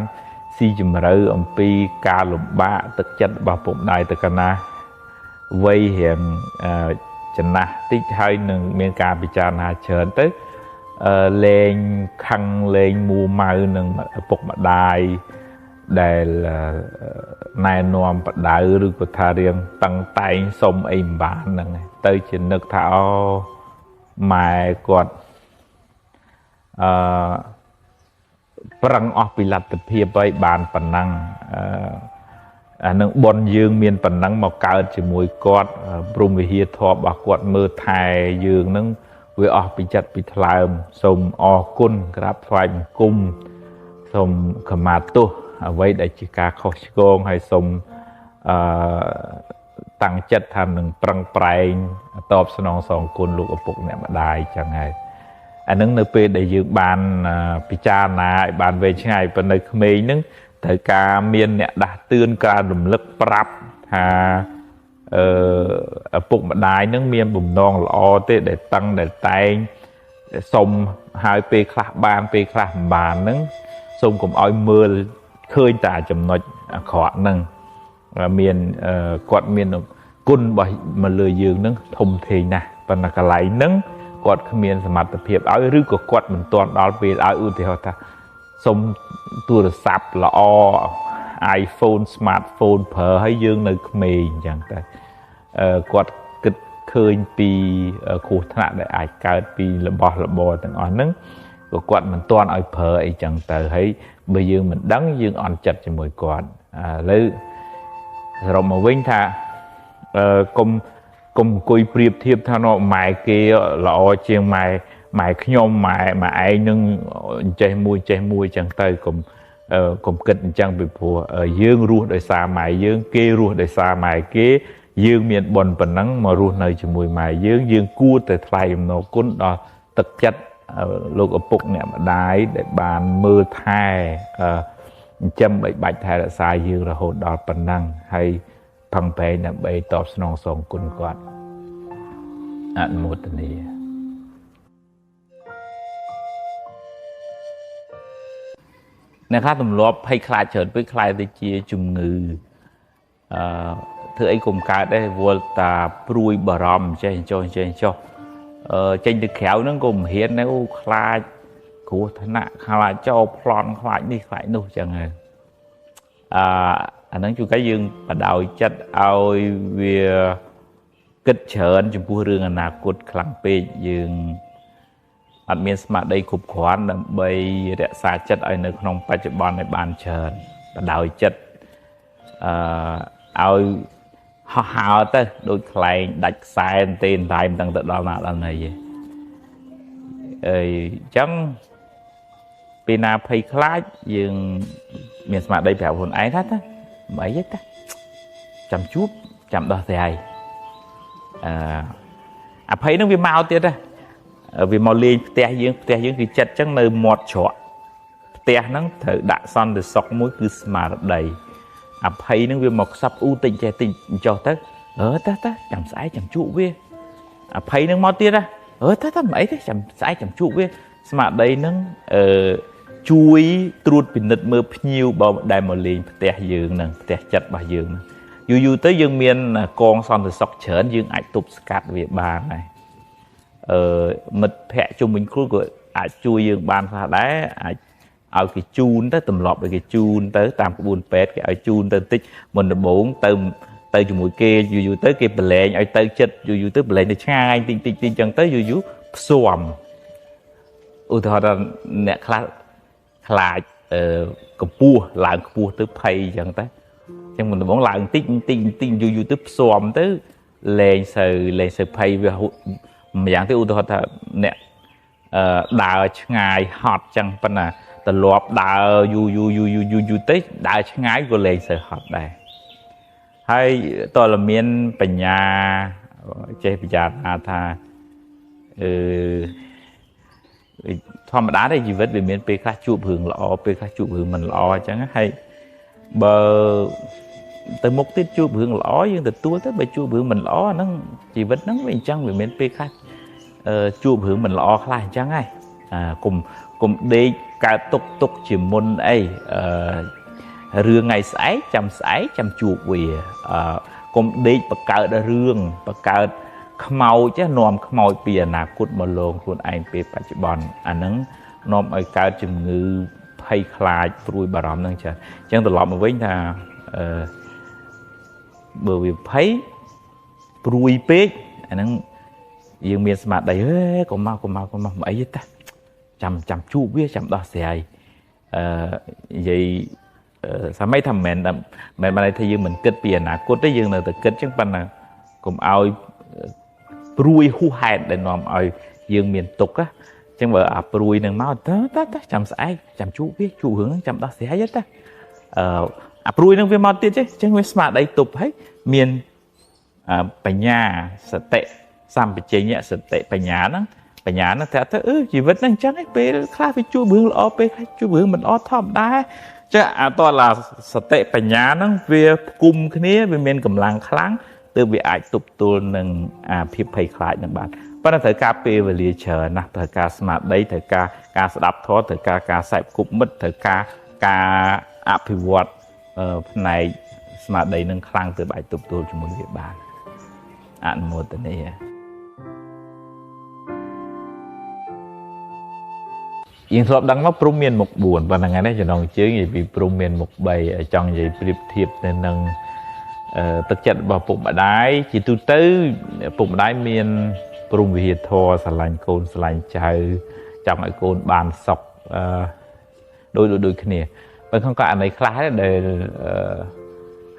ស៊ីជំរឿអំពីការលំបាកទឹកចិត្តរបស់ពុកម្ដាយទៅកណាវ័យរៀងចំណាស់តិចហើយនឹងមានការពិចារណាច្រើនទៅលេងខឹងលេងមួម៉ៅនឹងឪពុកម្ដាយដែលណែនាំបដៅឬក៏ថារៀងតឹងតែងសុំអីមិនបានហ្នឹងទៅជានឹកថាអូម៉ែគាត់ប្រឹងអស់ពីលទ្ធភាពឲ្យបានប៉ុណ្ណឹងអានឹងប៉ុនយើងមានប៉ុណ្ណឹងមកកើតជាមួយគាត់ព្រមវិហារធម៌របស់គាត់មើលថែយើងនឹងវាអស់ពីចិត្តពីថ្លើមសូមអរគុណក្រាបថ្វាយបង្គំសូមខមាទោសអ្វីដែលជាការខុសឆ្គងហើយសូមតាំងចិត្តថានឹងប្រឹងប្រែងតបស្នងសងគុណលោកឪពុកអ្នកម្ដាយចឹងហើយអានឹងនៅពេលដែលយើងបានពិចារណាឲ្យបានវែងឆ្ងាយប៉ុន្តែក្មេងនឹងត្រូវការមានអ្នកដាស់តឿនការរំលឹកប្រាប់ថាឪពុកម្ដាយនឹងមានបំណងល្អទេដែលតឹងដែលតែងសុំហើយពេលខ្លះបានពេលខ្លះមិនបាននឹងសូមកុំឲ្យមើលឃើញតែចំណុចអាក្រក់ហ្នឹងមានគាត់មានគុណរបស់មកលើយើងនឹងធំធេងណាស់ប៉ុន្តែកន្លែងហ្នឹងគាត់គ្មានសមត្ថភាពឲ្យឬក៏គាត់មិនទាន់ដល់ពេលឲ្យឧទាហរណ៍ថាសុំទូរស័ព្ទល្អ iPhone smartphone ប្រើឲ្យយើងនៅក្មេងអញ្ចឹងតែគាត់គិតឃើញពីគ្រោះថ្នាក់ដែលអាចកើតពីរបស់របរទាំងអស់ហ្នឹងក៏គាត់មិនទាន់ឲ្យប្រើអីចឹងទៅហើយបើយើងមិនដឹងយើងអន់ចិត្តជាមួយគាត់ឥឡូវសរុបមកវិញថាកុំអង្គុយប្រៀបធៀបថាម៉ែគេល្អជាងម៉ែខ្ញុំម៉ែឯងនឹងចេះមួយចឹងទៅកុំគិតអញ្ចឹងពីព្រោះយើងរស់ដោយសារម៉ែយើងគេរស់ដោយសារម៉ែគេយើងមានបុណ្យប៉ុណ្ណឹងមករស់នៅជាមួយម៉ែយើងគួរតែថ្លែងអំណរគុណដល់ទឹកចិត្តលោកឪពុកអ្នកម្ដាយដែលបានមើលថែចិញ្ចឹមបីបាច់ថែរក្សាយើងរហូតដល់ប៉ុណ្ណឹងហើយផឹងប្រែងដើម្បីតបស្នងសងគុណគាត់អនុមោទនាអ្នកខ្លះទម្លាប់ភ័យខ្លាចច្រើនពេកខ្លាចទៅជាជំងឺធ្វើអីកុំកើតដែរវល់តាព្រួយបារម្ភចេះចុះចេញទៅក្រៅហ្នឹងក៏មិនហ៊ានដែរអូខ្លាចគ្រោះថ្នាក់ខ្លាចចោលប្លន់ខ្លាចនេះខ្លាចនោះចឹងហើយអាហ្នឹងជួនកាលយើងបដោយចិត្តឲ្យវាគិតច្រើនចំពោះរឿងអនាគតខ្លាំងពេកយើងអត់មានស្មារតីគ្រប់គ្រាន់ដើម្បីរក្សាចិត្តឲ្យនៅក្នុងបច្ចុប្បន្នឲ្យបានច្រើនបដោយចិត្តឲ្យហោះហើរទៅដូចខ្លែងដាច់ខ្សែទេតែមិនដឹងទៅដល់ណាដល់ណីទេអញ្ចឹងពេលណាភ័យខ្លាចយើងមានស្មារតីប្រាប់ខ្លួនឯងថាមិនអីទេចាំជួបចាំដោះស្រាយអភ័យនឹងវាមកទៀតវាមកលេងផ្ទះយើងគឺចិត្តចឹងនៅមាត់ច្រកផ្ទះហ្នឹងត្រូវដាក់សន្តិសុខមួយគឺស្មារតីអភ័យនឹងវាមកខ្សឹបអ៊ូតិចចេះតិចចុះទៅតាចាំស្អែកចាំជួបវាអភ័យនឹងមកទៀតតាមិនអីទេចាំស្អែកចាំជួបវាស្មារតីនឹងជួយត្រួតពិនិត្យមើលភ្ញៀវបើដែលមកលេងផ្ទះយើងហ្នឹងផ្ទះចិត្តរបស់យើងហ្នឹងយូរទៅយើងមានកងសន្តិសុខច្រើនយើងអាចទប់ស្កាត់វាបានដែរមិត្តភ័ក្តិជុំវិញខ្លួនក៏អាចជួយយើងបានខ្លះដែរអាចឲ្យគេជូនទៅទម្លាប់ឲ្យគេជូនទៅតាមក្បួនពេទ្យគេឲ្យជូនទៅតិចមុនដំបូងទៅជាមួយគេយូរទៅគេប្រឡែងឲ្យទៅចិត្តយូរទៅប្រឡែងទៅឆ្ងាយតិចចឹងទៅយូរផ្សំឧទាហរណ៍អ្នកខ្លះខ្លាចកម្ពស់ឡើងខ្ពស់ទៅភ័យចឹងទៅចឹងមុនដំបូងឡើងតិចយូរទៅផ្សំទៅលែងសូវភ័យវាម្យ៉ាងទៅឧទាហរណ៍ថាអ្នកដើរឆ្ងាយហត់ចឹងប៉ុន្តែទម្លាប់ដើរយូរទៅដើរឆ្ងាយក៏លែងសូវហត់ដែរហើយតើមានបញ្ញាចេះពិចារណាថាធម្មតាទេជីវិតវាមានពេលខ្លះជួបរឿងល្អពេលខ្លះជួបរឿងមិនល្អអញ្ចឹងហើយបើទៅមុខទៀតជួបរឿងល្អយើងទទួលទៅបើជួបរឿងមិនល្អហ្នឹងជីវិតហ្នឹងវាអញ្ចឹងវាមានពេលខ្លះជួបរឿងមិនល្អខ្លះអញ្ចឹងហើយកុំដេកកើតទុកជាមុនអី រឿងថ្ងៃស្អែកចាំជួបវាកុំដេកបកើតរឿងបកើតខ្មោចនាំខ្មោចពីអនាគតមកលងខ្លួនឯងពេលបច្ចុប្បន្នអាហ្នឹងនាំឲ្យកើតជំងឺភ័យខ្លាចព្រួយបារម្ភហ្នឹងចាអញ្ចឹងត្រឡប់មកវិញថាបើវាភ័យព្រួយពេកអាហ្នឹងយើងមានស្មារតីកុំមកអីទេចាំជួបវាចាំដោះស្រាយនិយាយសម័យថាមិនបានន័យថាយើងមិនគិតពីអនាគតទេយើងនៅតែគិតអញ្ចឹងប៉ុន្តែកុំឲ្យព្រួយហួសហេតុដែលនាំឲ្យយើងមានទុក្ខអញ្ចឹងបើអាព្រួយនឹងមកតចាំស្អែកចាំជួបវាជួបរឿងហ្នឹងចាំដោះស្រាយទេអាព្រួយនឹងវាមកទៀតទេអញ្ចឹងវាស្មារតីទប់ហើយមានបញ្ញាសតិសម្បជញ្ញៈសតិបញ្ញាហ្នឹងថាទៅជីវិតហ្នឹងអញ្ចឹងឯងពេលខ្លះវាជួបរឿងល្អពេលខ្លះជួបរឿងមិនល្អធម្មតាចាអាតឡាសតិបញ្ញាហ្នឹងវាផ្គុំគ្នាវាមានកម្លាំងខ្លាំងទើបវាអាចទប់ទល់នឹងអាភាពភ័យខ្លាចនឹងបានប៉ុន្តែត្រូវការពេលវេលាច្រើនណាស់ត្រូវការស្មារតីត្រូវការស្ដាប់ធម៌ត្រូវការសែបគប់មិត្តត្រូវការអភិវឌ្ឍផ្នែកស្មារតីនឹងខ្លាំងទើបអាចទប់ទល់ជាមួយវាបានអនុមោទនាយើងធ្លាប់ដឹងមកព្រំមានមុខ4ប៉ុន្តែថ្ងៃនេះចំណងជើងនិយាយពីព្រំមានមុខ3ចង់និយាយប្រៀបធៀបទៅនឹងទឹកចិត្តរបស់ពុកម្ដាយជាទូទៅពុកម្ដាយមានព្រំវិហារធម៌ស្រឡាញ់កូនស្រឡាញ់ចៅចង់ឲ្យកូនបានសុខដូចគ្នាប៉ុន្តែក៏អាណីខ្លះដែរដែល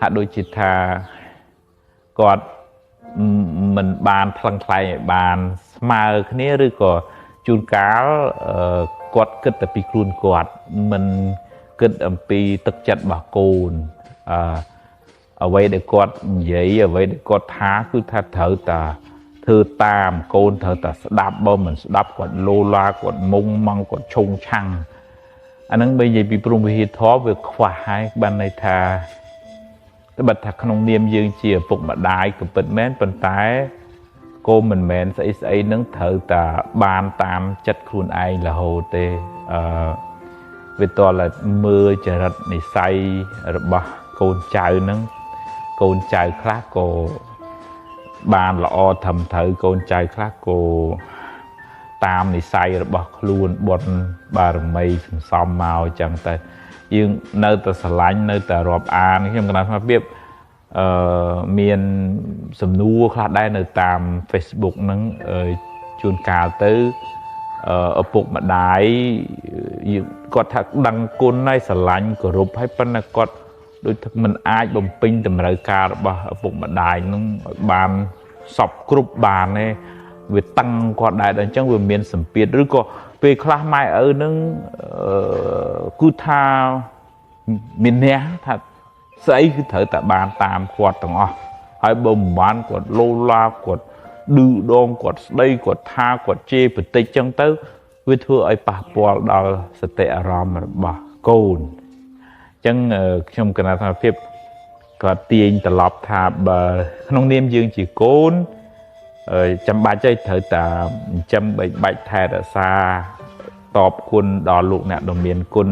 ហាក់ដូចជាថាគាត់មិនបានផ្លឹងផ្លែឲ្យបានស្មើគ្នាឬក៏ជួនកាលគាត់គិតតែពីខ្លួនគាត់មិនគិតអំពីទឹកចិត្តរបស់កូនអ្វីដែលគាត់និយាយអ្វីដែលគាត់ថាគឺថាត្រូវតែធ្វើតាមកូនត្រូវតែស្ដាប់បើមិនស្ដាប់គាត់លោឡាគាត់មុងម៉ងគាត់ឆុងឆាំងអាហ្នឹងបើនិយាយពីព្រំវិហារធម៌វាខ្វះហើយបានន័យថាតែបើថាក្នុងនាមយើងជាឪពុកម្ដាយក៏ពិតមែនប៉ុន្តែកូនមិនមែនស្អីហ្នឹងត្រូវតែបានតាមចិត្តខ្លួនឯងរហូតទេវាតលមើលចរិតនិស្ស័យរបស់កូនចៅហ្នឹងកូនចៅខ្លះក៏បានល្អត្រឹមត្រូវកូនចៅខ្លះក៏តាមនិស្ស័យរបស់ខ្លួនបុណ្យបារមីសន្សំមកអញ្ចឹងទៅយើងនៅតែស្រឡាញ់នៅតែរាប់អានខ្ញុំកណាត់ថាភាពមានសំណួរខ្លះដែរនៅតាម Facebook ហ្នឹងជួនកាលទៅឪពុកម្ដាយគាត់ថាដឹងគុណហើយស្រឡាញ់គោរពហើយប៉ុន្តែគាត់ដូចថាមិនអាចបំពេញតម្រូវការរបស់ឪពុកម្ដាយហ្នឹងឲ្យបានសពគ្រប់បានទេវាតឹងគាត់ដែរដល់អញ្ចឹងវាមានសម្ពាធឬក៏ពេលខ្លះម៉ែឪហ្នឹងគឺថាមានអ្នកថាស្អីគឺត្រូវតែបានតាមគាត់ទាំងអស់ហើយបើមិនបានគាត់លោឡាគាត់ឌឺដងគាត់ស្ដីគាត់ថាគាត់ជេរបន្តិចចឹងទៅវាធ្វើឲ្យប៉ះពាល់ដល់សតិអារម្មណ៍របស់កូនអញ្ចឹងខ្ញុំគណនាថាភាពគាត់ទាញត្រឡប់ថាបើក្នុងនាមយើងជាកូនចាំបាច់ត្រូវតែចិញ្ចឹមបីបាច់ថែរក្សាតបគុណដល់លោកអ្នកដ៏មានគុណ